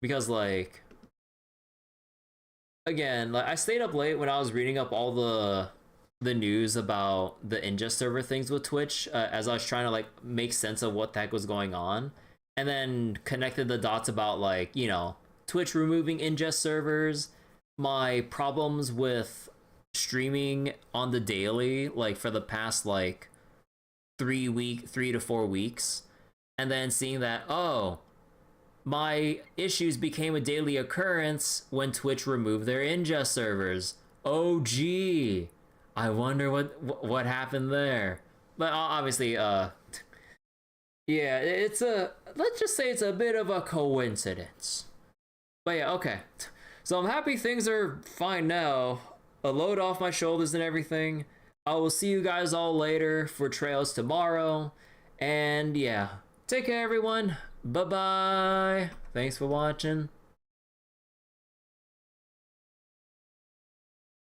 Because like, again, like I stayed up late when I was reading up all the the news about the ingest server things with Twitch, as I was trying to like make sense of what the heck was going on, and then connected the dots about like, you know, Twitch removing ingest servers, my problems with streaming on the daily, like for the past like 3 to 4 weeks, and then seeing that, oh, my issues became a daily occurrence when Twitch removed their ingest servers. Oh gee, I wonder what happened there. But obviously, yeah, it's let's just say it's a bit of a coincidence. But yeah, okay. So I'm happy things are fine now. A load off my shoulders and everything. I will see you guys all later for Trails tomorrow. And yeah, take care everyone. Bye-bye. Thanks for watching.